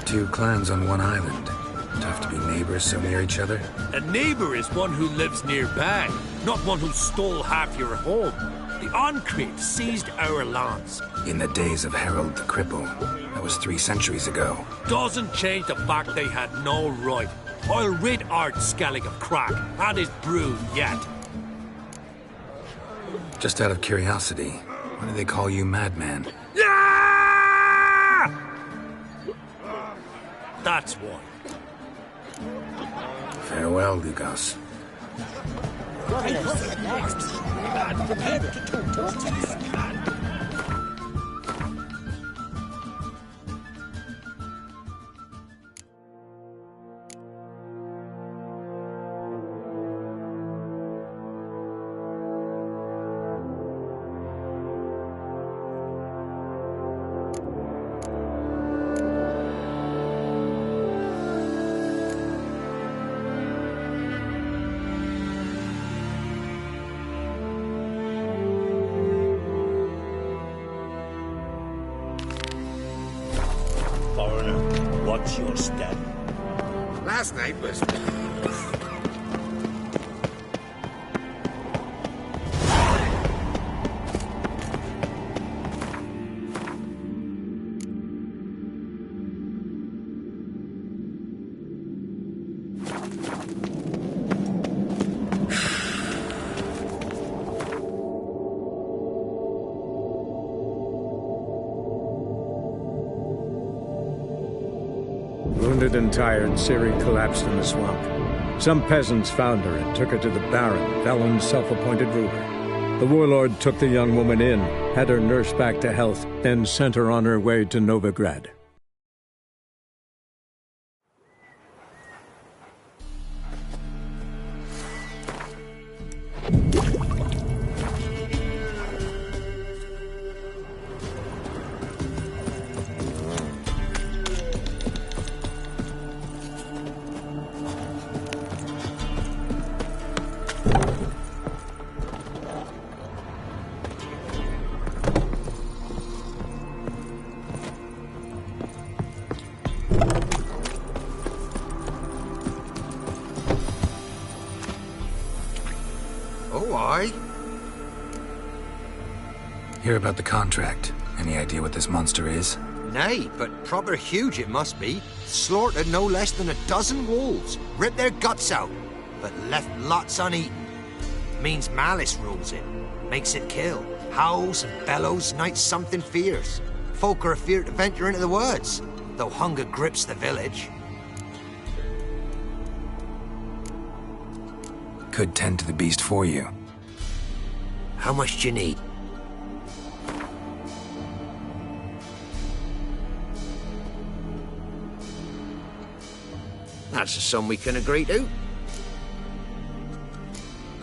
2 clans on one island. Tough to be neighbors so near each other. A neighbour is one who lives nearby, not one who stole half your home. The Oncreed seized our lands. In the days of Harold the Cripple. That was 3 centuries ago. Doesn't change the fact they had no right. I'll rid Art Skellig of Crack and his brood yet. Just out of curiosity, why do they call you Madman? Yeah! That's why. Farewell, Lugos. Foreigner, watch your step. Last night was... Wounded and tired, Ciri collapsed in the swamp. Some peasants found her and took her to the Baron, Velen's self-appointed ruler. The warlord took the young woman in, had her nursed back to health, then sent her on her way to Novigrad. Oh, aye. Hear about the contract. Any idea what this monster is? Nay, but proper huge it must be. Slaughtered no less than 12 wolves. Ripped their guts out, but left lots uneaten. Means malice rules it. Makes it kill. Howls and bellows, nights something fierce. Folk are afeard to venture into the woods, though hunger grips the village. Could tend to the beast for you. How much do you need? That's a sum we can agree to.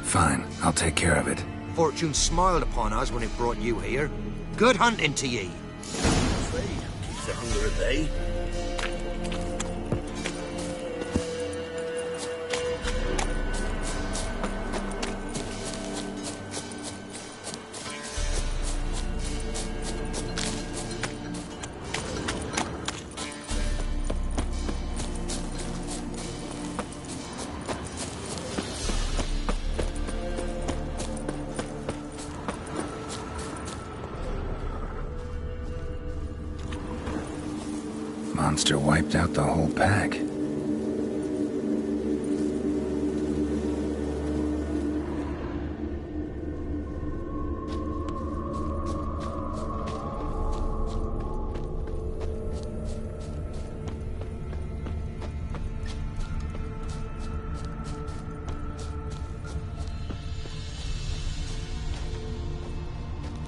Fine, I'll take care of it. Fortune smiled upon us when it brought you here. Good hunting to ye. Keeps the hunger at bay. Monster wiped out the whole pack.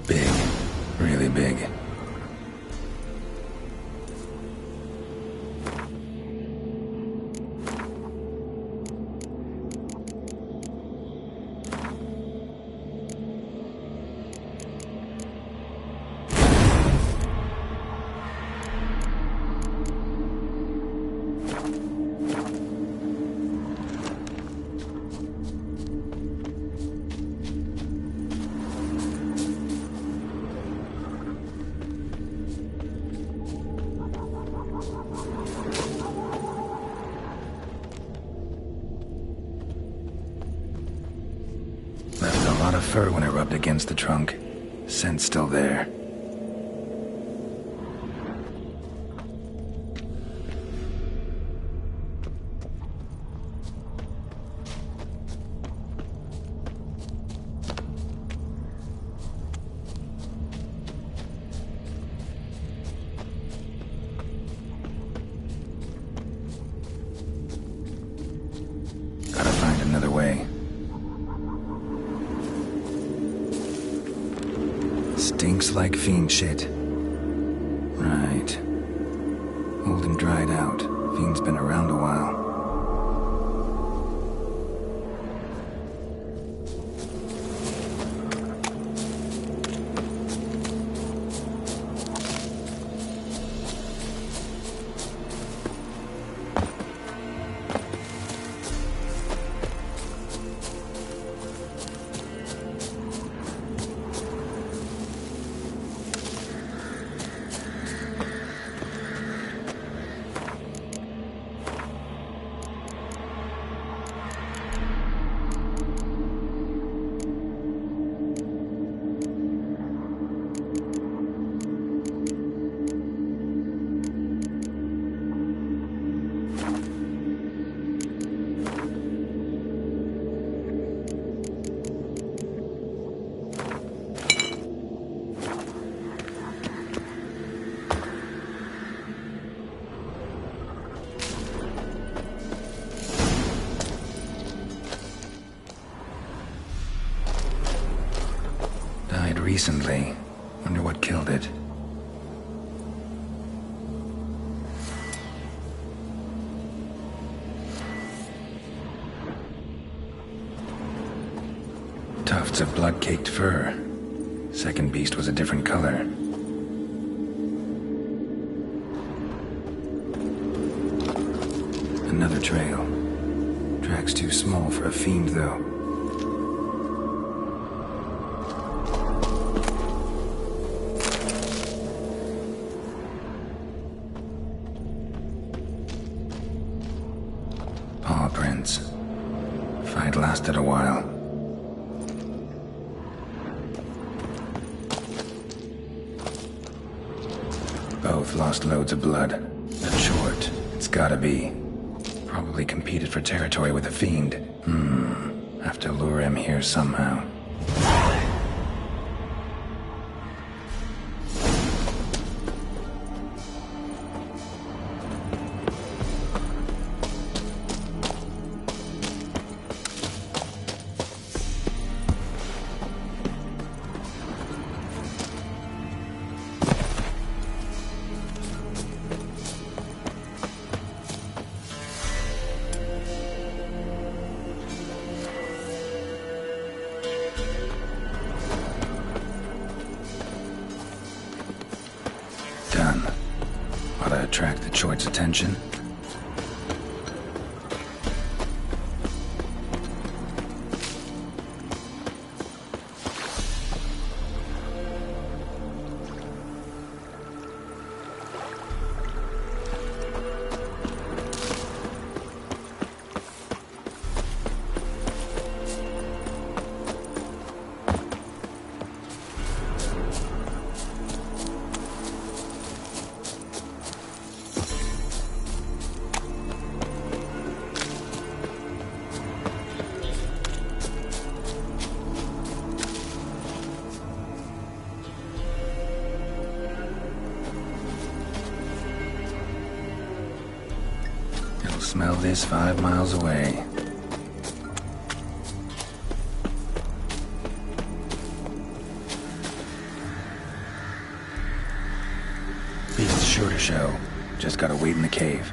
Big. Really big. Left a lot of fur when I rubbed against the trunk. Scent's still there. Gotta find another way. Stinks like fiend shit. Right. Old and dried out. Fiend's been around a while. Recently. Wonder what killed it. Tufts of blood-caked fur. Second beast was a different color. Another trail. Track's too small for a fiend, though. Paw prints. Fight lasted a while. both lost loads of blood. That short, it's gotta be. Probably competed for territory with a fiend. Have to lure him here somehow. Done. Ought to attract the Choit's attention. Smell this 5 miles away. Beast's sure to show. Just gotta wait in the cave.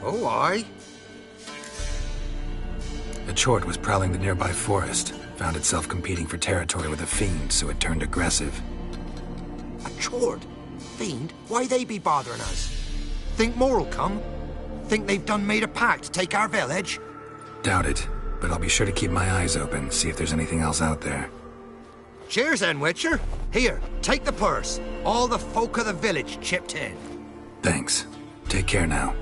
Oh, aye. A chort was prowling the nearby forest. Found itself competing for territory with a fiend, so it turned aggressive. A chort? Fiend? Why they be bothering us? Think more'll come? Think they've done made a pact to take our village? Doubt it, but I'll be sure to keep my eyes open, see if there's anything else out there. Cheers then, Witcher. Here, take the purse. All the folk of the village chipped in. Thanks. Take care now.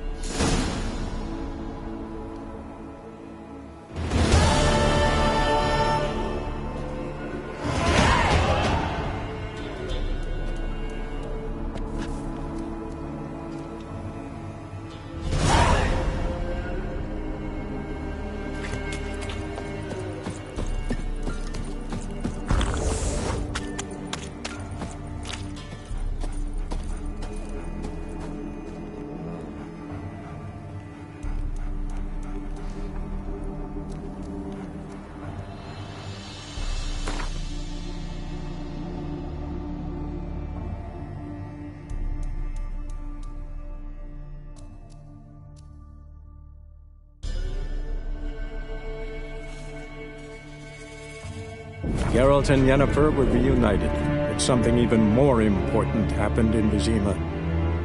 Geralt and Yennefer were reunited, but something even more important happened in Vizima.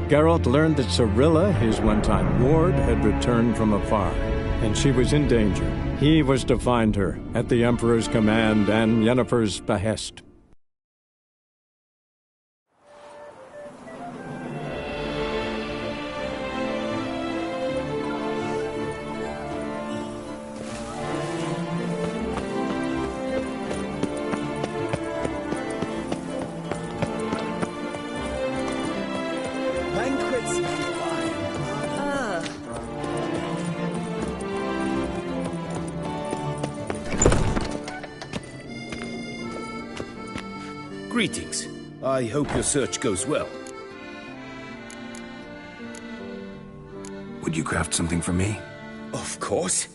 Geralt learned that Cirilla, his one-time ward, had returned from afar, and she was in danger. He was to find her, at the Emperor's command and Yennefer's behest. Greetings. I hope your search goes well. Would you craft something for me? Of course.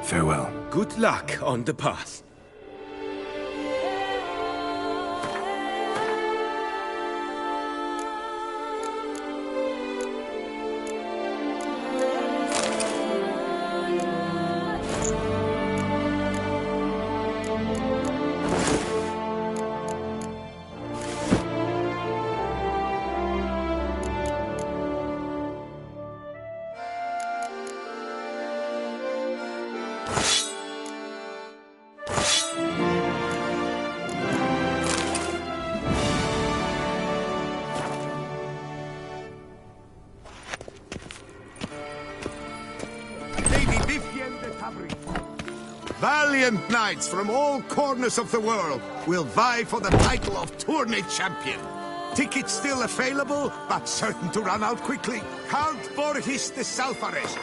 Farewell. Good luck on the path. Valiant knights from all corners of the world will vie for the title of Tourney Champion. Tickets still available, but certain to run out quickly. Count Borghis de Salfares.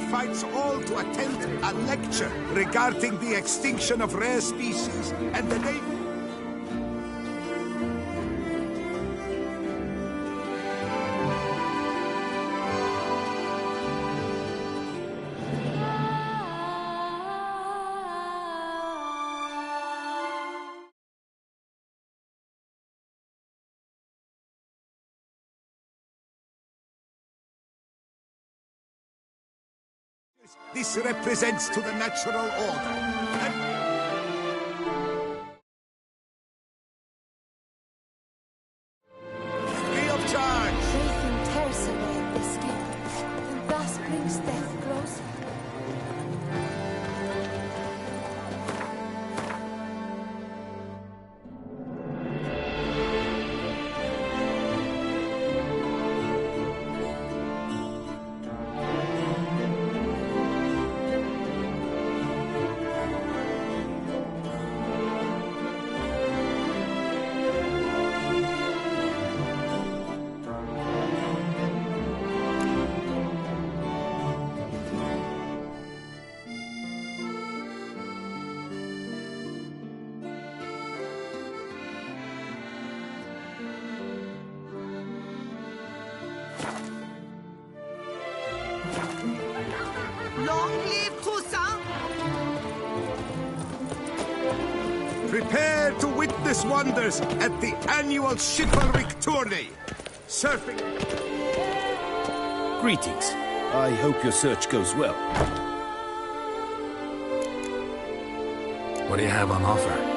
Invites all to attend a lecture regarding the extinction of rare species and the name. This represents to the natural order. Free of charge. Nathan tears away the skin, and thus brings death closer. Long live Toussaint! Prepare to witness wonders at the annual chivalric tourney. Surfing. Greetings. I hope your search goes well. What do you have on offer?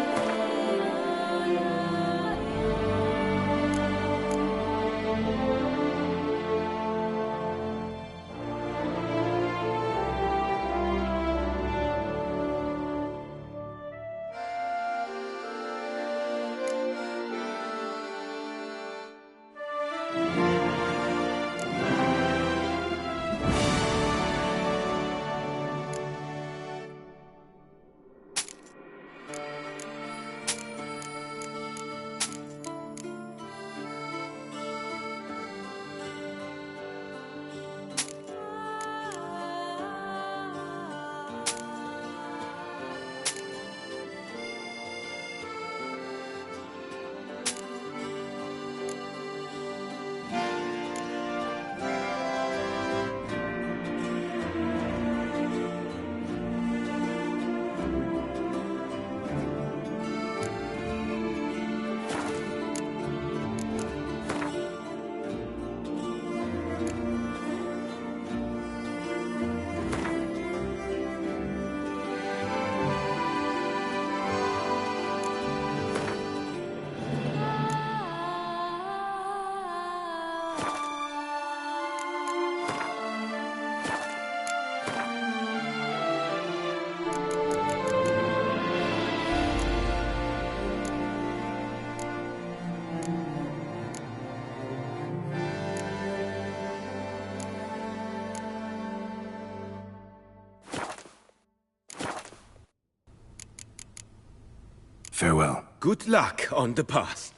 Farewell. Good luck on the path.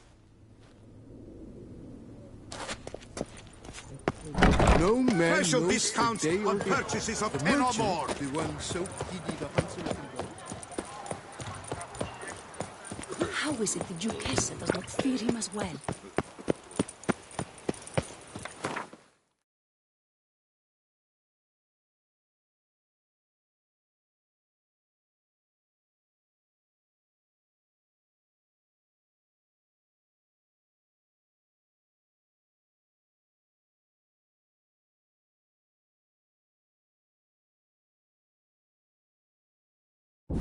No man Special knows discounts the day on or day. purchases of The 10 or merchant, more. the one so giddy the huntsman can go. How is it the Duchessa does not fear him as well?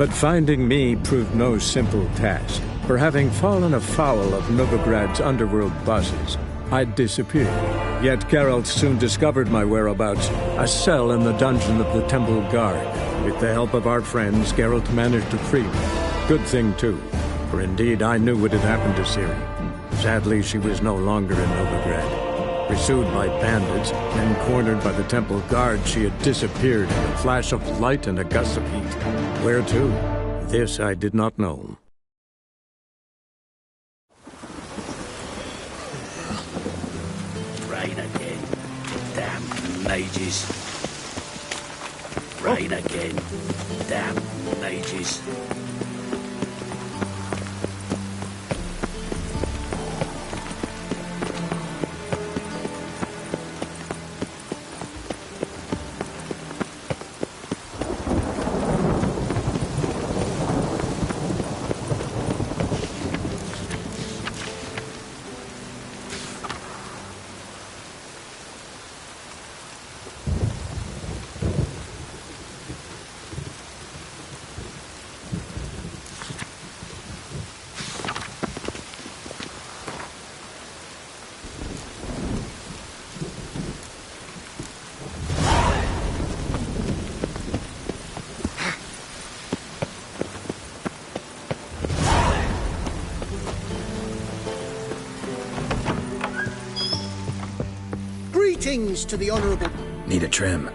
But finding me proved no simple task, for having fallen afoul of Novigrad's underworld bosses, I'd disappeared. Yet Geralt soon discovered my whereabouts, a cell in the dungeon of the Temple Guard. With the help of our friends, Geralt managed to free me. Good thing, too, for indeed I knew what had happened to Ciri. Sadly, she was no longer in Novigrad. Pursued by bandits and cornered by the Temple Guard, she had disappeared in a flash of light and a gust of heat. Where to? This I did not know. Rain again. Damn mages. Rain again. Damn mages. Greetings to the Honourable... Need a trim.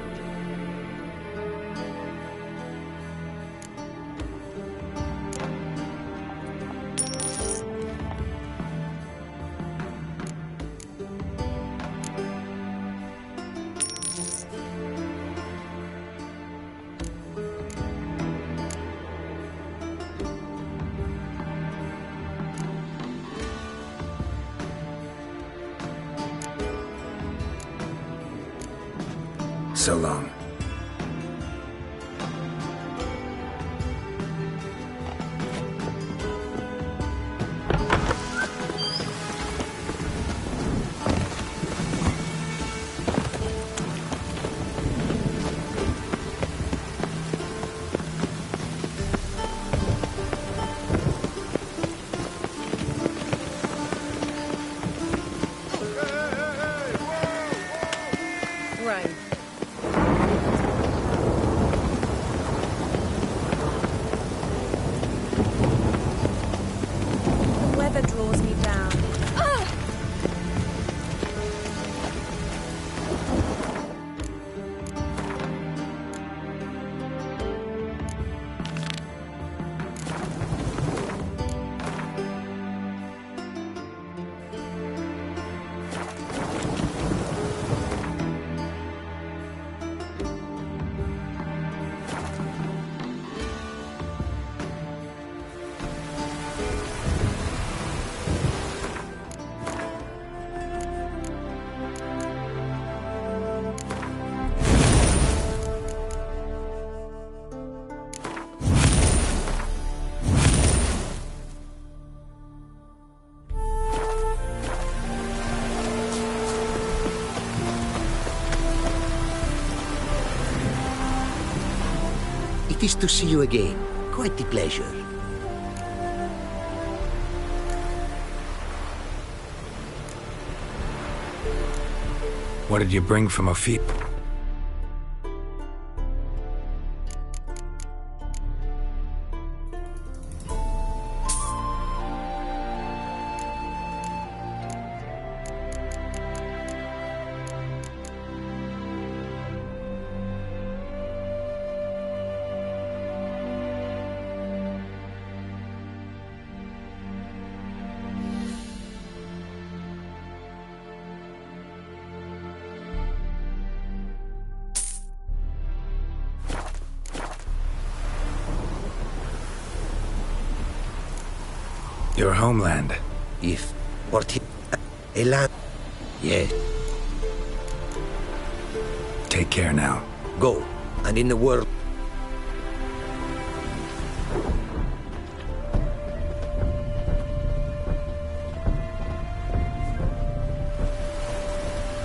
So long. Right. The weather draws me down. It is to see you again. Quite the pleasure. What did you bring from Ophir? Your homeland. If a land. Yes. Take care now. Go, and in the world.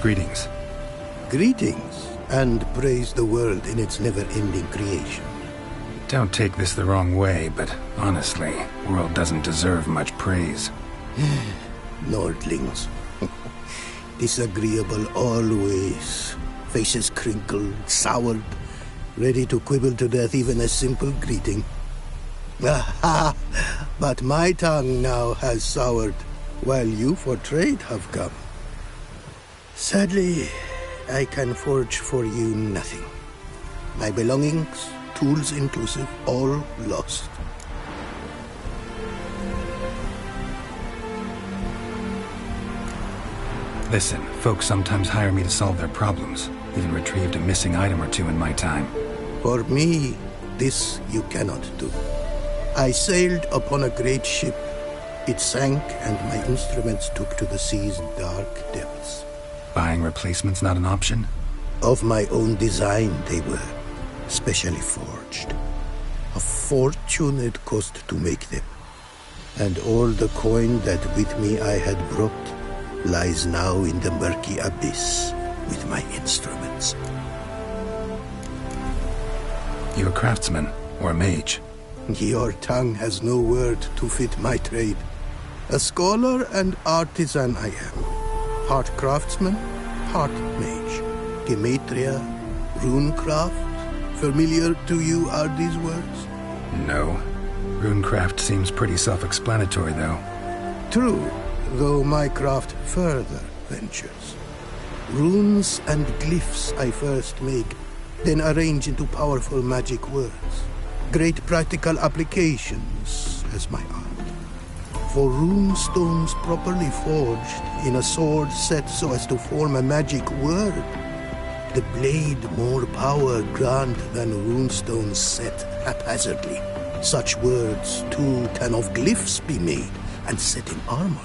Greetings. Greetings, and praise the world in its never-ending creation. Don't take this the wrong way, but honestly, world doesn't deserve much praise. Nordlings. Disagreeable always. Faces crinkled, soured, ready to quibble to death even a simple greeting. Aha! But my tongue now has soured, while you for trade have come. Sadly, I can forge for you nothing. My belongings, tools inclusive, all lost. Listen, folks sometimes hire me to solve their problems. Even retrieved a missing item or two in my time. For me, this you cannot do. I sailed upon a great ship. It sank, and my instruments took to the sea's dark depths. Buying replacements not an option? Of my own design, they were. Specially forged. A fortune it cost to make them. And all the coin that with me I had brought lies now in the murky abyss with my instruments. You a craftsman or a mage? Your tongue has no word to fit my trade. A scholar and artisan I am. Part craftsman, part mage. Gematria, runecraft. Familiar to you are these words? No. Runecraft seems pretty self-explanatory, though. True, though my craft further ventures. Runes and glyphs I first make, then arrange into powerful magic words. Great practical applications as my art. For rune stones properly forged in a sword set so as to form a magic word. The blade more power grant than runestones set haphazardly. Such words, too, can of glyphs be made and set in armor.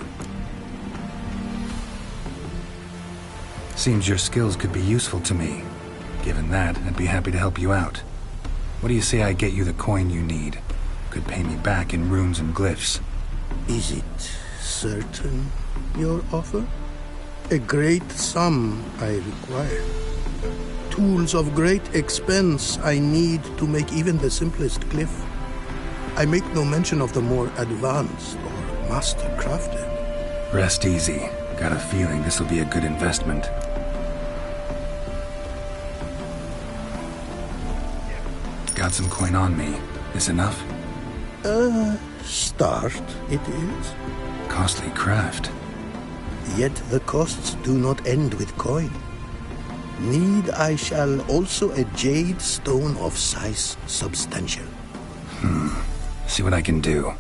Seems your skills could be useful to me. Given that, I'd be happy to help you out. What do you say I get you the coin you need? Could pay me back in runes and glyphs. Is it certain, your offer? A great sum I require. Tools of great expense I need to make even the simplest glyph. I make no mention of the more advanced or master crafted. Rest easy. Got a feeling this will be a good investment. Got some coin on me. This enough? Start it is. Costly craft. Yet the costs do not end with coin. Need I shall also a jade stone of size substantial. See what I can do.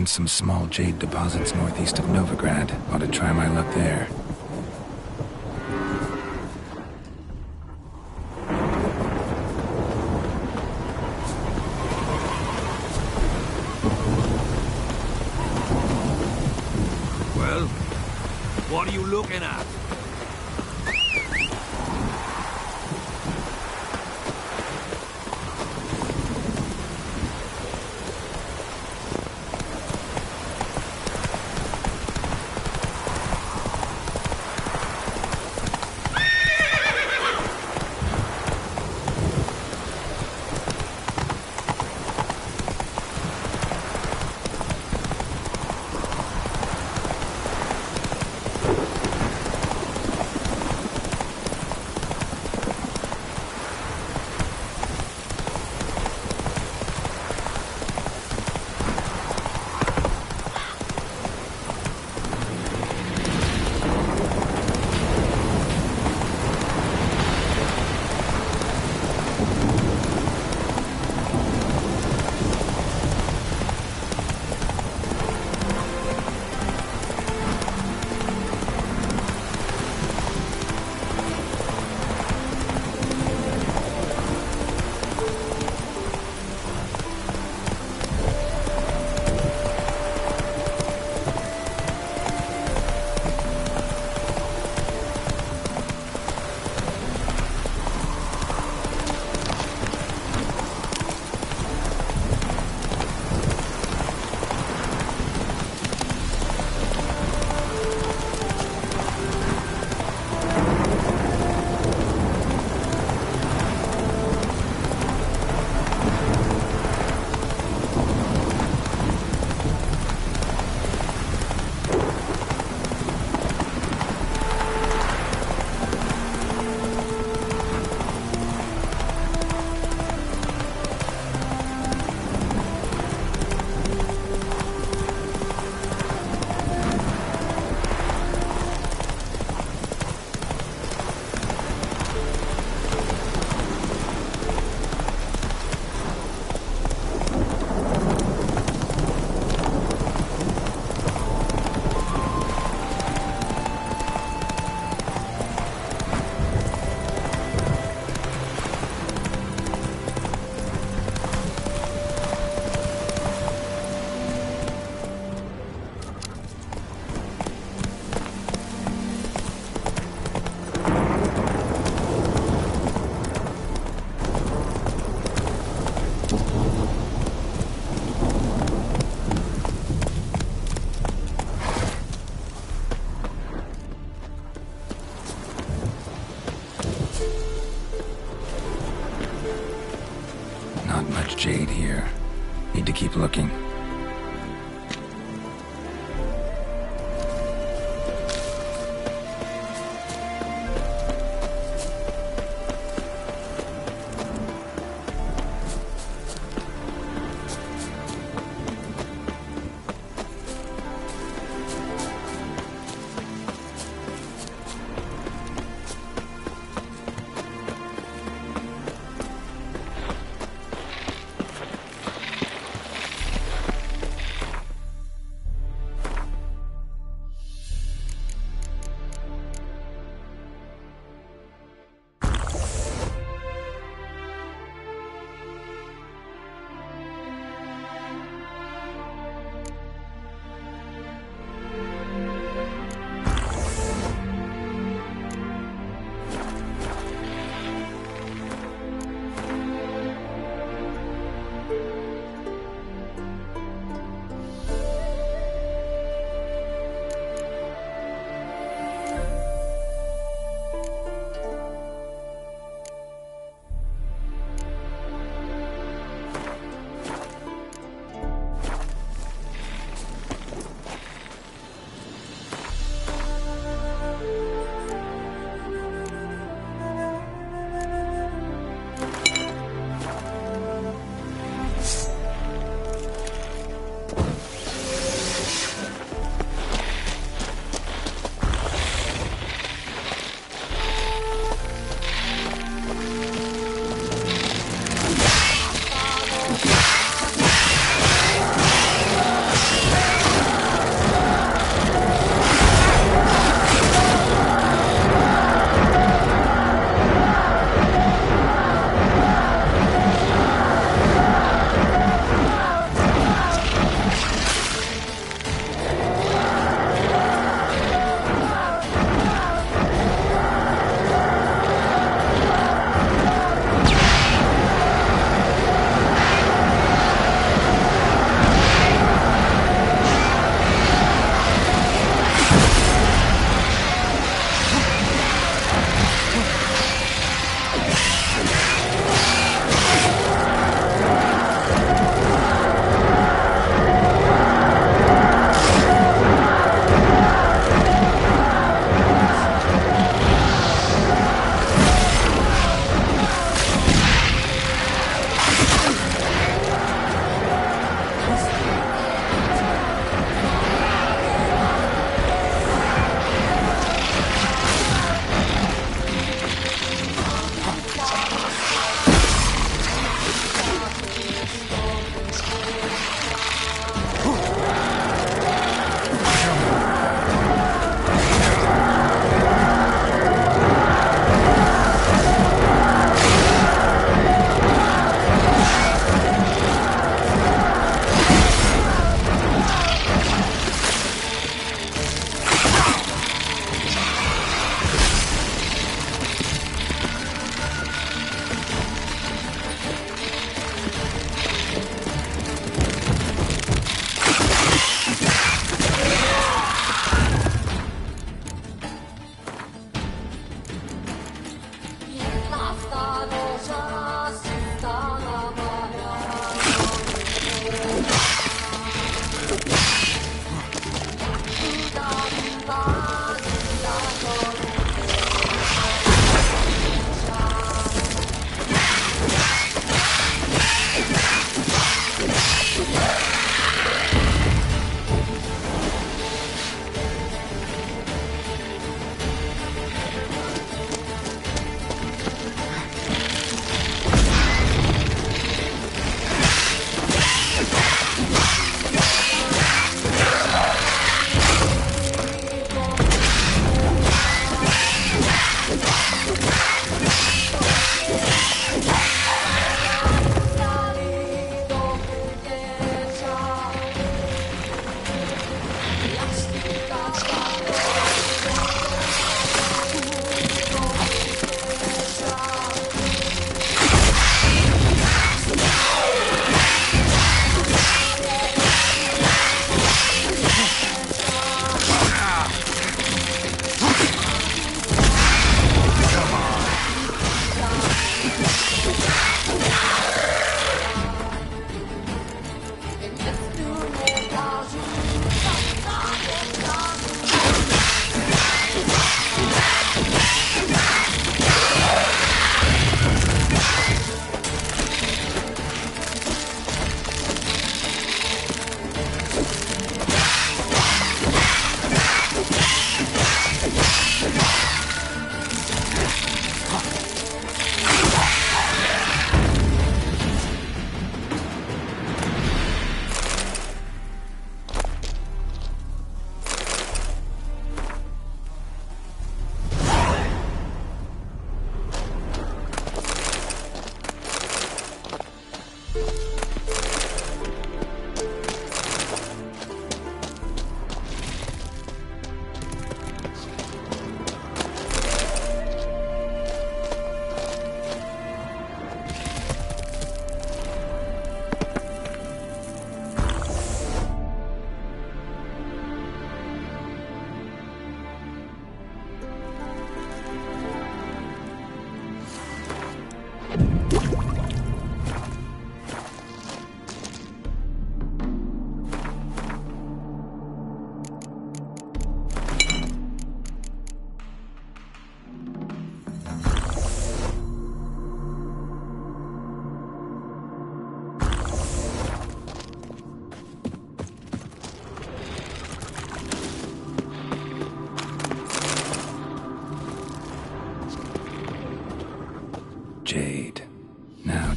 Some small jade deposits northeast of Novigrad. Ought to try my luck there. Well, what are you looking at? Not much jade here. Need to keep looking.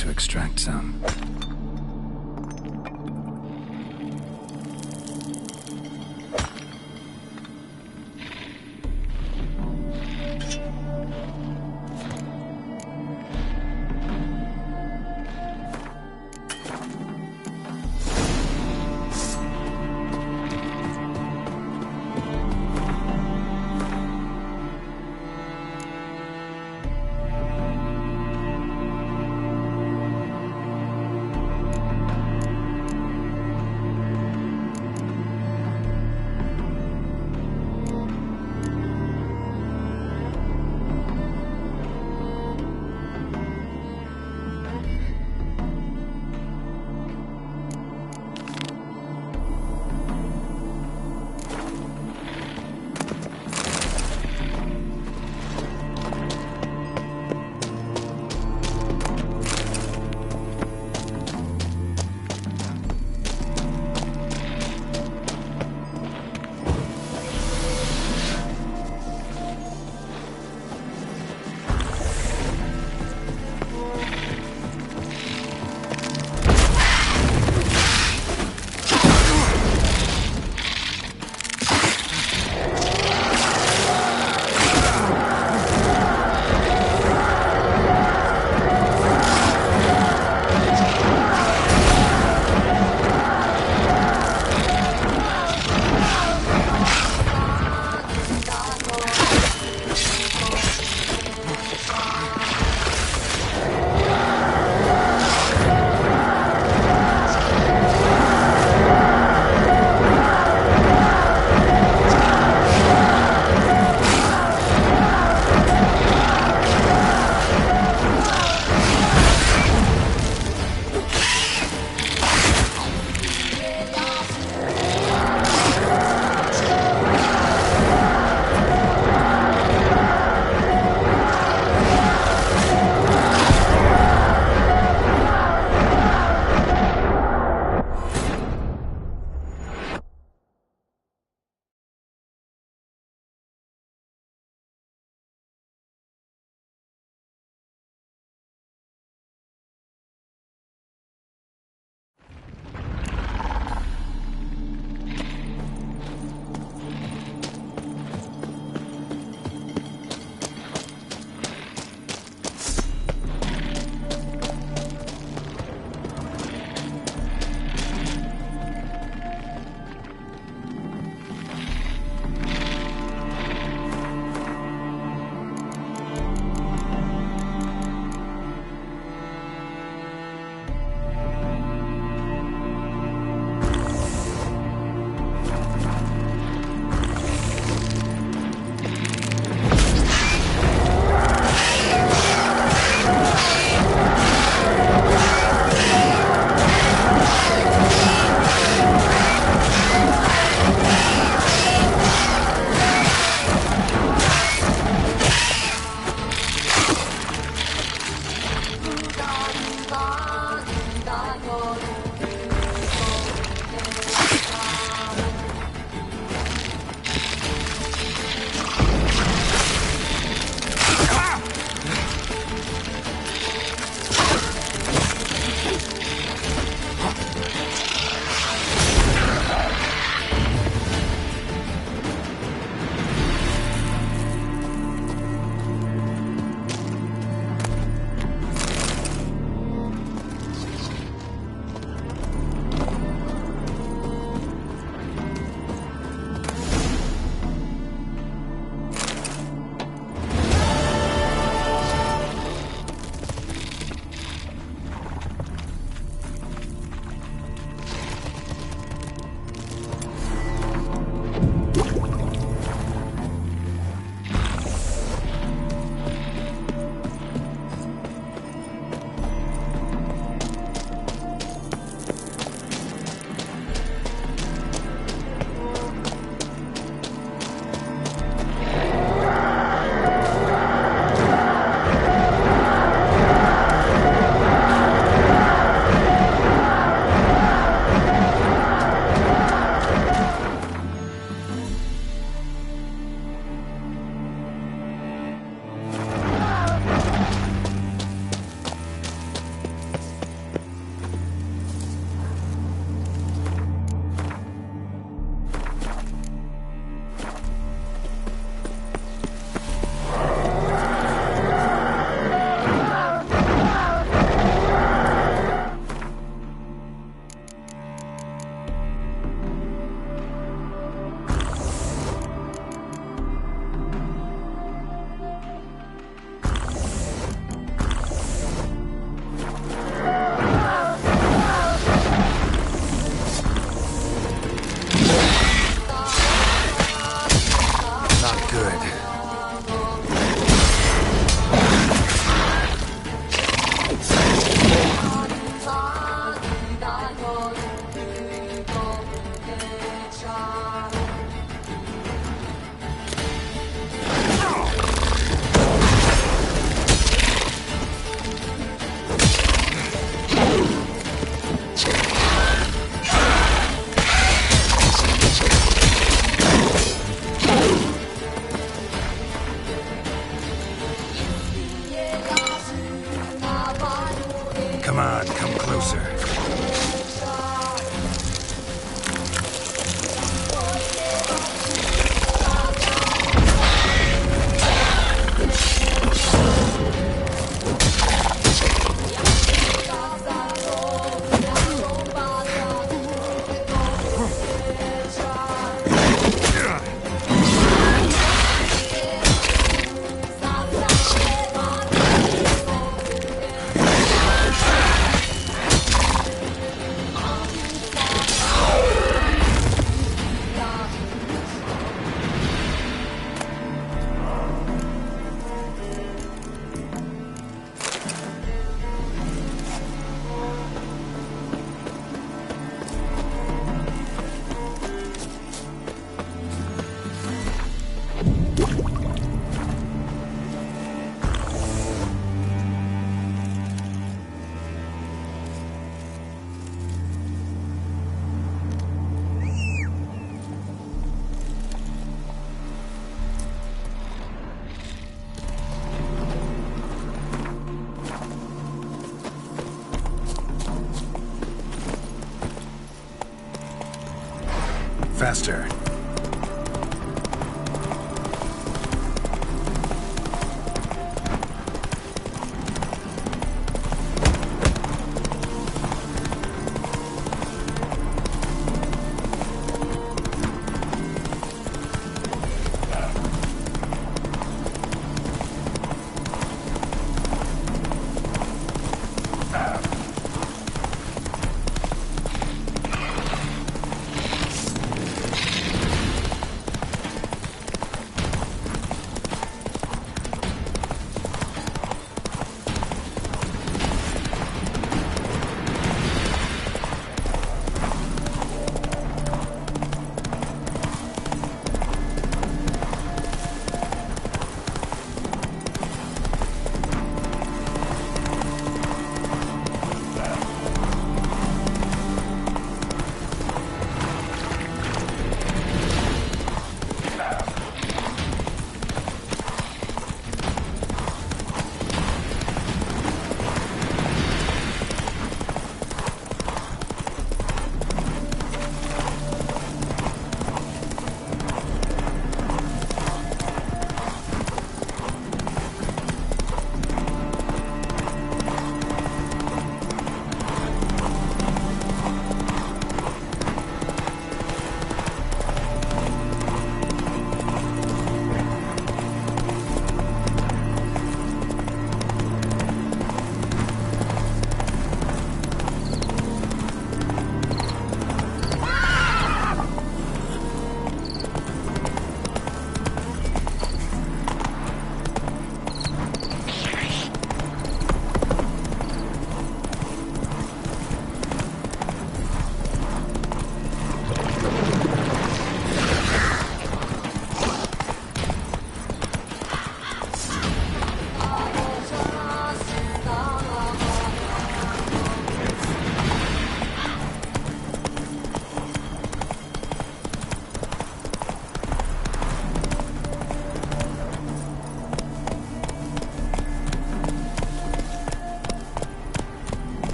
to extract some. on, come closer. Faster.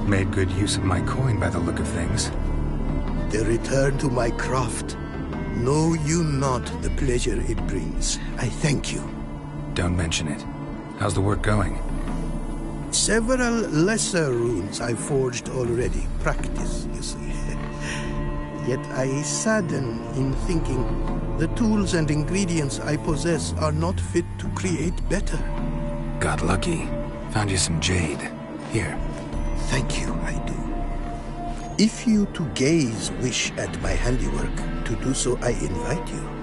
Made good use of my coin by the look of things. The return to my craft. Know you not the pleasure it brings. I thank you. Don't mention it. How's the work going? Several lesser runes I forged already. Practice, you see. Yet I sadden in thinking the tools and ingredients I possess are not fit to create better. Got lucky. Found you some jade. Here. Thank you, I do. If you to gaze wish at my handiwork, to do so I invite you.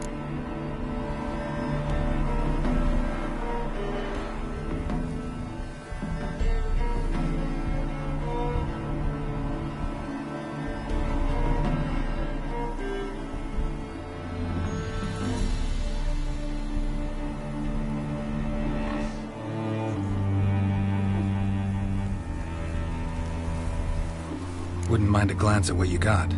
Wouldn't mind a glance at what you got.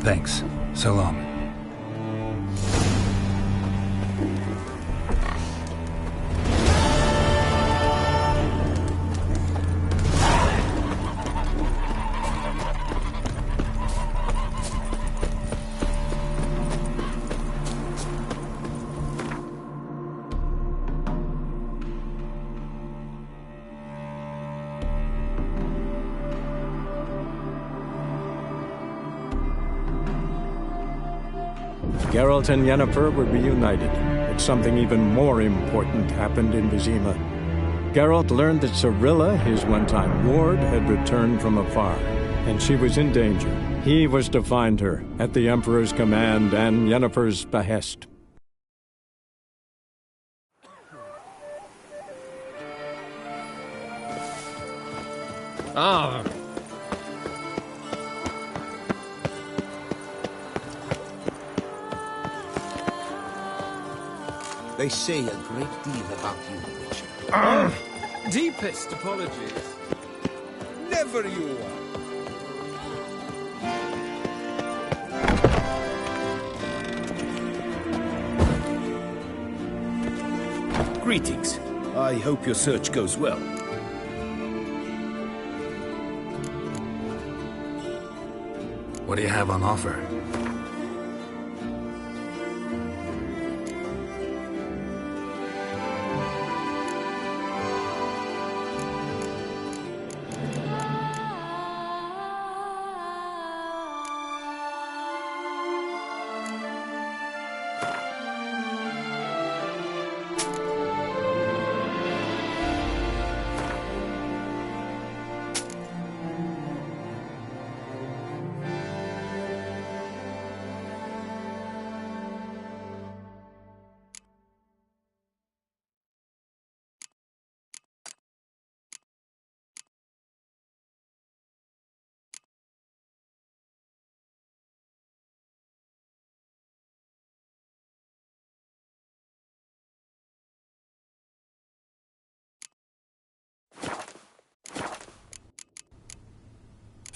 Thanks. So long. Geralt and Yennefer were reunited, but something even more important happened in Vizima. Geralt learned that Cirilla, his one-time ward, had returned from afar, and she was in danger. He was to find her, at the Emperor's command and Yennefer's behest. Ah. They say a great deal about you, Witcher. Deepest apologies. Never you are. Greetings. I hope your search goes well. What do you have on offer?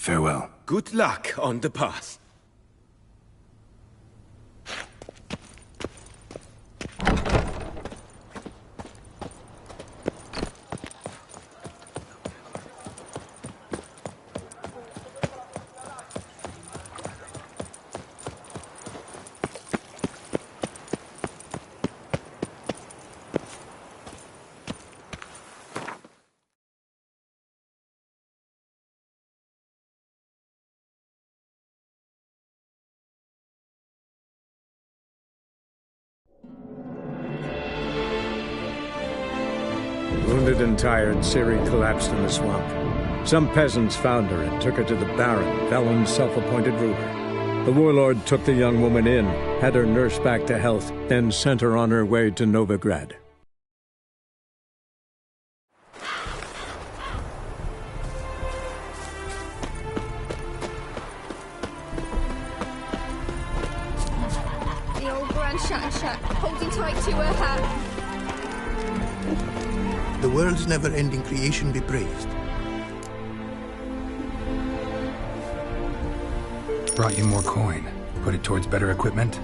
Farewell. Good luck on the path. Wounded and tired, Ciri collapsed in the swamp. Some peasants found her and took her to the Baron, Velen's self-appointed ruler. The warlord took the young woman in, had her nursed back to health, then sent her on her way to Novigrad. The old Grand Shat, holding tight to her hat. The world's never-ending creation be praised. Brought you more coin. Put it towards better equipment?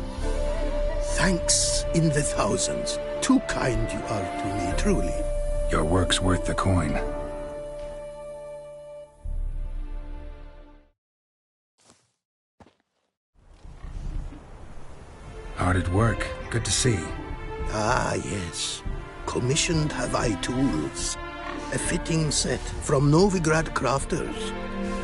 Thanks in the thousands. Too kind you are to me, truly. Your work's worth the coin. Hard at work. Good to see. Ah, yes. Commissioned have I tools. A fitting set from Novigrad crafters.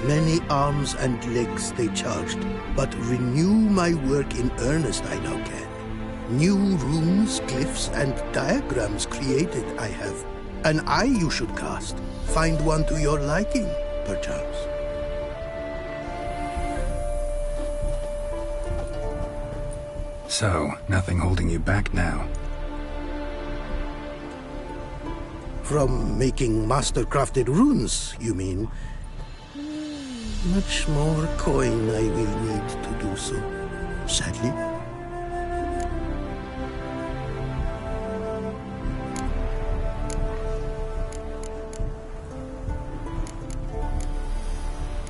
Many arms and legs they charged, but renew my work in earnest I now can. New runes, glyphs, and diagrams created I have. An eye you should cast. Find one to your liking, perchance. So, nothing holding you back now? From making master-crafted runes, you mean? Much more coin I will need to do so, sadly.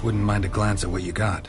Wouldn't mind a glance at what you got.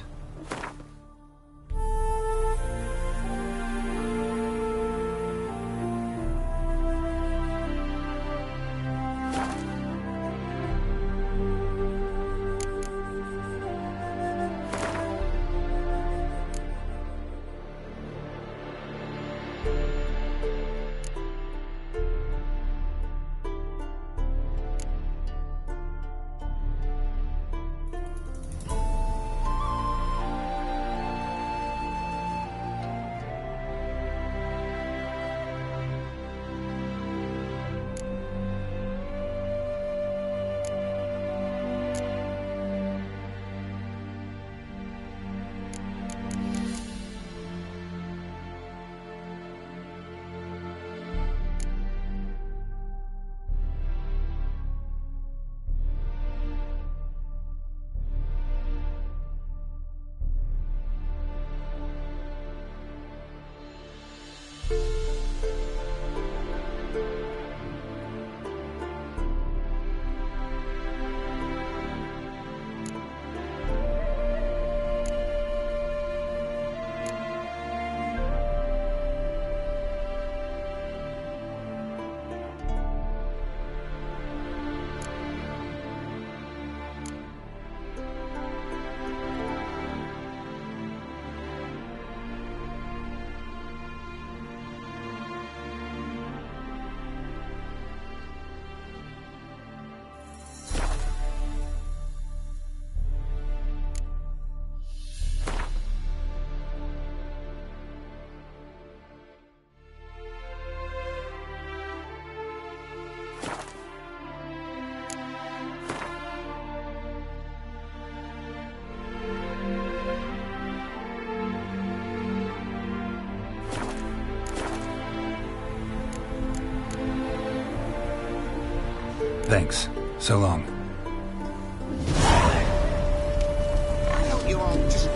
Thanks. So long. Why don't you all just